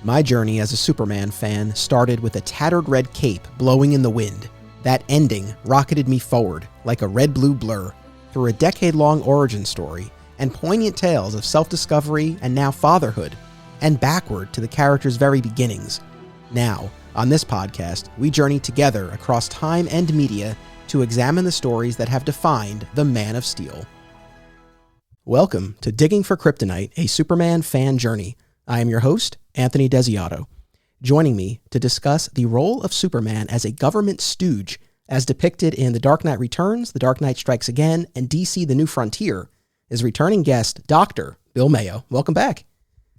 My journey as a Superman fan started with a tattered red cape blowing in the wind. That ending rocketed me forward like a red-blue blur through a decade-long origin story and poignant tales of self-discovery and now fatherhood, and backward to the character's very beginnings. Now, on this podcast, we journey together across time and media to examine the stories that have defined the Man of Steel. Welcome to Digging for Kryptonite, a Superman fan journey. I am your host, Anthony Desiato. Joining me to discuss the role of Superman as a government stooge, as depicted in The Dark Knight Returns, The Dark Knight Strikes Again, and DC The New Frontier, is returning guest, Dr. Bill Maio. Welcome back.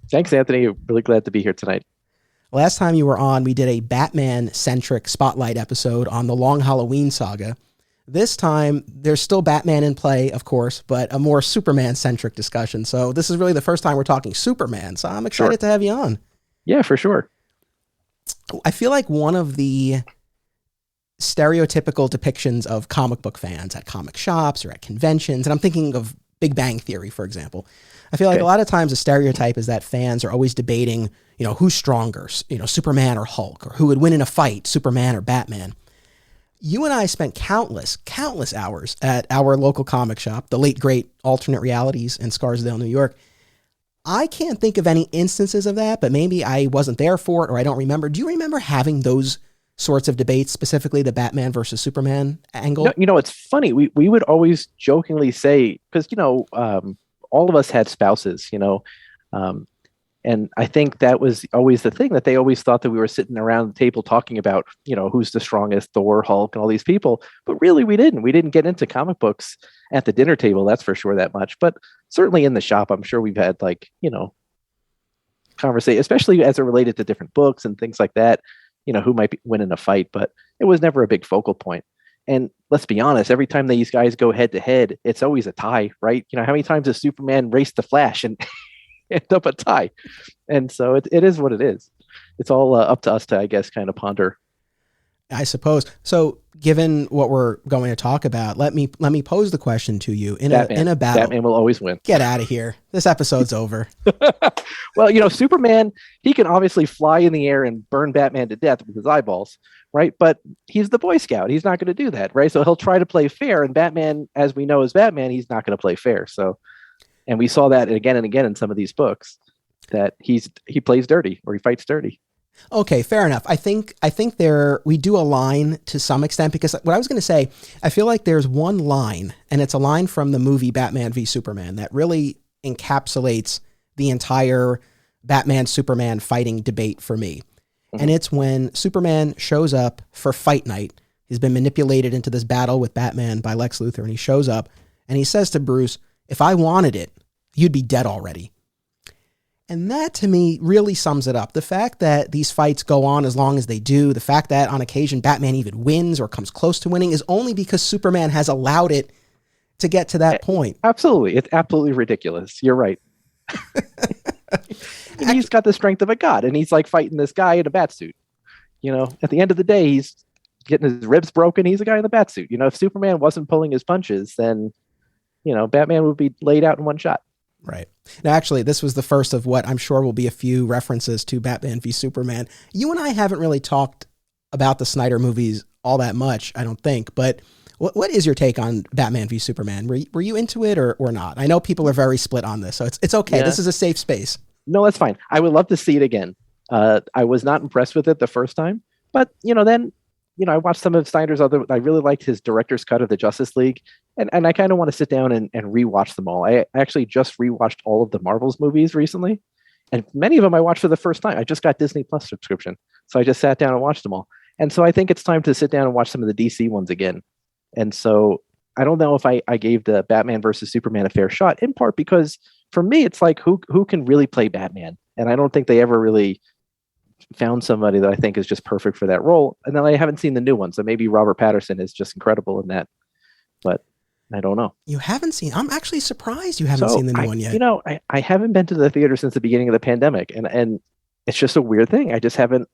Thanks, Anthony. Really glad to be here tonight. Last time you were on, we did a Batman-centric spotlight episode on the Long Halloween saga. This time, there's still Batman in play, of course, but a more Superman-centric discussion. So this is really the first time we're talking Superman, so I'm excited to have you on. Yeah, for sure. I feel like one of the stereotypical depictions of comic book fans at comic shops or at conventions, and I'm thinking of Big Bang Theory, for example. I feel like a lot of times the stereotype is that fans are always debating, who's stronger, Superman or Hulk, or who would win in a fight, Superman or Batman. You and I spent countless hours at our local comic shop, the late great Alternate Realities in Scarsdale, New York. I can't think of any instances of that, but maybe I wasn't there for it or I don't remember. Do you remember having those sorts of debates, specifically the Batman versus Superman angle? No, it's funny. We would always jokingly say, because, all of us had spouses, and I think that was always the thing, that they always thought that we were sitting around the table talking about, who's the strongest, Thor, Hulk, and all these people. But really, we didn't. We didn't get into comic books at the dinner table, that's for sure, that much. But certainly in the shop, I'm sure we've had conversation, especially as it related to different books and things like that, who might win in a fight. But it was never a big focal point. And let's be honest, every time these guys go head to head, it's always a tie, right? How many times has Superman raced the Flash and end up a tie? And so it is what it is. It's all up to us to, I guess, kind of ponder. I suppose. So given what we're going to talk about, let me pose the question to you in a battle. Batman will always win. Get out of here. This episode's over. Well, Superman, he can obviously fly in the air and burn Batman to death with his eyeballs, right? But he's the Boy Scout. He's not going to do that, right? So he'll try to play fair. And Batman, as we know as Batman, he's not going to play fair. So, and we saw that again and again in some of these books, that he plays dirty, or he fights dirty. Okay, fair enough. I think we do align to some extent, because what I was going to say, I feel like there's one line, and it's a line from the movie Batman v Superman, that really encapsulates the entire Batman-Superman fighting debate for me. Mm-hmm. And it's when Superman shows up for fight night. He's been manipulated into this battle with Batman by Lex Luthor, and he shows up and he says to Bruce, "If I wanted it, you'd be dead already." And that, to me, really sums it up. The fact that these fights go on as long as they do, the fact that on occasion Batman even wins or comes close to winning, is only because Superman has allowed it to get to that point. Absolutely. It's absolutely ridiculous. You're right. He's got the strength of a god, and he's like fighting this guy in a bat suit. At the end of the day, he's getting his ribs broken. He's a guy in the bat suit. If Superman wasn't pulling his punches, then, Batman would be laid out in one shot. Right. Now, actually, this was the first of what I'm sure will be a few references to Batman v Superman. You and I haven't really talked about the Snyder movies all that much, I don't think. But what is your take on Batman v Superman? Were you into it or not? I know people are very split on this, so it's okay. Yeah. This is a safe space. No, that's fine. I would love to see it again. I was not impressed with it the first time, but then I watched some of Snyder's I really liked his director's cut of the Justice League. And I kind of want to sit down and rewatch them all. I actually just rewatched all of the Marvel's movies recently. And many of them I watched for the first time. I just got Disney Plus subscription. So I just sat down and watched them all. And so I think it's time to sit down and watch some of the DC ones again. And so I don't know if I gave the Batman versus Superman a fair shot, in part because for me, it's like, who can really play Batman? And I don't think they ever really found somebody that I think is just perfect for that role. And then I haven't seen the new one. So maybe Robert Pattinson is just incredible in that. But I don't know. You haven't seen? I'm actually surprised you haven't seen the new one yet. I haven't been to the theater since the beginning of the pandemic, and it's just a weird thing. I just haven't.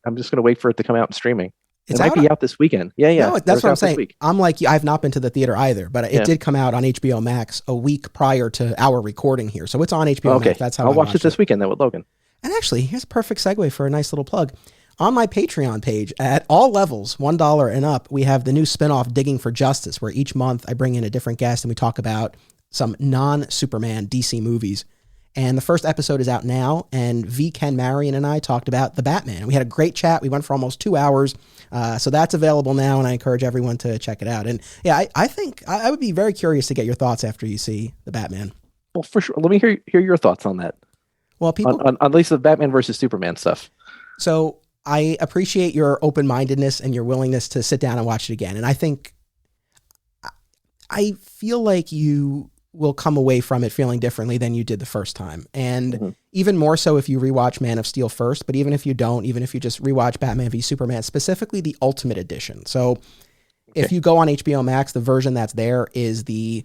I'm just going to wait for it to come out in streaming. It might be out this weekend. Yeah. No, that's what I'm saying. I'm like, I've not been to the theater either, but it did come out on HBO Max a week prior to our recording here, so it's on HBO Max. That's how I'll watch it this weekend then with Logan. And actually, here's a perfect segue for a nice little plug. On my Patreon page, at all levels, $1 and up, we have the new spinoff Digging for Justice, where each month I bring in a different guest and we talk about some non-Superman DC movies. And the first episode is out now, and V. Ken Marion and I talked about The Batman. We had a great chat. We went for almost 2 hours. So that's available now, and I encourage everyone to check it out. And yeah, I think I would be very curious to get your thoughts after you see The Batman. Well, for sure. Let me hear your thoughts on that. Well, people on at least the Batman versus Superman stuff. So I appreciate your open-mindedness and your willingness to sit down and watch it again. And I feel like you will come away from it feeling differently than you did the first time. And even more so if you rewatch Man of Steel first, but even if you don't, even if you just rewatch Batman v Superman, specifically the Ultimate Edition. So if you go on HBO Max, the version that's there is the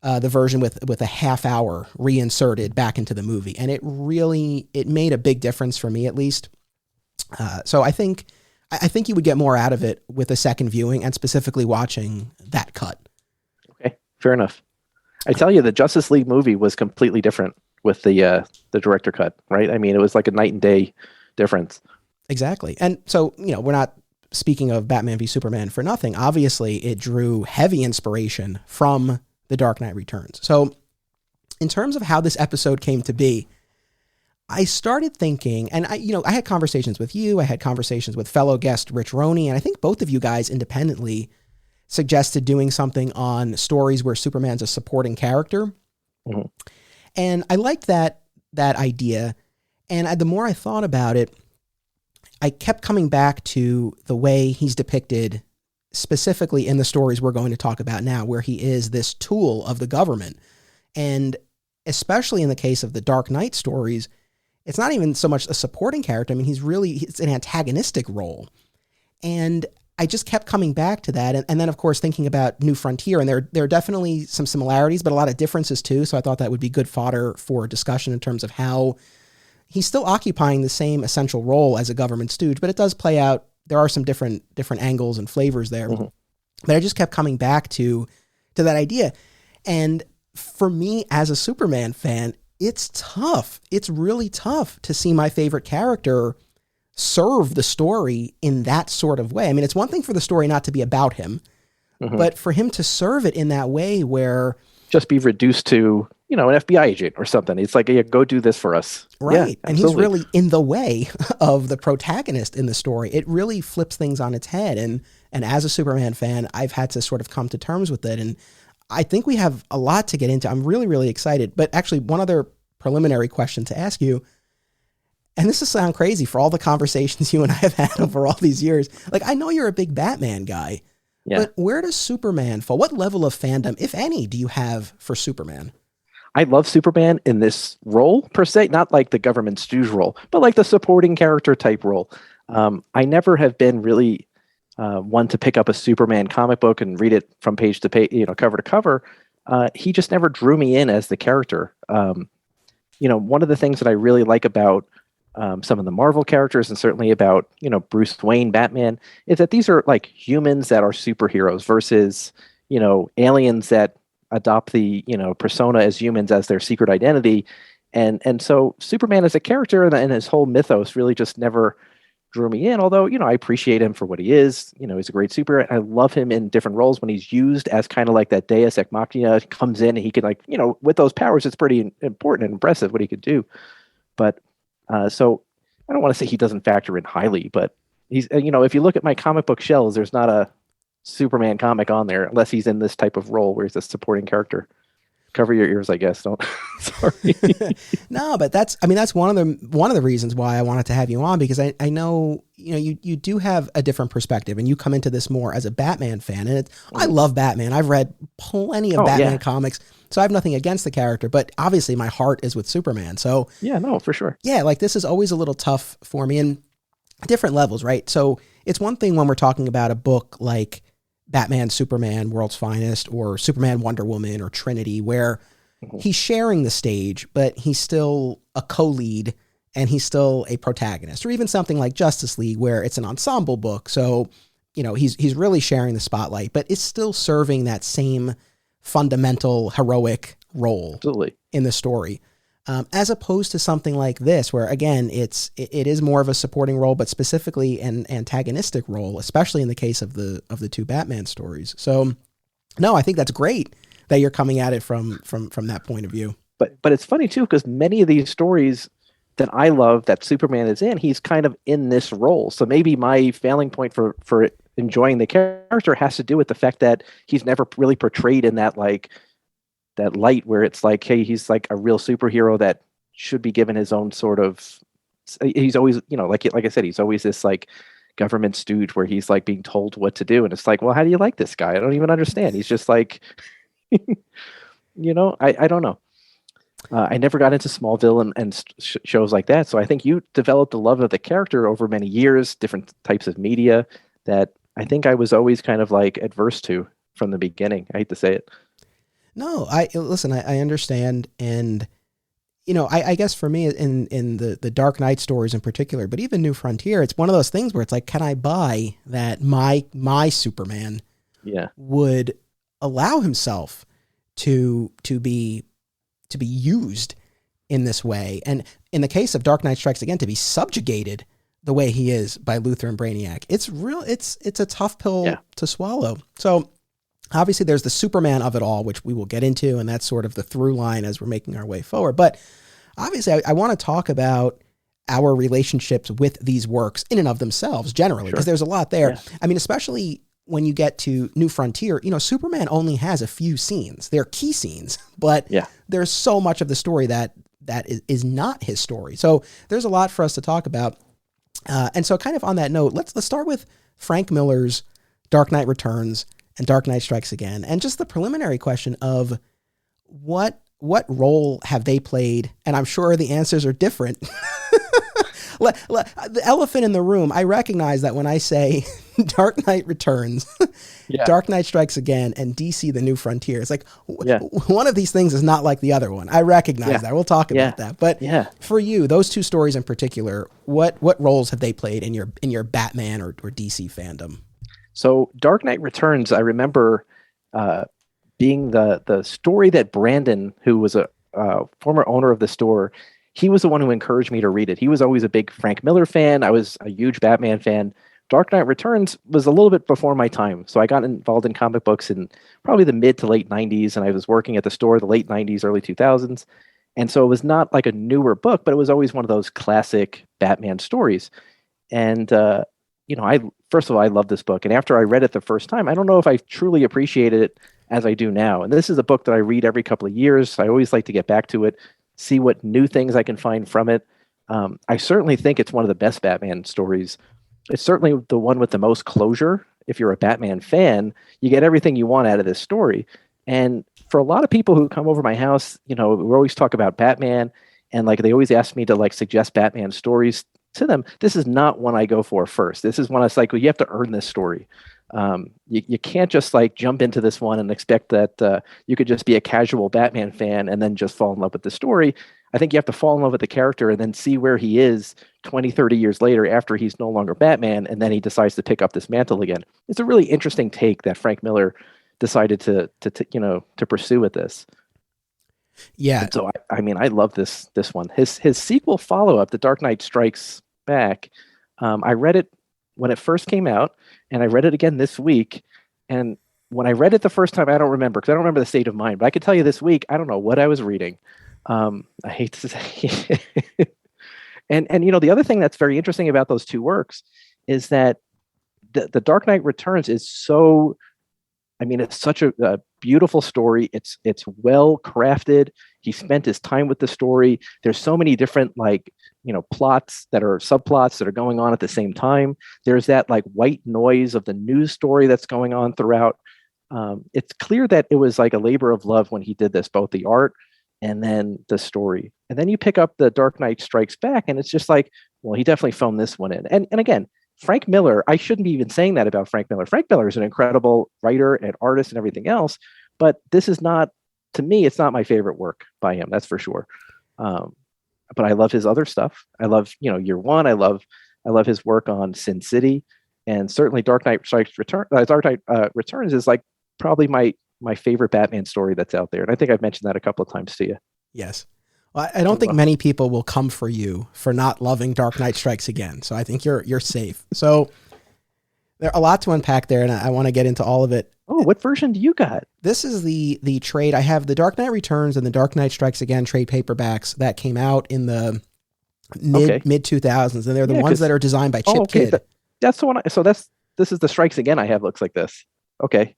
version with a half hour reinserted back into the movie. And it made a big difference for me, at least. So I think you would get more out of it with a second viewing and specifically watching that cut. Okay, fair enough. I tell you, the Justice League movie was completely different with the director cut, right? I mean, it was like a night and day difference. Exactly. And so, we're not speaking of Batman v Superman for nothing. Obviously, it drew heavy inspiration from The Dark Knight Returns. So in terms of how this episode came to be, I started thinking, and I had conversations with you, I had conversations with fellow guest Rich Roney, and I think both of you guys independently suggested doing something on stories where Superman's a supporting character. Mm-hmm. And I liked that idea. And the more I thought about it, I kept coming back to the way he's depicted specifically in the stories we're going to talk about now, where he is this tool of the government. And especially in the case of the Dark Knight stories, it's not even so much a supporting character. I mean, it's an antagonistic role. And I just kept coming back to that. And then, of course, thinking about New Frontier, and there are definitely some similarities, but a lot of differences too. So I thought that would be good fodder for discussion in terms of how he's still occupying the same essential role as a government stooge, but it does play out. There are some different angles and flavors there. Mm-hmm. But I just kept coming back to that idea. And for me as a Superman fan, it's tough. It's really tough to see my favorite character serve the story in that sort of way. I mean, it's one thing for the story not to be about him, but for him to serve it in that way where... just be reduced to, an FBI agent or something. It's like, yeah, go do this for us. Right. Yeah, and he's really in the way of the protagonist in the story. It really flips things on its head. And as a Superman fan, I've had to sort of come to terms with it. And I think we have a lot to get into. I'm really, really excited. But actually, one other preliminary question to ask you, and this will sound crazy for all the conversations you and I have had over all these years. Like, I know you're a big Batman guy, but where does Superman fall? What level of fandom, if any, do you have for Superman? I love Superman in this role, per se, not like the government stooge role, but like the supporting character type role. I never have been really one to pick up a Superman comic book and read it from page to page, cover to cover. He just never drew me in as the character. One of the things that I really like about some of the Marvel characters, and certainly about, Bruce Wayne, Batman, is that these are like humans that are superheroes versus, aliens that adopt the, persona as humans as their secret identity. And so Superman as a character and his whole mythos really just never drew me in. Although, I appreciate him for what he is. He's a great superhero. I love him in different roles when he's used as kind of like that Deus Ex Machina. He comes in and he can, like, with those powers, it's pretty important and impressive what he could do. But so I don't want to say he doesn't factor in highly, but he's, if you look at my comic book shelves, there's not a Superman comic on there unless he's in this type of role where he's a supporting character. Cover your ears, I guess. Don't. Sorry. No, but that's one of the reasons why I wanted to have you on, because I know, you do have a different perspective, and you come into this more as a Batman fan. And I love Batman. I've read plenty of Batman comics, so I have nothing against the character, but obviously my heart is with Superman. So yeah, no, for sure. Yeah. Like, this is always a little tough for me, and different levels, right? So it's one thing when we're talking about a book like Batman, Superman, World's Finest, or Superman, Wonder Woman, or Trinity, where he's sharing the stage, but he's still a co-lead and he's still a protagonist. Or even something like Justice League, where it's an ensemble book. So, he's really sharing the spotlight, but it's still serving that same fundamental heroic role in the story. as opposed to something like this, where again it is more of a supporting role, but specifically an antagonistic role, especially in the case of the two Batman stories. So, no, I think that's great that you're coming at it from that point of view. But it's funny too, because many of these stories that I love that Superman is in, he's kind of in this role. So maybe my failing point for enjoying the character has to do with the fact that he's never really portrayed in that that light where it's like, hey, he's like a real superhero that should be given his own sort of. He's always, like I said, he's always this like government stooge where he's like being told what to do, and it's like, well, how do you like this guy? I don't even understand. He's just like, I don't know. I never got into Smallville and shows like that, so I think you developed a love of the character over many years, different types of media that I think I was always kind of like adverse to from the beginning. I hate to say it. No, I understand. And, I guess for me in the Dark Knight stories in particular, but even New Frontier, it's one of those things where it's like, can I buy that my Superman would allow himself to be used in this way? And in the case of Dark Knight Strikes Again, to be subjugated the way he is by Luthor and Brainiac, it's a tough pill to swallow. So, obviously, there's the Superman of it all, which we will get into, and that's sort of the through line as we're making our way forward. But obviously, I want to talk about our relationships with these works in and of themselves, generally, because there's a lot there. Yeah. I mean, especially when you get to New Frontier, Superman only has a few scenes. They're key scenes, but there's so much of the story that is not his story. So there's a lot for us to talk about. And so kind of on that note, let's start with Frank Miller's Dark Knight Returns and Dark Knight Strikes Again, and just the preliminary question of what role have they played? And I'm sure the answers are different. The elephant in the room, I recognize that when I say Dark Knight Returns, Dark Knight Strikes Again, and DC The New Frontier, it's like one of these things is not like the other one. I recognize that. We'll talk about that. But for you, those two stories in particular, what roles have they played in your Batman or DC fandom? So Dark Knight Returns, I remember being the story that Brandon, who was a former owner of the store, he was the one who encouraged me to read it. He was always a big Frank Miller fan. I was a huge Batman fan. Dark Knight Returns was a little bit before my time. So I got involved in comic books in probably the mid to late 90s, and I was working at the store the late 90s, early 2000s. And so it was not like a newer book, but it was always one of those classic Batman stories. And first of all, I love this book. And after I read it the first time, I don't know if I truly appreciated it as I do now. And this is a book that I read every couple of years. I always like to get back to it, see what new things I can find from it. I certainly think it's one of the best Batman stories. It's certainly the one with the most closure. If you're a Batman fan, you get everything you want out of this story. And for a lot of people who come over my house, we always talk about Batman, and like they always ask me to like suggest Batman stories to them. This is not one I go for first. This is one I was like, well, you have to earn this story. You can't just like jump into this one and expect that you could just be a casual Batman fan and then just fall in love with the story. I think you have to fall in love with the character and then see where he is 20, 30 years later after he's no longer Batman, and then he decides to pick up this mantle again. It's a really interesting take that Frank Miller decided to pursue with this. Yeah. And so I love this one. His sequel follow-up, The Dark Knight Strikes Back, I read it when it first came out, and I read it again this week. And when I read it the first time, I don't remember, because I don't remember the state of mind. But I can tell you this week, I don't know what I was reading. I hate to say it. And the other thing that's very interesting about those two works is that the Dark Knight Returns is so, it's such a beautiful story. It's well crafted. He spent his time with the story. There's so many different plots that are subplots that are going on at the same time. There's that like white noise of the news story that's going on throughout. It's clear that it was like a labor of love when he did this, both the art and then the story. And then you pick up The Dark Knight Strikes Back, and it's just like, well, he definitely phoned this one in. And again, Frank Miller, I shouldn't be even saying that about Frank Miller. Frank Miller is an incredible writer and artist and everything else, but this is not, to me, it's not my favorite work by him, that's for sure. But I love his other stuff. I love, Year One. I love his work on Sin City, and certainly Dark Knight Returns is like probably my favorite Batman story that's out there. And I think I've mentioned that a couple of times to you. Yes. Well, I don't think many people will come for you for not loving Dark Knight Strikes Again. So I think you're safe. So there's a lot to unpack there, and I want to get into all of it. Oh, what version do you got? This is the trade. I have the Dark Knight Returns and the Dark Knight Strikes Again trade paperbacks that came out in the mid 2000s, and they're the ones that are designed by Chip Kidd. That's the one. This is the Strikes Again I have. Looks like this. Okay.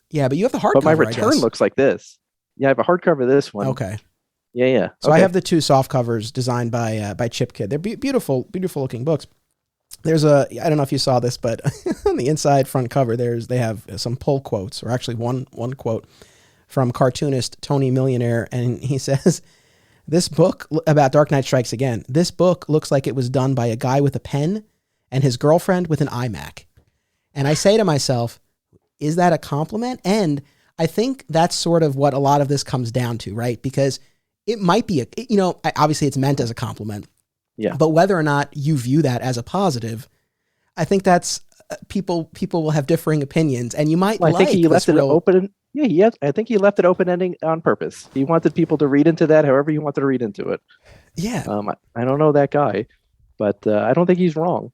Yeah, but you have the hardcover. But my return looks like this. Yeah, I have a hardcover of this one. Okay. Yeah. So I have the two soft covers designed by Chip Kidd. They're beautiful looking books. There's I don't know if you saw this, but on the inside front cover, they have some pull quotes, or actually one quote from cartoonist Tony Millionaire, and he says, "This book about Dark Knight Strikes Again. This book looks like it was done by a guy with a pen and his girlfriend with an iMac." And I say to myself, is that a compliment? And I think that's sort of what a lot of this comes down to, right? Because it might be obviously it's meant as a compliment. Yeah. But whether or not you view that as a positive, I think that's people will have differing opinions, and you might. I think he left it open. Yeah, I think he left it open ending on purpose. He wanted people to read into that however he wanted to read into it. Yeah. I don't know that guy, but I don't think he's wrong.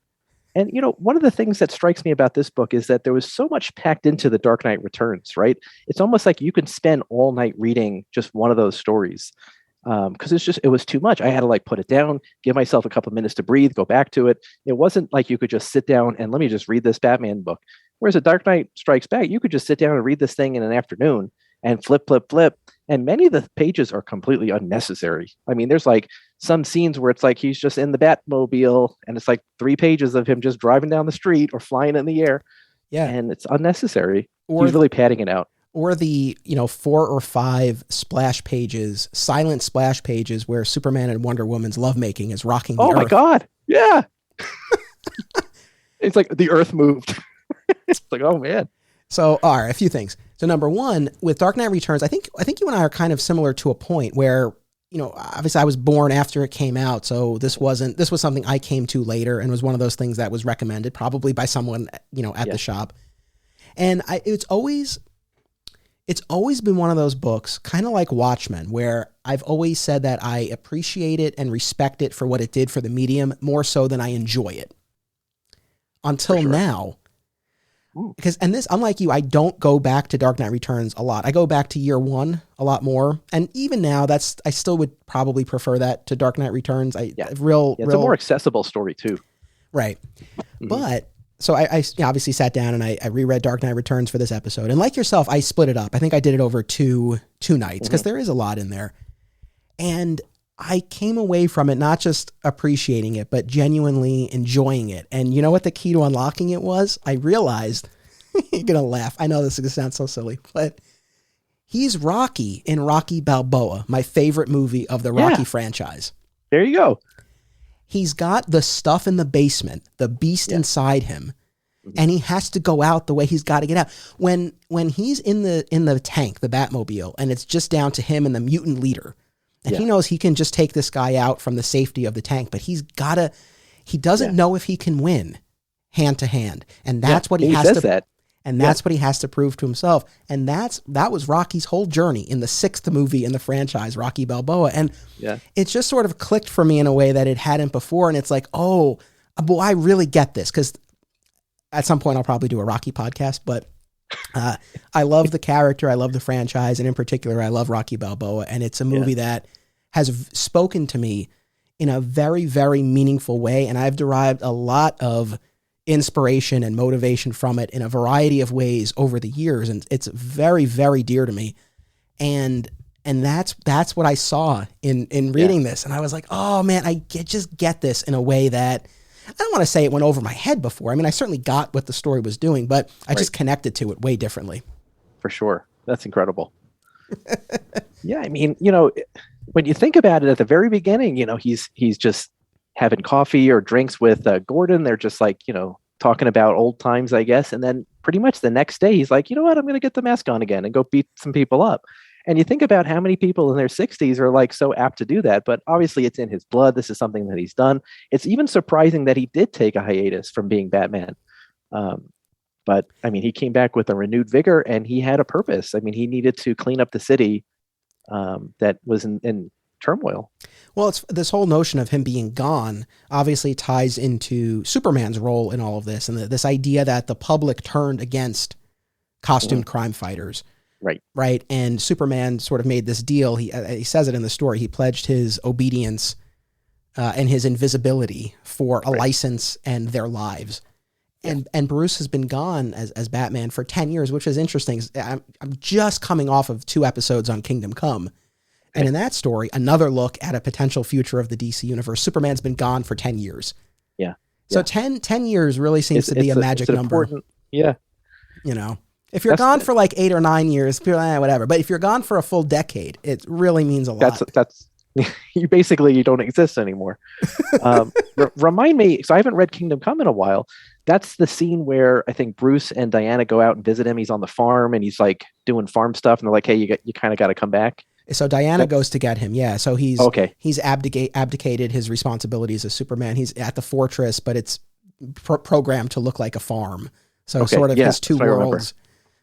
And one of the things that strikes me about this book is that there was so much packed into The Dark Knight Returns, right? It's almost like you can spend all night reading just one of those stories. Because it was too much. I had to put it down, give myself a couple of minutes to breathe, go back to it. It wasn't like you could just sit down and let me just read this Batman book. Whereas a Dark Knight Strikes Back, you could just sit down and read this thing in an afternoon and flip. And many of the pages are completely unnecessary. I mean, there's some scenes where it's like he's just in the Batmobile and it's 3 pages of him just driving down the street or flying in the air. Yeah. And it's unnecessary. He's really padding it out. Or the 4 or 5 splash pages, silent splash pages where Superman and Wonder Woman's lovemaking is rocking the earth. Oh my God. Yeah. It's like the earth moved. It's like, oh man. So, all right, a few things. So number one, with Dark Knight Returns, I think you and I are kind of similar to a point where, obviously I was born after it came out. So this was something I came to later and was one of those things that was recommended probably by someone, at the shop. And it's always been one of those books, kind of like Watchmen, where I've always said that I appreciate it and respect it for what it did for the medium more so than I enjoy it. Until now. Because, unlike you, I don't go back to Dark Knight Returns a lot. I go back to year one a lot more. And even now, I still would probably prefer that to Dark Knight Returns. It's a more accessible story too. Right. Mm-hmm. But... So I obviously sat down and I reread Dark Knight Returns for this episode. And like yourself, I split it up. I think I did it over two nights because there is a lot in there. And I came away from it not just appreciating it, but genuinely enjoying it. And you know what the key to unlocking it was? I realized, you're going to laugh. I know this is going to sound so silly, but he's Rocky in Rocky Balboa, my favorite movie of the Rocky franchise. There you go. He's got the stuff in the basement, the beast inside him, and he has to go out the way he's got to get out. When he's in the tank, the Batmobile, and it's just down to him and the mutant leader, and he knows he can just take this guy out from the safety of the tank, but he doesn't know if he can win hand to hand, and that's what he has to. And that's what he has to prove to himself. And that was Rocky's whole journey in the 6th movie in the franchise, Rocky Balboa. And it just sort of clicked for me in a way that it hadn't before. And it's like, oh, boy, I really get this. Because at some point I'll probably do a Rocky podcast. But I love the character. I love the franchise. And in particular, I love Rocky Balboa. And it's a movie that has spoken to me in a very, very meaningful way. And I've derived a lot of inspiration and motivation from it in a variety of ways over the years, and it's very, very dear to me. And that's what I saw in reading this, and I was like, oh man, I just get this in a way that I don't want to say it went over my head before. I mean, I certainly got what the story was doing, but I just connected to it way differently. For sure, that's incredible. Yeah, I mean, when you think about it, at the very beginning, he's just having coffee or drinks with Gordon. They're just talking about old times, I guess. And then pretty much the next day, he's like, you know what, I'm going to get the mask on again and go beat some people up. And you think about how many people in their 60s are so apt to do that. But obviously it's in his blood. This is something that he's done. It's even surprising that he did take a hiatus from being Batman. But I mean, he came back with a renewed vigor and he had a purpose. I mean, he needed to clean up the city that was in turmoil. Well, it's this whole notion of him being gone obviously ties into Superman's role in all of this, and this idea that the public turned against costumed crime fighters. Right. And Superman sort of made this deal. He says it in the story. He pledged his obedience and his invisibility for a license and their lives. And Bruce has been gone as Batman for 10 years, which is interesting. I'm just coming off of 2 episodes on Kingdom Come. And in that story, another look at a potential future of the DC universe. Superman's been gone for 10 years. Yeah. So 10 years really seems to be a magic number. Yeah. You know, if you're gone for like 8 or 9 years, whatever. But if you're gone for a full decade, it really means a lot. That's you don't exist anymore. Remind me, so I haven't read Kingdom Come in a while. That's the scene where I think Bruce and Diana go out and visit him. He's on the farm and he's like doing farm stuff, and they're like, "Hey, you kind of got to come back." So Diana goes to get him. Yeah. So he's abdicated his responsibilities as Superman. He's at the fortress, but it's programmed to look like a farm. So sort of his two worlds,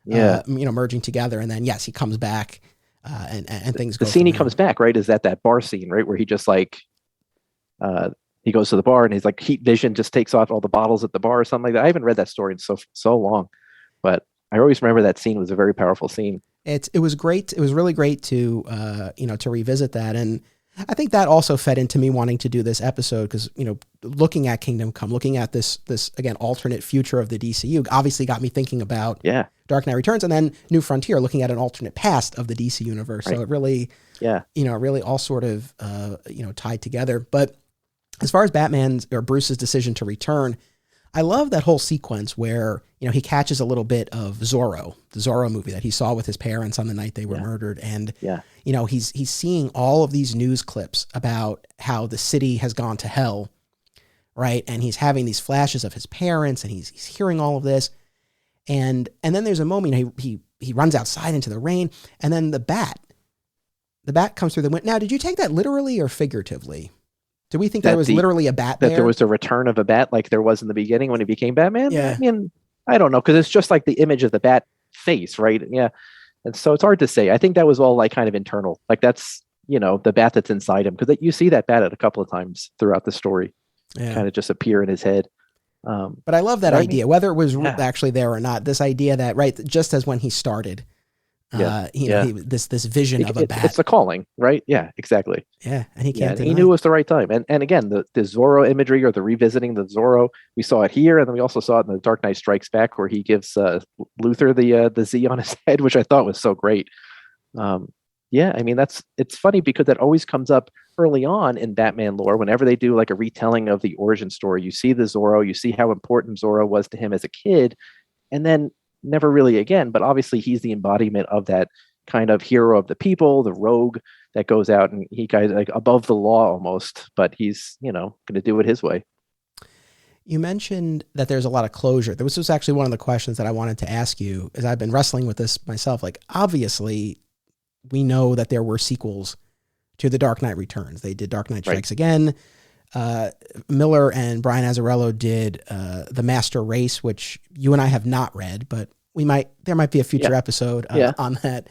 merging together. And then, yes, he comes back and things go. The scene he comes back, right, is that bar scene, right, where he just like, he goes to the bar and he's like heat vision just takes off all the bottles at the bar or something like that. I haven't read that story in so long, but I always remember that scene was a very powerful scene. It was great. It was really great to to revisit that, and I think that also fed into me wanting to do this episode because looking at Kingdom Come, looking at this again alternate future of the DCU, obviously got me thinking about Dark Knight Returns, and then New Frontier, looking at an alternate past of the DC universe. Right. So it really, really all sort of tied together. But as far as Batman's or Bruce's decision to return, I love that whole sequence where, he catches a little bit of Zorro, the Zorro movie that he saw with his parents on the night they were murdered. And, he's seeing all of these news clips about how the city has gone to hell, right? And he's having these flashes of his parents and he's hearing all of this. And then there's a moment, he runs outside into the rain, and then the bat comes through the window. Now, did you take that literally or figuratively? Do we think there was literally a bat there? That there was a return of a bat like there was in the beginning when he became Batman? Yeah. I mean, I don't know, because it's just like the image of the bat face, right? Yeah. And so it's hard to say. I think that was all like kind of internal. Like that's, the bat that's inside him. Because you see that bat a couple of times throughout the story kind of just appear in his head. But I love that idea, whether it was actually there or not, this idea that, right, just as when he started, this vision of a bat. It's a calling, right? Yeah, exactly. Yeah, and he can't. He knew it was the right time. And again, the Zorro imagery or the revisiting the Zorro, we saw it here, and then we also saw it in the Dark Knight Strikes Back, where he gives Luthor the Z on his head, which I thought was so great. I mean, it's funny because that always comes up early on in Batman lore. Whenever they do like a retelling of the origin story, you see the Zorro, you see how important Zorro was to him as a kid, and then never really again. But obviously he's the embodiment of that kind of hero of the people, the rogue that goes out and he guys like above the law almost, but he's, going to do it his way. You mentioned that there's a lot of closure. This was actually one of the questions that I wanted to ask you, as I've been wrestling with this myself. Like, obviously we know that there were sequels to The Dark Knight Returns. They did Dark Knight Strikes Again. Miller and Brian Azzarello did The Master Race, which you and I have not read, but there might be a future episode on that.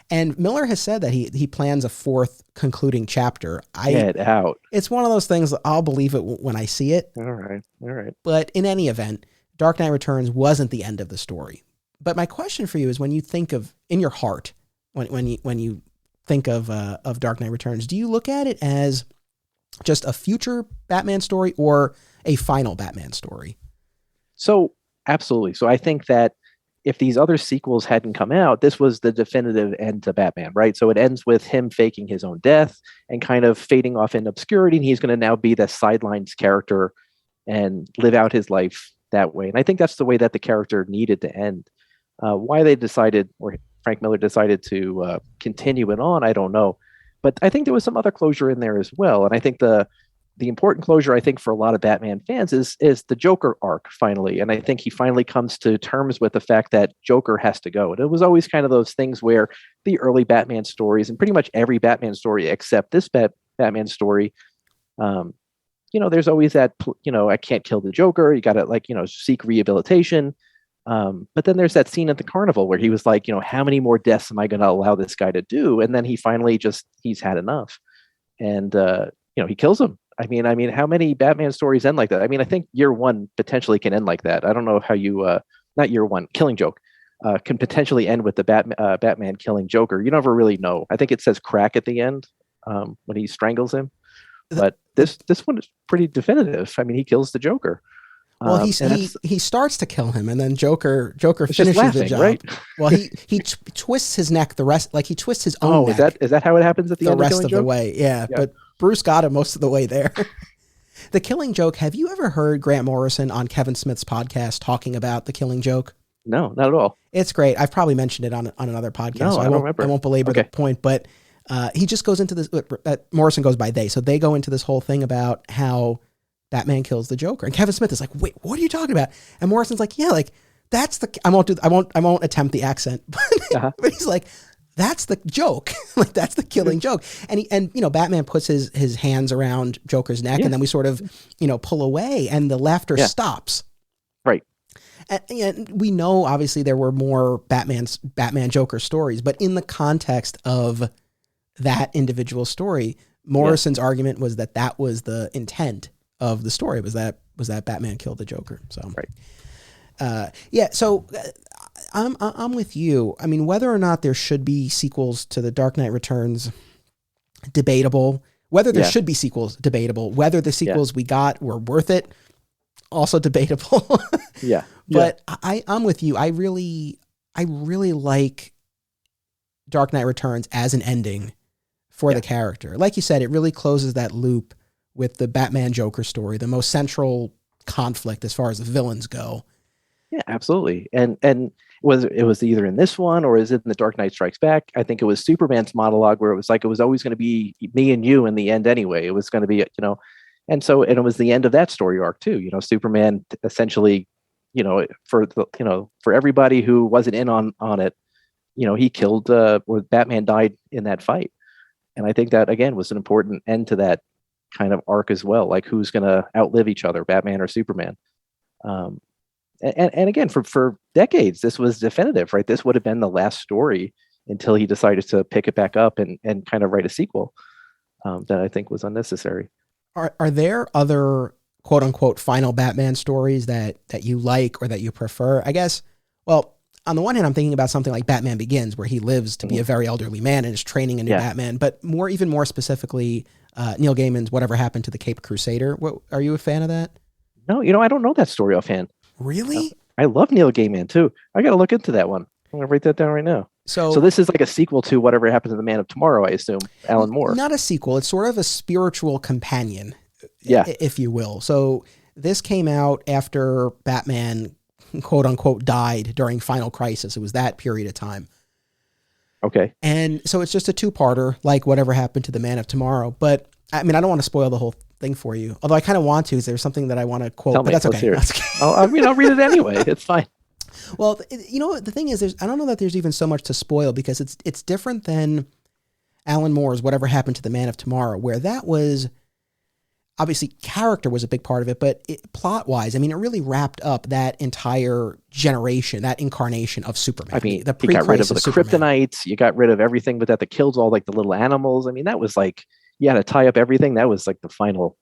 And Miller has said that he plans a 4th concluding chapter. Get out. It's one of those things that I'll believe it when I see it. All right. But in any event, Dark Knight Returns wasn't the end of the story. But my question for you is, when you think of, in your heart, when you think of Dark Knight Returns, do you look at it as just a future Batman story or a final Batman story? So absolutely. So I think that if these other sequels hadn't come out, this was the definitive end to Batman, right? So it ends with him faking his own death and kind of fading off in obscurity. And he's going to now be the sidelines character and live out his life that way. And I think that's the way that the character needed to end. Why they decided, or Frank Miller decided to continue it on, I don't know. But I think there was some other closure in there as well. And I think the important closure, I think, for a lot of Batman fans is the Joker arc finally. And I think he finally comes to terms with the fact that Joker has to go. And it was always kind of those things where the early Batman stories, and pretty much every Batman story except this Batman story, there's always that, I can't kill the Joker. You got to seek rehabilitation. But then there's that scene at the carnival where he was like, how many more deaths am I going to allow this guy to do? And then he finally he's had enough. and he kills him. I mean, how many Batman stories end like that? I mean, I think Year One potentially can end like that. I don't know how you, not Year One, Killing Joke, can potentially end with the Batman killing Joker. You never really know. I think it says crack at the end when he strangles him, but this one is pretty definitive. I mean, he kills the Joker. Well, he starts to kill him, and then Joker finishes laughing, the job. Right? Well, he twists his neck he twists his own neck. Is that how it happens at the end? The rest of the way, yeah. But Bruce got him most of the way there. The Killing Joke. Have you ever heard Grant Morrison on Kevin Smith's podcast talking about The Killing Joke? No, not at all. It's great. I've probably mentioned it on another podcast. No, so I don't remember. I won't belabor the point, but he just goes into this. Morrison goes by they, so they go into this whole thing about how Batman kills the Joker, and Kevin Smith is like, "Wait, what are you talking about?" And Morrison's like, "Yeah, like that's the I won't attempt the accent, but he's like, that's the joke, like that's the Killing Joke." And Batman puts his hands around Joker's neck, and then we sort of pull away, and the laughter stops. Right. And we know obviously there were more Batman Joker stories, but in the context of that individual story, Morrison's argument was that was the intent of the story, was that Batman killed the Joker. So right. So I'm with you. I mean, whether or not there should be sequels to The Dark Knight Returns, debatable. Whether there should be sequels, debatable. Whether the sequels we got were worth it, also debatable. Yeah. But I'm with you. I really like Dark Knight Returns as an ending for the character. Like you said, it really closes that loop with the Batman Joker story, the most central conflict as far as the villains go. Yeah, absolutely. And it was either in this one or is it in The Dark Knight Strikes Back? I think it was Superman's monologue where it was like it was always going to be me and you in the end anyway. It was going to be, and it was the end of that story arc too. Superman essentially, for everybody who wasn't in on it, he killed or Batman died in that fight. And I think that again was an important end to that kind of arc as well. Like who's going to outlive each other, Batman or Superman? And again, for decades, this was definitive, right? This would have been the last story until he decided to pick it back up and kind of write a sequel that I think was unnecessary. Are there other quote unquote final Batman stories that you like or that you prefer? I guess, well, on the one hand, I'm thinking about something like Batman Begins, where he lives to be a very elderly man and is training a new Batman, but even more specifically, Neil Gaiman's Whatever Happened to the Caped Crusader. Are you a fan of that? No, I don't know that story offhand. Really? I love Neil Gaiman too. I got to look into that one. I'm going to write that down right now. So this is like a sequel to Whatever Happened to the Man of Tomorrow, I assume, Alan Moore. Not a sequel. It's sort of a spiritual companion, if you will. So this came out after Batman, quote unquote, died during Final Crisis. It was that period of time. Okay. And so it's just a two-parter, like Whatever Happened to the Man of Tomorrow. But I mean, I don't want to spoil the whole thing for you. Although I kind of want to. Is there something that I want to quote? But that's okay. I'll read it anyway. It's fine. Well, the thing is, I don't know that there's even so much to spoil because it's different than Alan Moore's Whatever Happened to the Man of Tomorrow, where that was obviously character was a big part of it, but plot-wise, I mean, it really wrapped up that entire generation, that incarnation of Superman. I mean, you got rid of the kryptonites, you got rid of everything, but that killed all like the little animals. I mean, that was like, you had to tie up everything. That was like the final,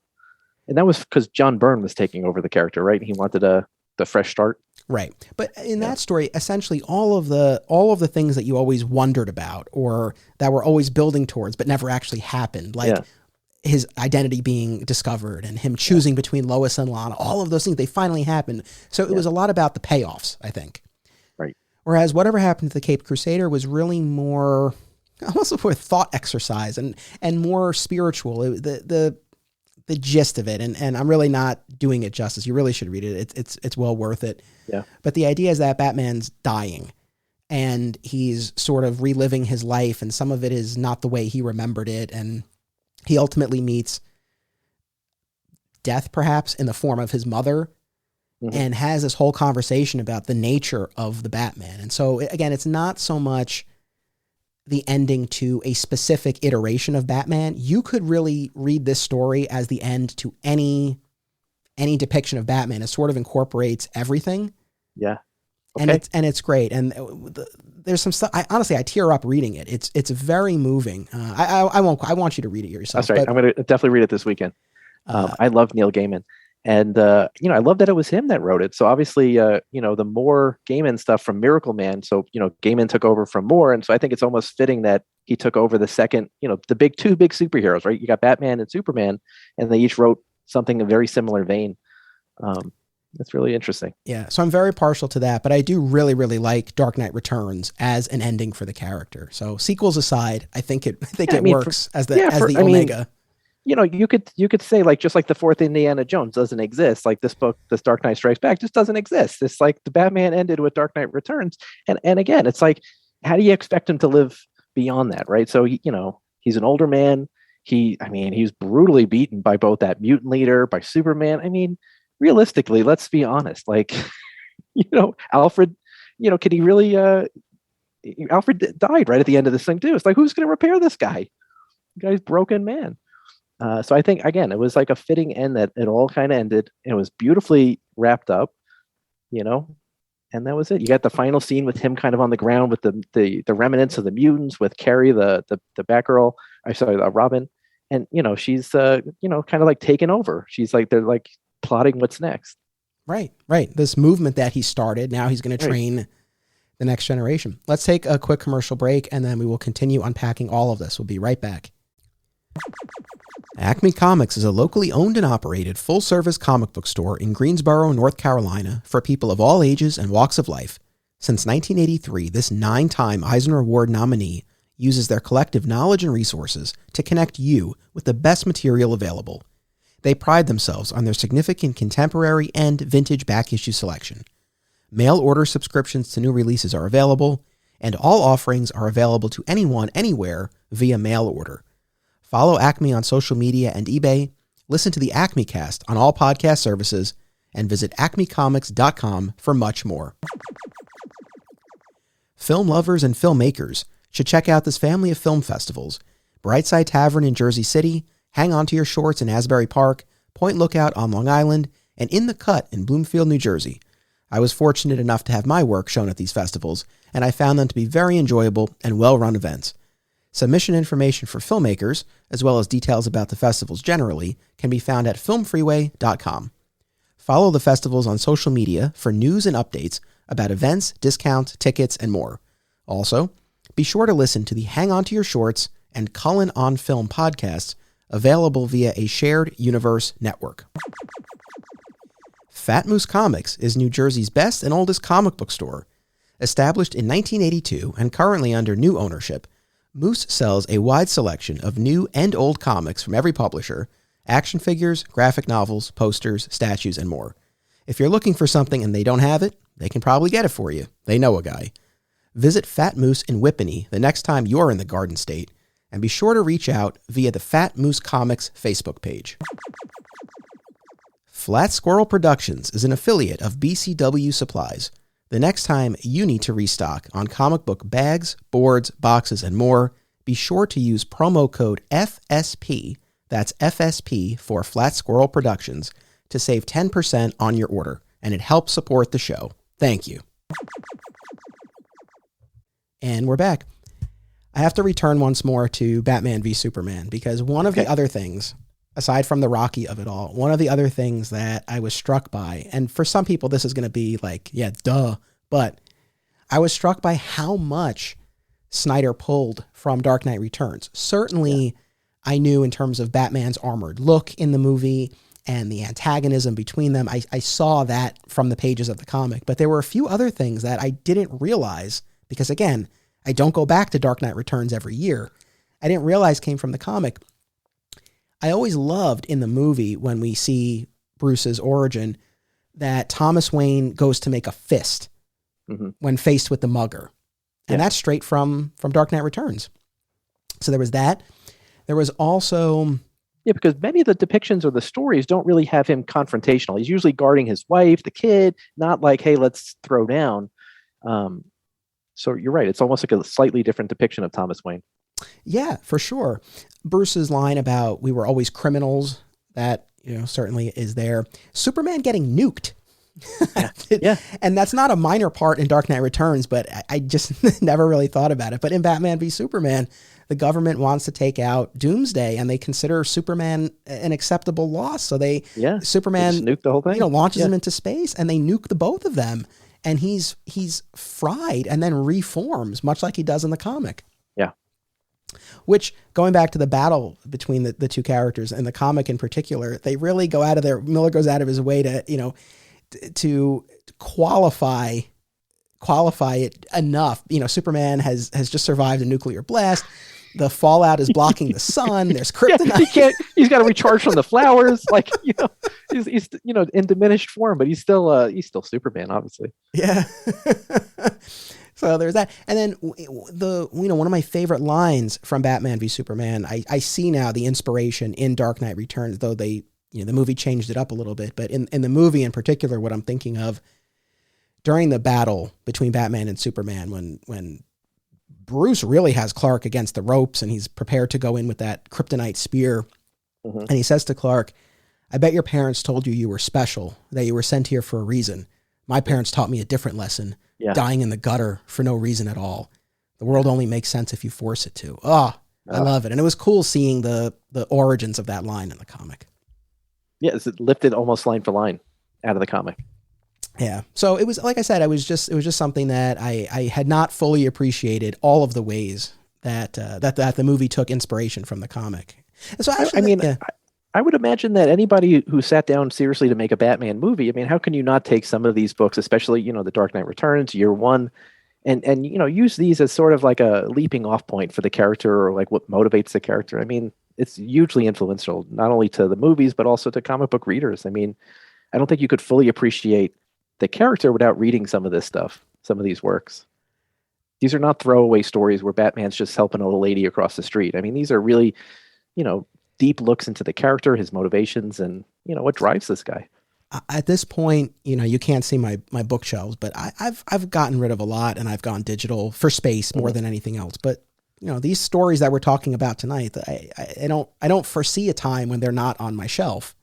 and that was because John Byrne was taking over the character, right? He wanted the fresh start. Right. But in that story, essentially all of the things that you always wondered about or that were always building towards, but never actually happened, like his identity being discovered and him choosing between Lois and Lana, all of those things, they finally happened. So it was a lot about the payoffs, I think. Right. Whereas Whatever Happened to the Caped Crusader was really more, almost for thought exercise and more spiritual. The gist of it, and I'm really not doing it justice. You really should read it. It's well worth it. Yeah. But the idea is that Batman's dying, and he's sort of reliving his life, and some of it is not the way he remembered it, and he ultimately meets death, perhaps in the form of his mother, and has this whole conversation about the nature of the Batman. And so again, it's not so much the ending to a specific iteration of Batman. You could really read this story as the end to any depiction of Batman. It sort of incorporates everything. Yeah. Okay. And it's great. And there's some stuff. I tear up reading it. It's very moving. I want you to read it yourself. That's right. But, I'm going to definitely read it this weekend. I love Neil Gaiman. And, I love that it was him that wrote it. So obviously, the more Gaiman stuff from Miracle Man. So, Gaiman took over from Moore. And so I think it's almost fitting that he took over the second, the two big superheroes, right? You got Batman and Superman, and they each wrote something in a very similar vein. That's really interesting. Yeah. So I'm very partial to that, but I do really, really like Dark Knight Returns as an ending for the character. So sequels aside, I think it works as the Omega. You could say, like, just like the fourth Indiana Jones doesn't exist, like this book, this Dark Knight Strikes Back, just doesn't exist. It's like the Batman ended with Dark Knight Returns, and again, it's like, how do you expect him to live beyond that, right? So he's an older man. He was brutally beaten by both that mutant leader, by Superman. I mean, realistically, let's be honest. Like, Alfred, can he really? Alfred died right at the end of this thing too. It's like, who's going to repair this guy? The guy's broken man. So I think, again, it was like a fitting end that it all kind of ended. It was beautifully wrapped up, and that was it. You got the final scene with him kind of on the ground with the remnants of the mutants, with Carrie, the Batgirl. Robin, and she's kind of like taken over. She's like, they're like plotting what's next. Right. This movement that he started, now he's going to train the next generation. Let's take a quick commercial break, and then we will continue unpacking all of this. We'll be right back. Acme Comics is a locally owned and operated full-service comic book store in Greensboro, North Carolina, for people of all ages and walks of life. Since 1983, this 9-time Eisner Award nominee uses their collective knowledge and resources to connect you with the best material available. They pride themselves on their significant contemporary and vintage back issue selection. Mail order subscriptions to new releases are available, and all offerings are available to anyone, anywhere, via mail order. Follow Acme on social media and eBay, listen to the Acme Cast on all podcast services, and visit acmecomics.com for much more. Film lovers and filmmakers should check out this family of film festivals: Brightside Tavern in Jersey City, Hang On to Your Shorts in Asbury Park, Point Lookout on Long Island, and In the Cut in Bloomfield, New Jersey. I was fortunate enough to have my work shown at these festivals, and I found them to be very enjoyable and well-run events. Submission information for filmmakers, as well as details about the festivals generally, can be found at filmfreeway.com. Follow the festivals on social media for news and updates about events, discounts, tickets, and more. Also, be sure to listen to the Hang On to Your Shorts and Cullen on Film podcasts, available via a shared universe network. Fat Moose Comics is New Jersey's best and oldest comic book store. Established in 1982 and currently under new ownership, Moose sells a wide selection of new and old comics from every publisher, action figures, graphic novels, posters, statues, and more. If you're looking for something and they don't have it, they can probably get it for you. They know a guy. Visit Fat Moose in Whippany the next time you're in the Garden State, and be sure to reach out via the Fat Moose Comics Facebook page. Flat Squirrel Productions is an affiliate of BCW Supplies. The next time you need to restock on comic book bags, boards, boxes, and more, be sure to use promo code FSP, that's FSP for Flat Squirrel Productions, to save 10% on your order, and it helps support the show. Thank you. And we're back. I have to return once more to Batman v Superman, because one of the other things, aside from the Rocky of it all, one of the other things that I was struck by, and for some people this is going to be like, yeah, duh, but I was struck by how much Snyder pulled from Dark Knight Returns. Certainly, I knew in terms of Batman's armored look in the movie and the antagonism between them, I saw that from the pages of the comic, but there were a few other things that I didn't realize, because again, I don't go back to Dark Knight Returns every year. I didn't realize came from the comic. I always loved in the movie when we see Bruce's origin that Thomas Wayne goes to make a fist when faced with the mugger. And that's straight from Dark Knight Returns. So there was that. There was also... Yeah, because many of the depictions or the stories don't really have him confrontational. He's usually guarding his wife, the kid, not like, hey, let's throw down. So you're right. It's almost like a slightly different depiction of Thomas Wayne. Yeah, for sure. Bruce's line about we were always criminals, that certainly is there. Superman getting nuked Yeah. Yeah. And that's not a minor part in Dark Knight Returns, but I just never really thought about it. But in Batman v Superman, the government wants to take out Doomsday, and they consider Superman an acceptable loss. So Superman they just nuke the whole thing. Launches him into space, and they nuke the both of them, and he's fried and then reforms, much like he does in the comic. Yeah. Which, going back to the battle between the two characters and the comic in particular, they really go out of their, Miller goes out of his way to qualify it enough. Superman has just survived a nuclear blast. The fallout is blocking the sun. There's kryptonite. Yeah, he's got to recharge from the flowers. Like, he's in diminished form, but he's still Superman, obviously. Yeah. So there's that. And then one of my favorite lines from Batman v Superman, I see now the inspiration in Dark Knight Returns, though the movie changed it up a little bit. But in the movie in particular, what I'm thinking of during the battle between Batman and Superman, when Bruce really has Clark against the ropes and he's prepared to go in with that kryptonite spear. Mm-hmm. And he says to Clark, "I bet your parents told you were special, that you were sent here for a reason. My parents taught me a different lesson, dying in the gutter for no reason at all. The world only makes sense if you force it to." I love it. And it was cool seeing the origins of that line in the comic. Yeah, it's lifted almost line for line out of the comic. Yeah. So it was, like I said, it was just something that I had not fully appreciated all of the ways that the movie took inspiration from the comic. And so I would imagine that anybody who sat down seriously to make a Batman movie, how can you not take some of these books, especially, The Dark Knight Returns, Year One, and use these as sort of like a leaping off point for the character, or like what motivates the character. It's hugely influential, not only to the movies, but also to comic book readers. I don't think you could fully appreciate the character without reading some of this stuff, some of these works. These are not throwaway stories where Batman's just helping a little lady across the street. These are really, deep looks into the character, his motivations, and, what drives this guy. At this point, you can't see my bookshelves, but I've gotten rid of a lot, and I've gone digital for space more than anything else. But, these stories that we're talking about tonight, I don't foresee a time when they're not on my shelf.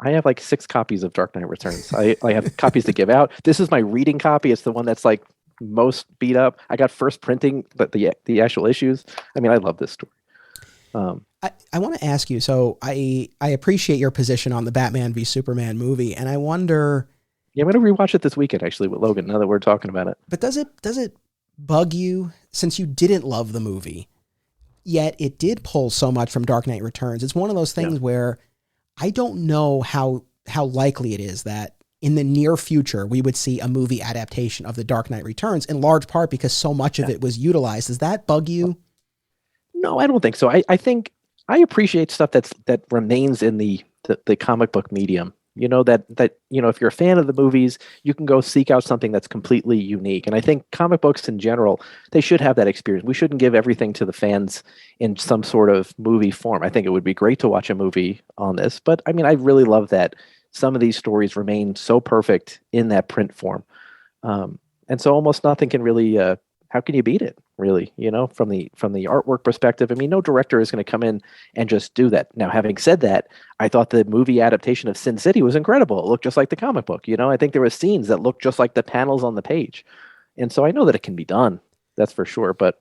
I have like 6 copies of Dark Knight Returns. I have copies to give out. This is my reading copy. It's the one that's like most beat up. I got first printing, but the actual issues. I love this story. I want to ask you, so I appreciate your position on the Batman v Superman movie, and I wonder... Yeah, I'm going to rewatch it this weekend, actually, with Logan, now that we're talking about it. But does it bug you, since you didn't love the movie, yet it did pull so much from Dark Knight Returns? It's one of those things where I don't know how likely it is that in the near future we would see a movie adaptation of The Dark Knight Returns, in large part because so much of it was utilized. Does that bug you? No, I don't think so. I think I appreciate stuff that remains in the comic book medium. That if you're a fan of the movies, you can go seek out something that's completely unique. And I think comic books in general, they should have that experience. We shouldn't give everything to the fans in some sort of movie form. I think it would be great to watch a movie on this, but I really love that some of these stories remain so perfect in that print form. And so almost nothing can really, how can you beat it, really, from the artwork perspective? No director is going to come in and just do that. Now, having said that, I thought the movie adaptation of Sin City was incredible. It looked just like the comic book. I think there were scenes that looked just like the panels on the page. And so I know that it can be done, that's for sure. But,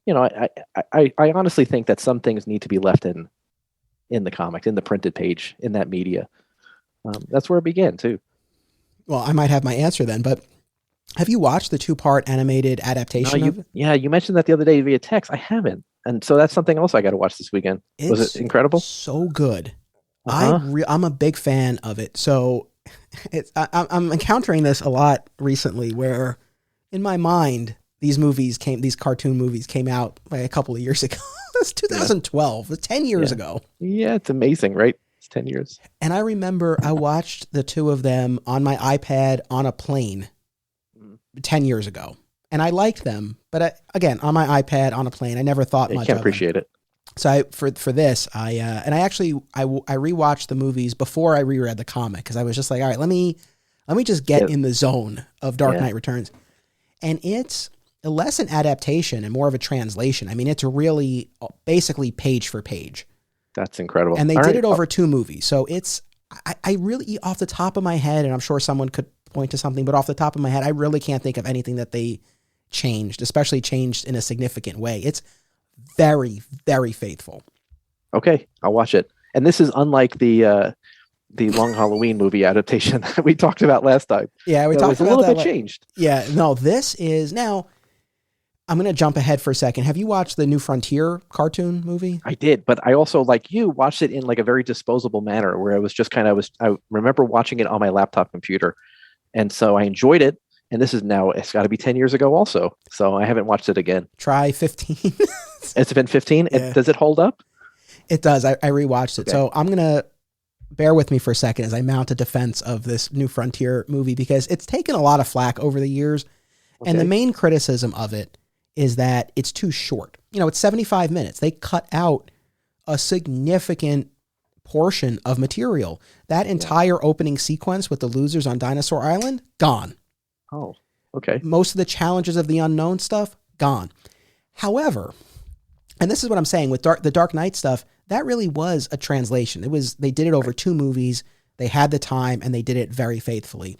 I honestly think that some things need to be left in the comics, in the printed page, in that media. That's where it began, too. Well, I might have my answer then, but have you watched the 2-part animated adaptation of it? Yeah, you mentioned that the other day via text. I haven't. And so that's something else I got to watch this weekend. Was it incredible? So good. I'm a big fan of it. So I'm encountering this a lot recently where in my mind, these cartoon movies came out like a couple of years ago. It's 2012. It's 10 years ago. Yeah, it's amazing, right? It's 10 years. And I remember I watched the two of them on my iPad on a plane 10 years ago. And I liked them, but again, on my iPad on a plane, I never thought much of them. You can't appreciate it. So for this, I rewatched the movies before I reread the comic, because I was just like, all right, let me just get in the zone of Dark Knight Returns. And it's less an adaptation and more of a translation. It's really basically page for page. That's incredible. And they did it over 2 movies. So I really, off the top of my head, and I'm sure someone could point to something, but off the top of my head, I really can't think of anything that they changed, especially changed in a significant way. It's very, very faithful. Okay, I'll watch it. And this is unlike the Long Halloween movie adaptation that we talked about last time. Yeah, we talked about a little bit changed. Yeah, no, this is now. I'm going to jump ahead for a second. Have you watched the New Frontier cartoon movie? I did, but I also, like you, watched it in like a very disposable manner where I was just I remember watching it on my laptop computer. And so I enjoyed it. And this is now, it's got to be 10 years ago also. So I haven't watched it again. Try 15. It's been 15? Yeah. Does it hold up? It does. I rewatched it. Okay. So I'm going to bear with me for a second as I mount a defense of this New Frontier movie because it's taken a lot of flack over the years. Okay. And the main criticism of it is that it's too short. It's 75 minutes. They cut out a significant portion of material. That entire opening sequence with the losers on Dinosaur Island, gone. Oh, okay. Most of the challenges of the unknown stuff, gone. However, and this is what I'm saying with the Dark Knight stuff, that really was a translation. They did it over 2 movies. They had the time and they did it very faithfully.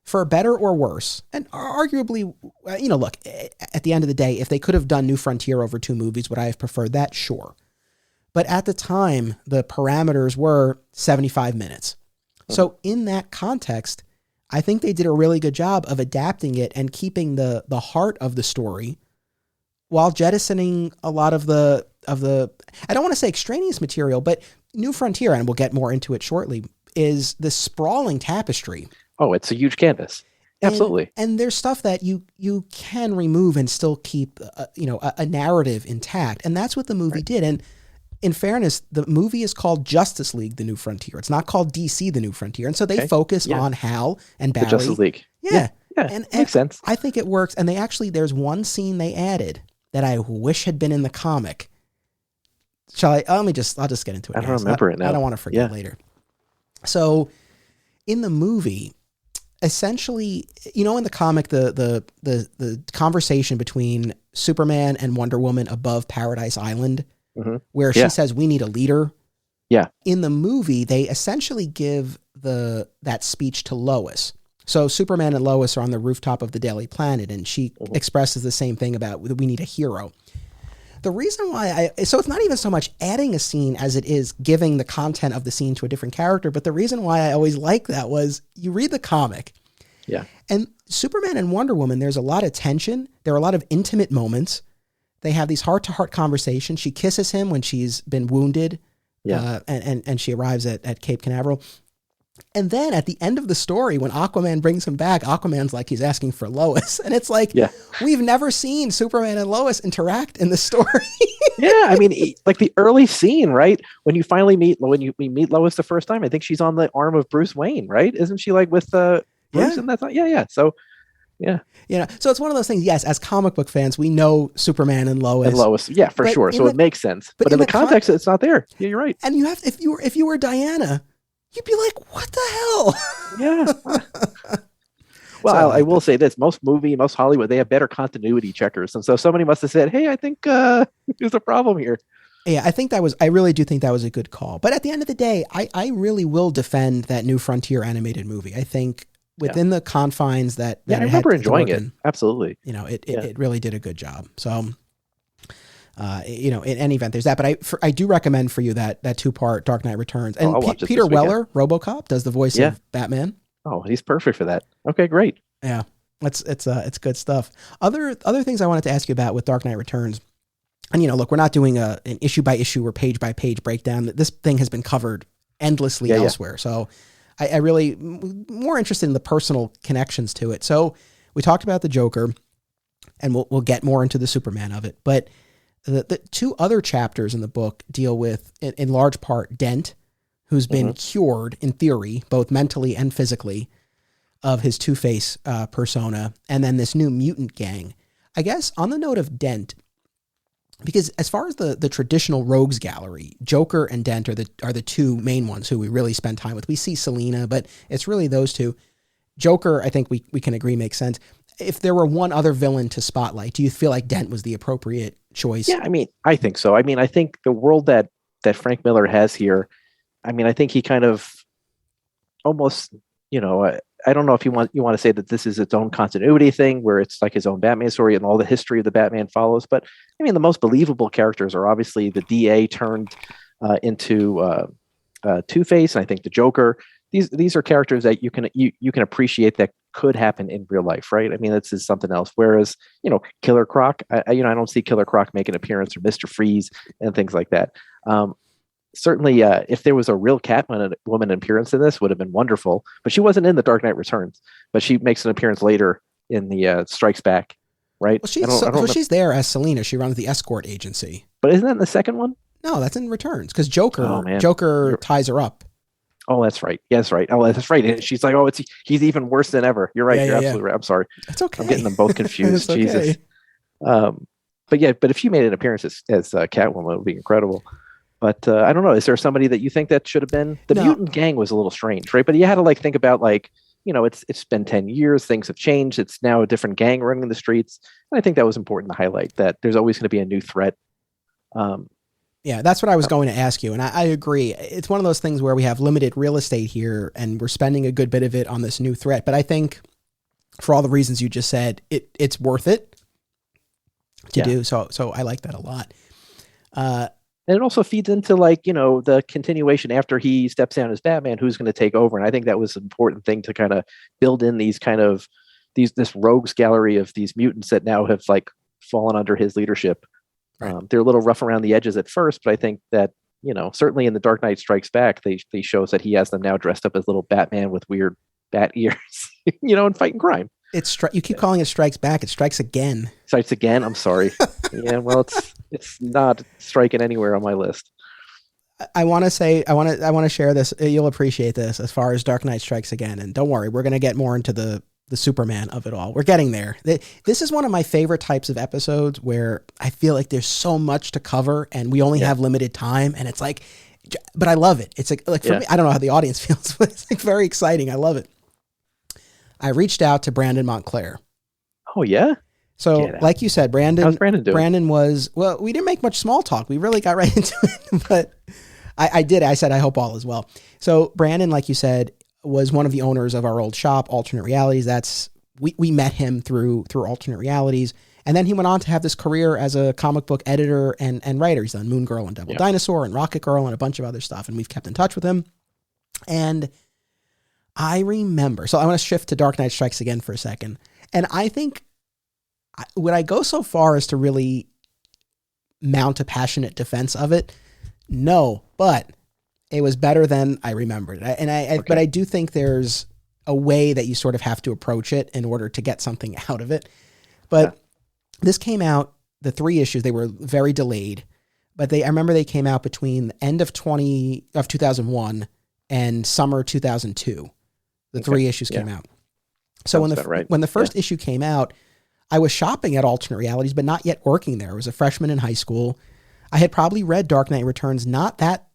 For better or worse, and arguably, look, at the end of the day, if they could have done New Frontier over 2 movies, would I have preferred that? Sure. But at the time, the parameters were 75 minutes. So in that context, I think they did a really good job of adapting it and keeping the heart of the story while jettisoning a lot of the I don't want to say extraneous material, but New Frontier, and we'll get more into it shortly, is this sprawling tapestry. Oh, it's a huge canvas. Absolutely. And there's stuff that you can remove and still keep, a narrative intact. And that's what the movie did. And in fairness, the movie is called Justice League: The New Frontier. It's not called DC: The New Frontier. And so they focus on Hal and Barry. The Justice League. Yeah. And makes sense. I think it works. And there's one scene they added that I wish had been in the comic. I'll just get into it. I don't remember it now. I don't want to forget later. So in the movie, essentially, in the comic, the conversation between Superman and Wonder Woman above Paradise Island, where she says, we need a leader. Yeah. In the movie, they essentially give that speech to Lois. So Superman and Lois are on the rooftop of the Daily Planet, and she expresses the same thing about we need a hero. The reason why so it's not even so much adding a scene as it is giving the content of the scene to a different character. But the reason why I always liked that was you read the comic. Yeah. And Superman and Wonder Woman, there's a lot of tension. There are a lot of intimate moments. They have these heart-to-heart conversations. She kisses him when she's been wounded. Yeah. And she arrives at Cape Canaveral. And then at the end of the story, when Aquaman brings him back, Aquaman's like he's asking for Lois. And it's like, we've never seen Superman and Lois interact in the story. Yeah, I mean, like the early scene, right? When you finally meet Lois the first time, I think she's on the arm of Bruce Wayne, right? Isn't she like with Bruce? And that's So, yeah. So it's one of those things. Yes, as comic book fans, we know Superman and Lois. Yeah, for sure. So it makes sense. But in the context, it's not there. Yeah, you're right. And if you were Diana, you'd be like, what the hell? Yeah. Well, I will say this. Most Hollywood, they have better continuity checkers. And so somebody must have said, hey, I think there's a problem here. Yeah, I really do think that was a good call. But at the end of the day, I really will defend that New Frontier animated movie. I think within the confines that I remember enjoying it. Absolutely. It really did a good job. So, in any event, there's that. But I do recommend for you that 2-part Dark Knight Returns. And Peter Weller, RoboCop, does the voice of Batman. Oh, he's perfect for that. Okay, great. Yeah, it's good stuff. Other things I wanted to ask you about with Dark Knight Returns. And look, we're not doing an issue by issue or page by page breakdown. This thing has been covered endlessly elsewhere. So I really more interested in the personal connections to it. So we talked about the Joker, and we'll get more into the Superman of it. But the 2 other chapters in the book deal with, in large part, Dent, who's been cured, in theory, both mentally and physically, of his Two-Face persona, and then this new mutant gang. I guess on the note of Dent, because as far as the traditional rogues gallery, Joker and Dent are the 2 main ones who we really spend time with. We see Selina, but it's really those 2. Joker, I think we can agree, makes sense. If there were one other villain to spotlight, do you feel like Dent was the appropriate choice? Yeah, I mean, I think so. I mean, I think the world that Frank Miller has here, I mean, I think he kind of almost, I don't know if you want to say that this is its own continuity thing where it's like his own Batman story and all the history of the Batman follows. But I mean, the most believable characters are obviously the DA turned into Two-Face, and I think the Joker. These are characters that you can appreciate that could happen in real life, right? I mean, this is something else. Whereas, Killer Croc, I don't see Killer Croc make an appearance, or Mr. Freeze and things like that. Certainly, if there was a real Catwoman appearance in this, would have been wonderful. But she wasn't in The Dark Knight Returns. But she makes an appearance later in the Strikes Back, right? Well, she's there as Selina. She runs the escort agency. But isn't that in the second one? No, that's in Returns because Joker ties her up. Oh, that's right. Yeah, that's right. Oh, that's right. And she's like, he's even worse than ever. You're right. You're absolutely right. I'm sorry. That's okay. I'm getting them both confused. Okay. Jesus. But if she made an appearance as Catwoman, it would be incredible. But I don't know. Is there somebody that you think that should have been? The Mutant Gang was a little strange, right? But you had to think about it's been 10 years. Things have changed. It's now a different gang running the streets. And I think that was important to highlight that there's always going to be a new threat. Yeah, that's what I was going to ask you. And I agree. It's one of those things where we have limited real estate here and we're spending a good bit of it on this new threat. But I think for all the reasons you just said, it's worth it to do. So I like that a lot. And it also feeds into the continuation after he steps down as Batman, who's going to take over. And I think that was an important thing to kind of build in this rogues gallery of these mutants that now have fallen under his leadership. Right. They're a little rough around the edges at first, but I think that, certainly in The Dark Knight Strikes Back, they shows that he has them now dressed up as little Batman with weird bat ears, and fighting crime. You keep calling it Strikes Back. It Strikes Again. Strikes Again. I'm sorry. Yeah, well, it's not striking anywhere on my list. I want to share this. You'll appreciate this as far as Dark Knight Strikes Again. And don't worry, we're going to get more into the Superman of it all. We're getting there. This is one of my favorite types of episodes where I feel like there's so much to cover and we only have limited time. And it's but I love it. It's for me, I don't know how the audience feels, but it's very exciting. I love it. I reached out to Brandon Montclair. Oh yeah. So like you said, how's Brandon doing? Brandon we didn't make much small talk. We really got right into it, but I did. I said, I hope all is well. So Brandon, like you said, was one of the owners of our old shop, Alternate Realities. We met him through Alternate Realities. And then he went on to have this career as a comic book editor and writer. He's done Moon Girl and Devil Dinosaur and Rocket Girl and a bunch of other stuff. And we've kept in touch with him. And I remember, so I want to shift to Dark Knight Strikes Again for a second. And I think, would I go so far as to really mount a passionate defense of it? No, but it was better than I remembered. But I do think there's a way that you sort of have to approach it in order to get something out of it. But this came out, the 3 issues, they were very delayed, but I remember they came out between the end of 2001 and summer 2002. The 3 issues came out. So when the first issue came out, I was shopping at Alternate Realities, but not yet working there. I was a freshman in high school. I had probably read Dark Knight Returns not that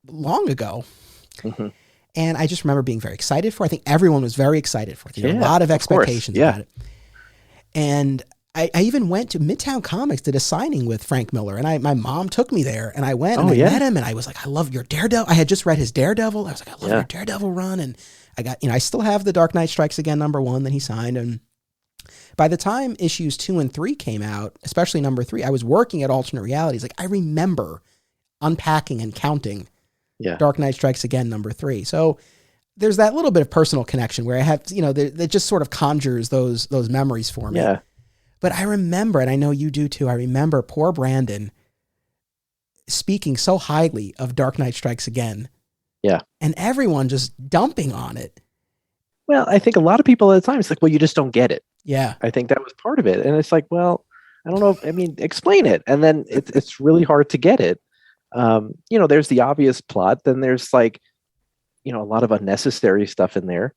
long ago. Mm-hmm. And I just remember being very excited for it. I think everyone was very excited for it. There were a lot of expectations about it. And I even went to Midtown Comics, did a signing with Frank Miller, and my mom took me there, and I went and I met him, and I was like, I love your Daredevil. I had just read his Daredevil. I was like, I love your Daredevil run. And I got, I still have the Dark Knight Strikes Again #1 that he signed. And by the time issues 2 and 3 came out, especially #3, I was working at Alternate Realities. I remember unpacking and counting Dark Knight Strikes Again #3. So there's that little bit of personal connection where I have, that just sort of conjures those memories for me. Yeah. But I remember, and I know you do too, I remember poor Brandon speaking so highly of Dark Knight Strikes Again. Yeah. And everyone just dumping on it. Well, I think a lot of people at the time, it's like, well, you just don't get it. Yeah. I think that was part of it. And it's like, well, I don't know. Explain it. And then it's really hard to get it. There's the obvious plot. Then there's a lot of unnecessary stuff in there.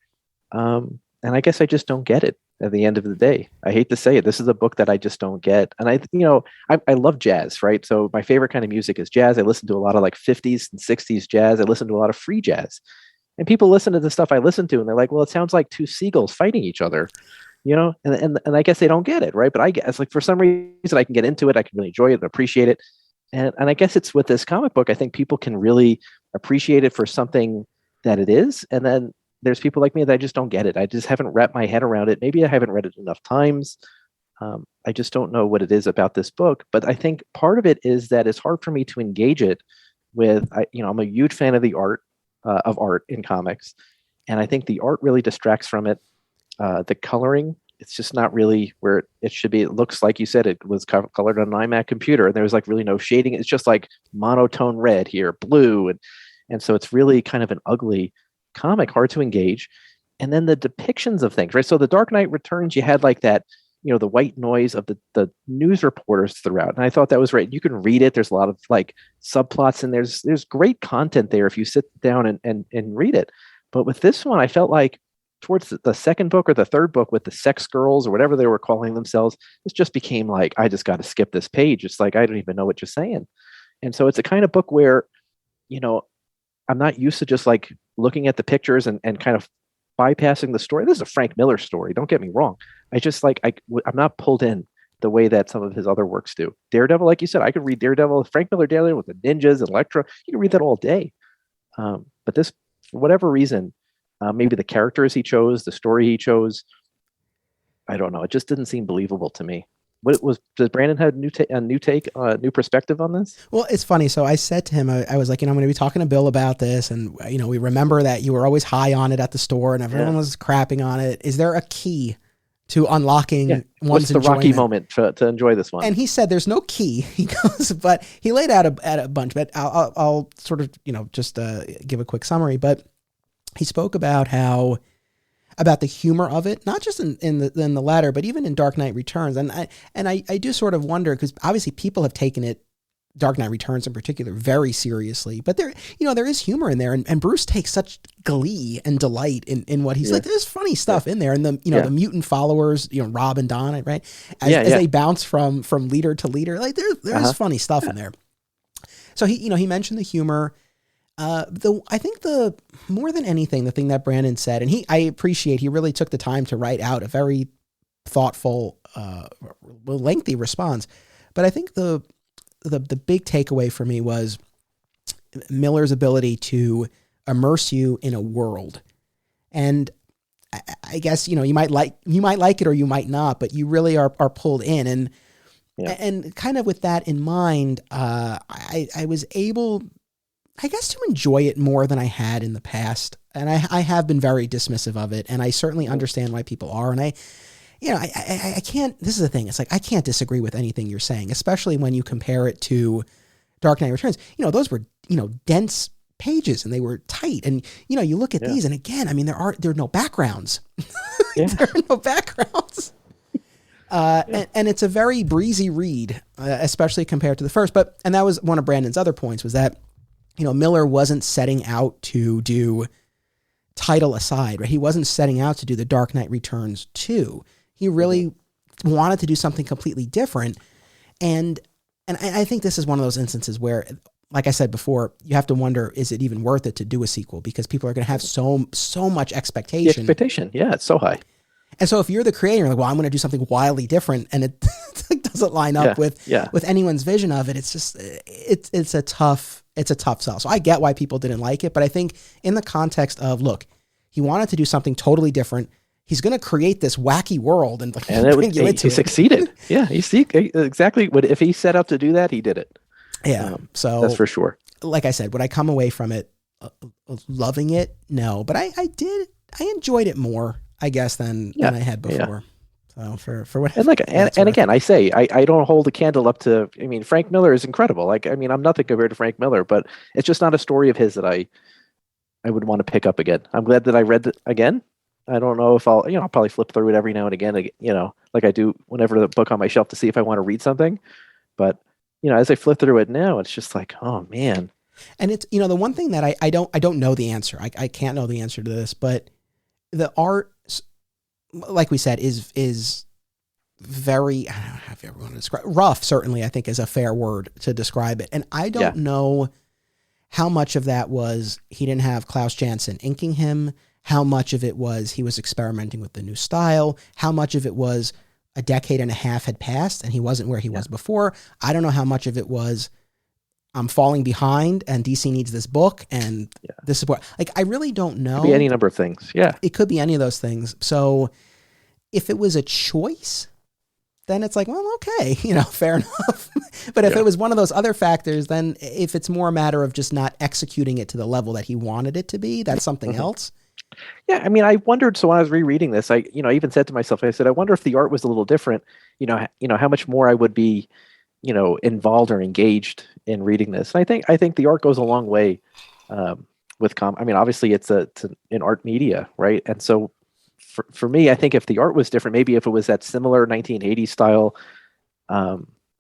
And I guess I just don't get it at the end of the day. I hate to say it. This is a book that I just don't get. And I love jazz, right? So my favorite kind of music is jazz. I listen to a lot of 50s and 60s jazz. I listen to a lot of free jazz. And people listen to the stuff I listen to and they're like, well, it sounds like 2 seagulls fighting each other, and I guess they don't get it, right? But I guess for some reason I can get into it. I can really enjoy it and appreciate it. And I guess it's with this comic book, I think people can really appreciate it for something that it is. And then there's people like me that I just don't get it. I just haven't wrapped my head around it. Maybe I haven't read it enough times. I just don't know what it is about this book. But I think part of it is that it's hard for me to engage it with, I'm a huge fan of the art, of art in comics. And I think the art really distracts from it. The coloring, it's just not really where it should be. It looks like you said it was colored on an iMac computer, and there's like really no shading. It's just like monotone red here, blue. And so it's really kind of an ugly comic, hard to engage. And then the depictions of things, right? So the Dark Knight Returns, you had like that, the white noise of the news reporters throughout. And I thought that was right. You can read it. There's a lot of like subplots, and there's great content there if you sit down and read it. But with this one, I felt like towards the second book or the third book with the sex girls or whatever they were calling themselves, this just became like, I just got to skip this page. It's like, I don't even know what you're saying. And so it's a kind of book where, I'm not used to just like looking at the pictures and kind of bypassing the story. This is a Frank Miller story. Don't get me wrong. I just like, I'm not pulled in the way that some of his other works do. Daredevil, like you said, I could read Daredevil, Frank Miller Daredevil with the ninjas and Elektra. You can read that all day. But this, for whatever reason, maybe the characters he chose, the story he chose, I don't know. It just didn't seem believable to me. Does Brandon have a new perspective on this? Well, it's funny. So I said to him, I was like, I'm going to be talking to Bill about this. And, we remember that you were always high on it at the store and everyone was crapping on it. Is there a key to unlocking one's What's the enjoyment? Rocky moment to enjoy this one? And he said there's no key. He goes, but he laid out a bunch. But I'll sort of, just give a quick summary. But he spoke about about the humor of it, not just in the latter, but even in Dark Knight Returns. And I do sort of wonder, because obviously people have taken it, Dark Knight Returns in particular, very seriously. But there is humor in there, and Bruce takes such glee and delight in what he's like. There's funny stuff in there, and the mutant followers, Rob and Don, right? As they bounce from leader to leader, like there's funny stuff in there. So he mentioned the humor. I think the more than anything, the thing that Brandon said, and I appreciate, he really took the time to write out a very thoughtful, lengthy response. But I think the big takeaway for me was Miller's ability to immerse you in a world. And I guess, you might like it or you might not, but you really are pulled in. And kind of with that in mind, I was able, I guess, to enjoy it more than I had in the past. And I have been very dismissive of it. And I certainly understand why people are. And I can't, this is the thing. It's like, I can't disagree with anything you're saying, especially when you compare it to Dark Knight Returns. Those were, dense pages and they were tight. And, you look at these, and again, I mean, there are no backgrounds. There are no backgrounds. And it's a very breezy read, especially compared to the first. And that was one of Brandon's other points, was that, Miller wasn't setting out to do, title aside, right? He wasn't setting out to do the Dark Knight Returns 2. He really wanted to do something completely different. And I think this is one of those instances where, like I said before, you have to wonder, is it even worth it to do a sequel? Because people are going to have so much expectation. The expectation, it's so high. And so if you're the creator, you're like, well, I'm going to do something wildly different, and it doesn't line up with anyone's vision of it. It's just, it's a tough sell. So I get why people didn't like it, but I think in the context of, look, he wanted to do something totally different. He's going to create this wacky world and bring you into it. He succeeded. You see exactly what, if he set out to do that, he did it. Yeah. So that's for sure. Like I said, would I come away from it loving it? No, but I enjoyed it more, I guess, than I had before. So for what, and again, I say, I don't hold a candle up to, I mean, Frank Miller is incredible. I'm nothing compared to Frank Miller, but it's just not a story of his that I would want to pick up again. I'm glad that I read it again. I don't know if I'll probably flip through it every now and again, like I do whenever the book on my shelf to see if I want to read something. But, as I flip through it now, it's just like, oh man. And it's, the one thing that I don't know the answer. I can't know the answer to this, but the art, like we said, is very, I don't know how everyone to describe, rough, certainly, I think is a fair word to describe it. And I don't know how much of that was he didn't have Klaus Janson inking him, how much of it was he was experimenting with the new style, how much of it was a decade and a half had passed and he wasn't where he was before. I don't know how much of it was, I'm falling behind and DC needs this book and Yeah. this is what, like, I really don't know. Could be any number of things. Yeah. It could be any of those things. So if it was a choice, then it's like, well, okay, fair enough. But if it was one of those other factors, then if it's more a matter of just not executing it to the level that he wanted it to be, that's something else. Yeah, I mean, I wondered. So when I was rereading this, I even said to myself, I said, I wonder if the art was a little different. How much more I would be, involved or engaged in reading this. And I think the art goes a long way with I mean, obviously, it's an art media, right? And so for me, I think if the art was different, maybe if it was that similar 1980s style,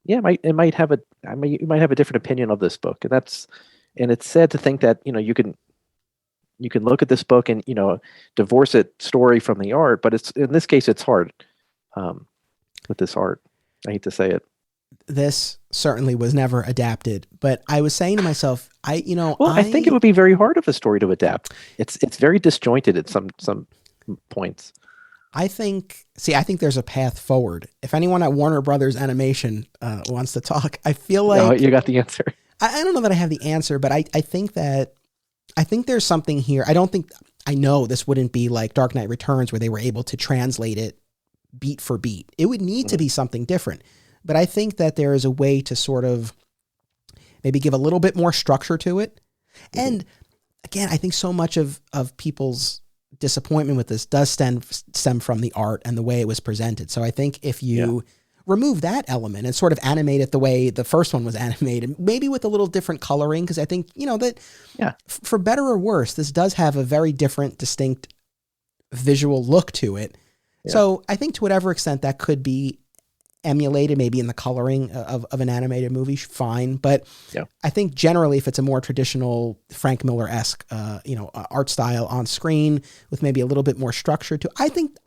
you might have a different opinion of this book. And it's sad to think that you can look at this book and divorce it story from the art, but it's in this case it's hard with this art. I hate to say it. This certainly was never adapted, but I was saying to myself, I think it would be very hard of a story to adapt. It's very disjointed at some points. I think there's a path forward. If anyone at Warner Brothers Animation wants to talk, I feel like no, you got the answer. I don't know that I have the answer, but I think there's something here. I know this wouldn't be like Dark Knight Returns where they were able to translate it beat for beat. It would need to be something different. But I think that there is a way to sort of maybe give a little bit more structure to it. And again, I think so much of people's disappointment with this does stem from the art and the way it was presented. So I think if you remove that element and sort of animate it the way the first one was animated, maybe with a little different coloring, because I think, for better or worse, this does have a very different, distinct visual look to it. Yeah. So I think to whatever extent that could be emulated, maybe in the coloring of an animated movie, fine. But I think generally, if it's a more traditional Frank Miller-esque, art style on screen with maybe a little bit more structure to, I think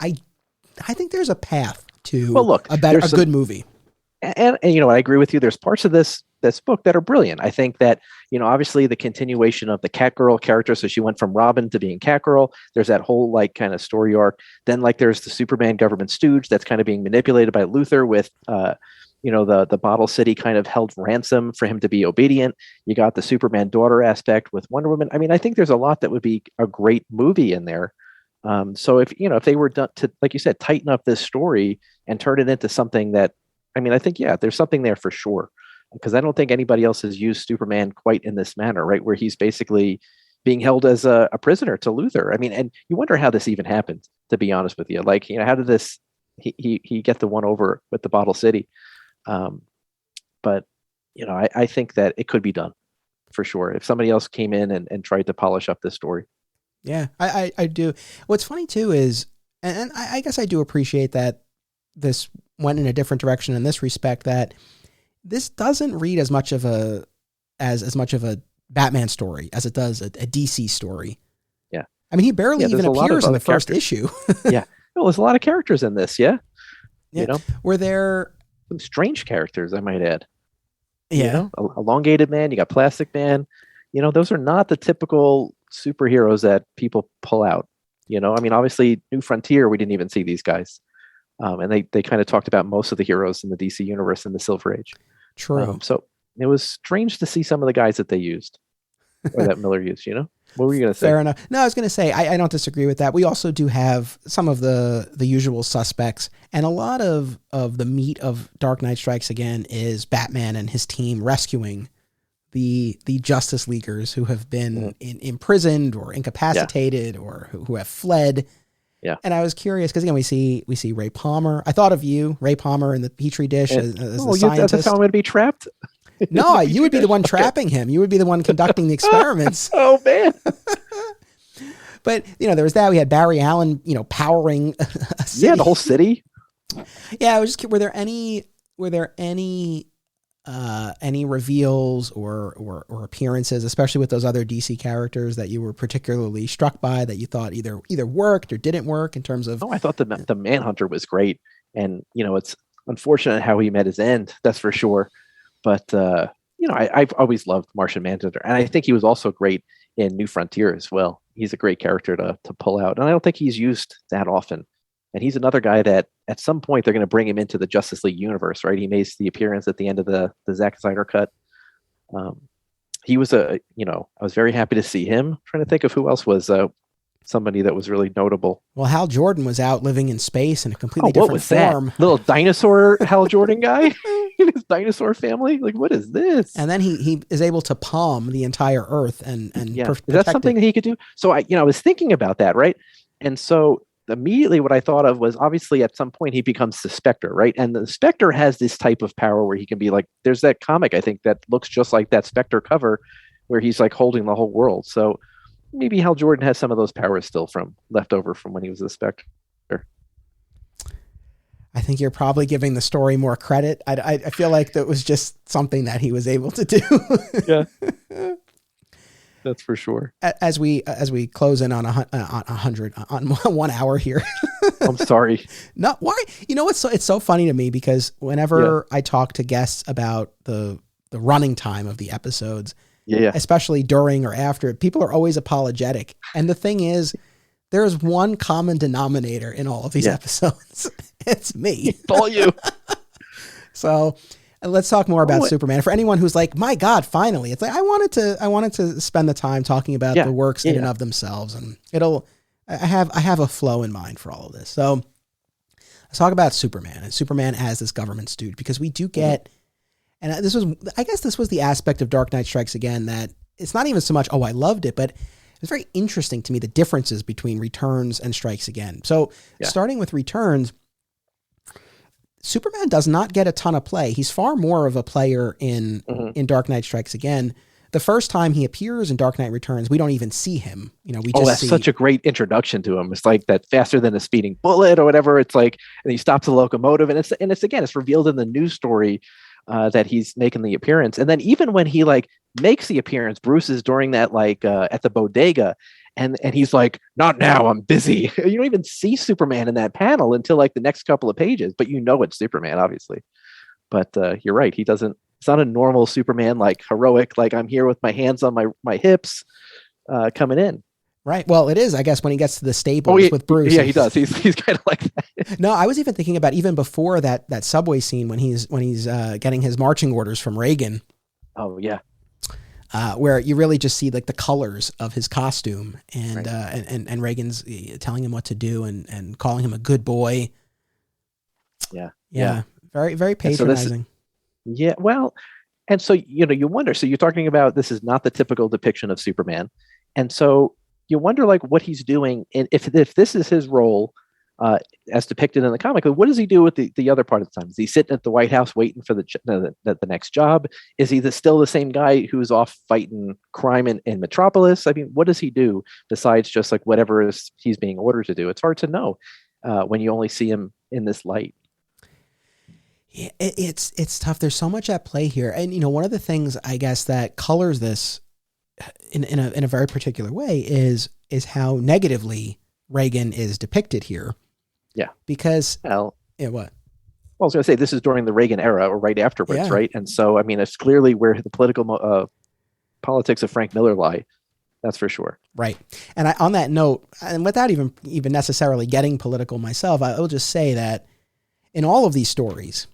there's a path to a good movie. And I agree with you. There's parts of this book that are brilliant. I think that, obviously the continuation of the Catgirl character. So she went from Robin to being Catgirl. There's that whole kind of story arc. Then there's the Superman government stooge that's kind of being manipulated by Luthor with, the Bottle City kind of held ransom for him to be obedient. You got the Superman daughter aspect with Wonder Woman. I mean, I think there's a lot that would be a great movie in there. So if they were done to, like you said, tighten up this story and turn it into something that, I think, there's something there for sure. Because I don't think anybody else has used Superman quite in this manner, right? Where he's basically being held as a prisoner to Luthor. I mean, and you wonder how this even happened, to be honest with you. How did this, he get the one over with the Bottle City? But, I think that it could be done for sure. If somebody else came in and tried to polish up this story. Yeah, I do. What's funny too is, and I guess I do appreciate that this went in a different direction in this respect, that this doesn't read as much of a Batman story as it does a DC story. Yeah. I mean, he barely even appears in the first issue. Yeah. Well, there's a lot of characters in this. Yeah. Yeah. Were there some strange characters, I might add. Yeah. Elongated Man, you got Plastic Man. Those are not the typical superheroes that people pull out. Obviously New Frontier, we didn't even see these guys. And they kind of talked about most of the heroes in the DC universe in the Silver Age. True. So it was strange to see some of the guys that they used, or that Miller used. What were you going to say? Fair enough. No, I was going to say I don't disagree with that. We also do have some of the usual suspects, and a lot of the meat of Dark Knight Strikes Again is Batman and his team rescuing the Justice Leaguers who have been imprisoned or incapacitated or who have fled. Yeah. And I was curious because, again, we see Ray Palmer. I thought of you, Ray Palmer, in the Petri dish as the scientist. That's how I'm going to be trapped? No, you would be the one trapping him. You would be the one conducting the experiments. Oh, man. But, there was that. We had Barry Allen, powering a city. Yeah, the whole city. Yeah, I was just, were there any reveals or appearances, especially with those other DC characters, that you were particularly struck by, that you thought either worked or didn't work in terms of? Oh, I thought the Manhunter was great, and it's unfortunate how he met his end. That's for sure. But I've always loved Martian Manhunter, and I think he was also great in New Frontier as well. He's a great character to pull out, and I don't think he's used that often. And he's another guy that at some point they're going to bring him into the Justice League universe, right? He makes the appearance at the end of the Zack Snyder cut. he was I was very happy to see him. I'm trying to think of who else was somebody that was really notable. Well, Hal Jordan was out living in space in a completely what different was form. That? Little dinosaur Hal Jordan guy in his dinosaur family. Like, what is this? And then he is able to palm the entire Earth and is that something that he could do? So I was thinking about that, right? And so immediately what I thought of was, obviously at some point he becomes the Spectre, right? And the Spectre has this type of power where he can be like, there's that comic, I think, that looks just like that Spectre cover where he's like holding the whole world. So maybe Hal Jordan has some of those powers still left over from when he was the Spectre. I think you're probably giving the story more credit. I feel like that was just something that he was able to do. Yeah. That's for sure. As we close in on 1 hour here. I'm sorry. No, why? You know, it's so funny to me because whenever I talk to guests about the running time of the episodes, especially during or after, people are always apologetic. And the thing is, there's one common denominator in all of these episodes. It's me. It's all you. So let's talk more about Superman. For anyone who's like, my God, finally, it's like, I wanted to spend the time talking about the works in and of themselves. And I have a flow in mind for all of this. So let's talk about Superman and Superman as this government stooge, because we do get, and I guess this was the aspect of Dark Knight Strikes Again that it's not even so much, oh, I loved it, but it was very interesting to me, the differences between Returns and Strikes Again. So starting with Returns, Superman does not get a ton of play. He's far more of a player in Dark Knight Strikes Again. The first time he appears in Dark Knight Returns, we don't even see him. We just see... such a great introduction to him. It's like that faster than a speeding bullet or whatever. It's like, and he stops a locomotive, and it's revealed in the news story that he's making the appearance. And then even when he like makes the appearance, Bruce is during that at the bodega, and he's like, not now, I'm busy. You don't even see Superman in that panel until like the next couple of pages, but it's Superman, obviously. But you're right, it's not a normal Superman, like heroic, like I'm here with my hands on my hips coming in. Right. Well, it is, I guess, when he gets to the stables with Bruce. Yeah, he does. He's kind of like that. No, I was even thinking about even before that subway scene when he's getting his marching orders from Reagan. Oh yeah. Where you really just see like the colors of his costume and Reagan's telling him what to do and calling him a good boy. Yeah. Very, very patronizing. Well, and so, you wonder, so you're talking about, this is not the typical depiction of Superman. And so you wonder like what he's doing. And if this is his role, as depicted in the comic, what does he do with the other part of the time? Is he sitting at the White House waiting for the next job? Is he still the same guy who's off fighting crime in Metropolis? I mean, what does he do besides just like whatever he's being ordered to do? It's hard to know when you only see him in this light. Yeah, it's tough. There's so much at play here. And, one of the things I guess that colors this in a very particular way is how negatively Reagan is depicted here. Yeah. Because what? Well, I was going to say, this is during the Reagan era or right afterwards, right? And so, I mean, it's clearly where the politics of Frank Miller lie. That's for sure. Right. And on that note, and without even necessarily getting political myself, I will just say that in all of these stories,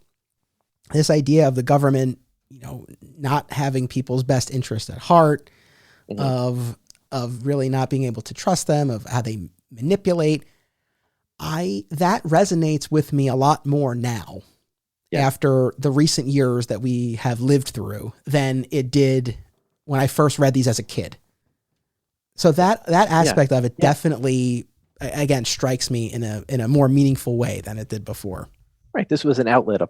this idea of the government, not having people's best interest at heart, of really not being able to trust them, of how they manipulate, that resonates with me a lot more now after the recent years that we have lived through than it did when I first read these as a kid. So that aspect of it definitely, again, strikes me in a more meaningful way than it did before. Right. This was an outlet,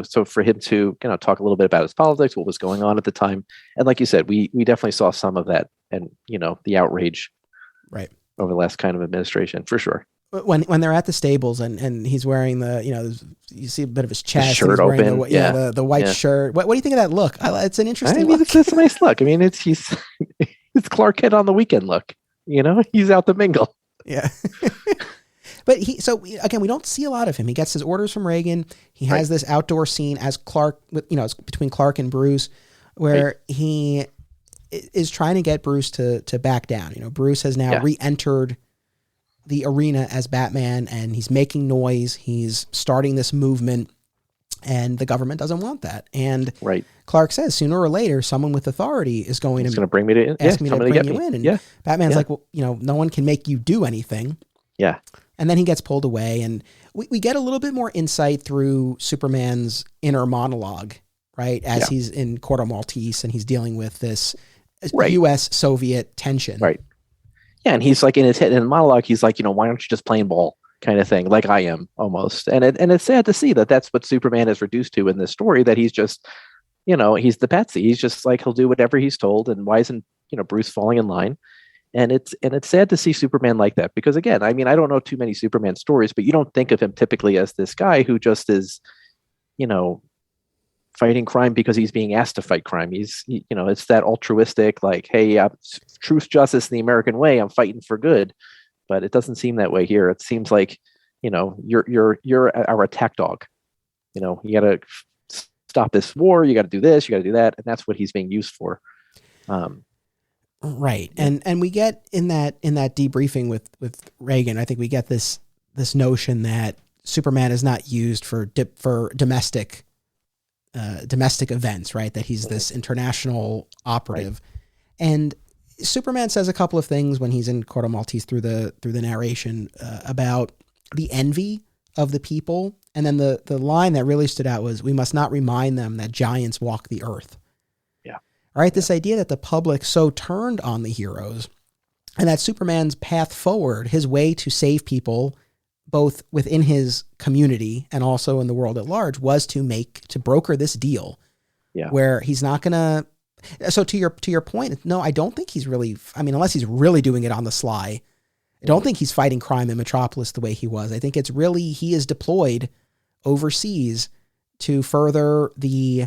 so for him to talk a little bit about his politics, what was going on at the time. And like you said, we definitely saw some of that and, the outrage over the last kind of administration, for sure. When they're at the stables and he's wearing you see a bit of his chest. His shirt open. The white shirt. What do you think of that look? It's an interesting look. It's a nice look. I mean, it's Clark Kent on the weekend look. He's out to mingle. Yeah. But again, we don't see a lot of him. He gets his orders from Reagan. He has this outdoor scene as Clark, it's between Clark and Bruce, where he is trying to get Bruce to back down. Bruce has now re-entered the arena as Batman, and he's making noise. He's starting this movement, And the government doesn't want that. And Right. Clark says sooner or later, someone with authority is going to bring me to ask me to bring you me. in. And Yeah. Batman's like, well, no one can make you do anything. Yeah. And then he gets pulled away. And we get a little bit more insight through Superman's inner monologue, right? As he's in Corto Maltese and he's dealing with this U.S.-Soviet tension. Right. Yeah. And he's like in the monologue, he's like, why aren't you just playing ball? Kind of thing, like I am almost. And it's sad to see that that's what Superman is reduced to in this story, that he's just, he's the patsy. He's just like, he'll do whatever he's told. And why isn't, Bruce falling in line? And it's sad to see Superman like that, because again, I mean, I don't know too many Superman stories, but you don't think of him typically as this guy who just is, fighting crime because he's being asked to fight crime. He's, it's that altruistic, like, hey, truth, justice, and the American way, I'm fighting for good. But it doesn't seem that way here. It seems like, you're our attack dog. You got to stop this war. You got to do this. You got to do that, and that's what he's being used for. Right, and we get in that debriefing with Reagan. I think we get this notion that Superman is not used for domestic events, right? That he's this international operative, and Superman says a couple of things when he's in Corto Maltese through the narration about the envy of the people. And then the line that really stood out was, we must not remind them that giants walk the earth. Yeah. All right. This idea that the public so turned on the heroes, and that Superman's path forward, his way to save people, both within his community and also in the world at large, was to broker this deal where he's not going to. So to your point, no, I don't think he's really, unless he's really doing it on the sly, I don't think he's fighting crime in Metropolis the way he was. I think it's really, he is deployed overseas to further the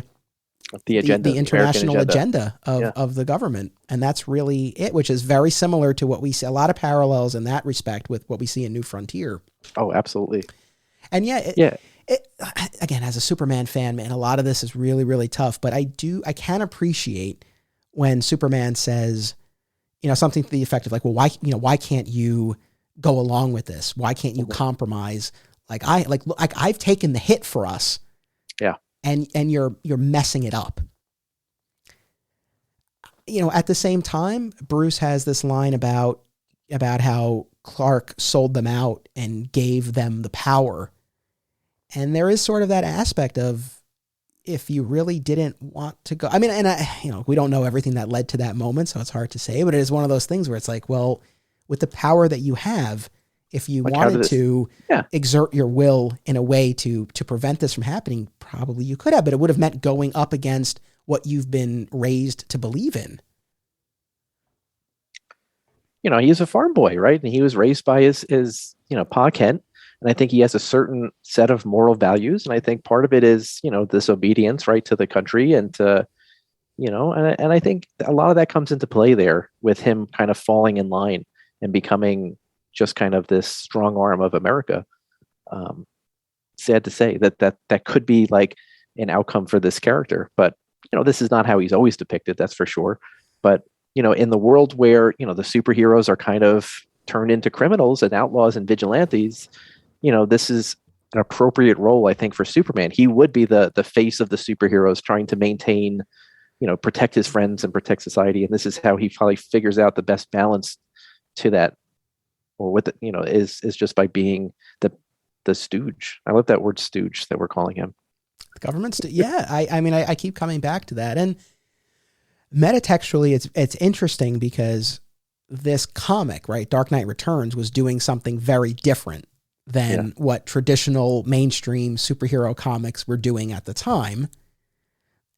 agenda, the international agenda of the government. And that's really it, which is very similar to what we see, a lot of parallels in that respect with what we see in New Frontier. Oh, absolutely. And again, as a Superman fan, man, a lot of this is really, really tough, but I can appreciate when Superman says, something to the effect of like, well, why can't you go along with this? Why can't you compromise? I've taken the hit for us. Yeah. And you're messing it up. At the same time, Bruce has this line about how Clark sold them out and gave them the power. And there is sort of that aspect of, if you really didn't want to go, we don't know everything that led to that moment, so it's hard to say, but it is one of those things where it's like, well, with the power that you have, if you wanted to exert your will in a way to prevent this from happening, probably you could have, but it would have meant going up against what you've been raised to believe in. He's a farm boy, right? And he was raised by his Pa Kent. And I think he has a certain set of moral values. And I think part of it is, this obedience, right, to the country and to, and I think a lot of that comes into play there with him kind of falling in line and becoming just kind of this strong arm of America. Sad to say that could be like an outcome for this character, but, this is not how he's always depicted. That's for sure. But, in the world where, the superheroes are kind of turned into criminals and outlaws and vigilantes, this is an appropriate role, I think, for Superman. He would be the face of the superheroes, trying to maintain, protect his friends and protect society. And this is how he probably figures out the best balance to that, or with is just by being the stooge. I love that word stooge that we're calling him. The government's, I keep coming back to that. And metatextually, it's interesting because this comic, right, Dark Knight Returns, was doing something very different than what traditional mainstream superhero comics were doing at the time.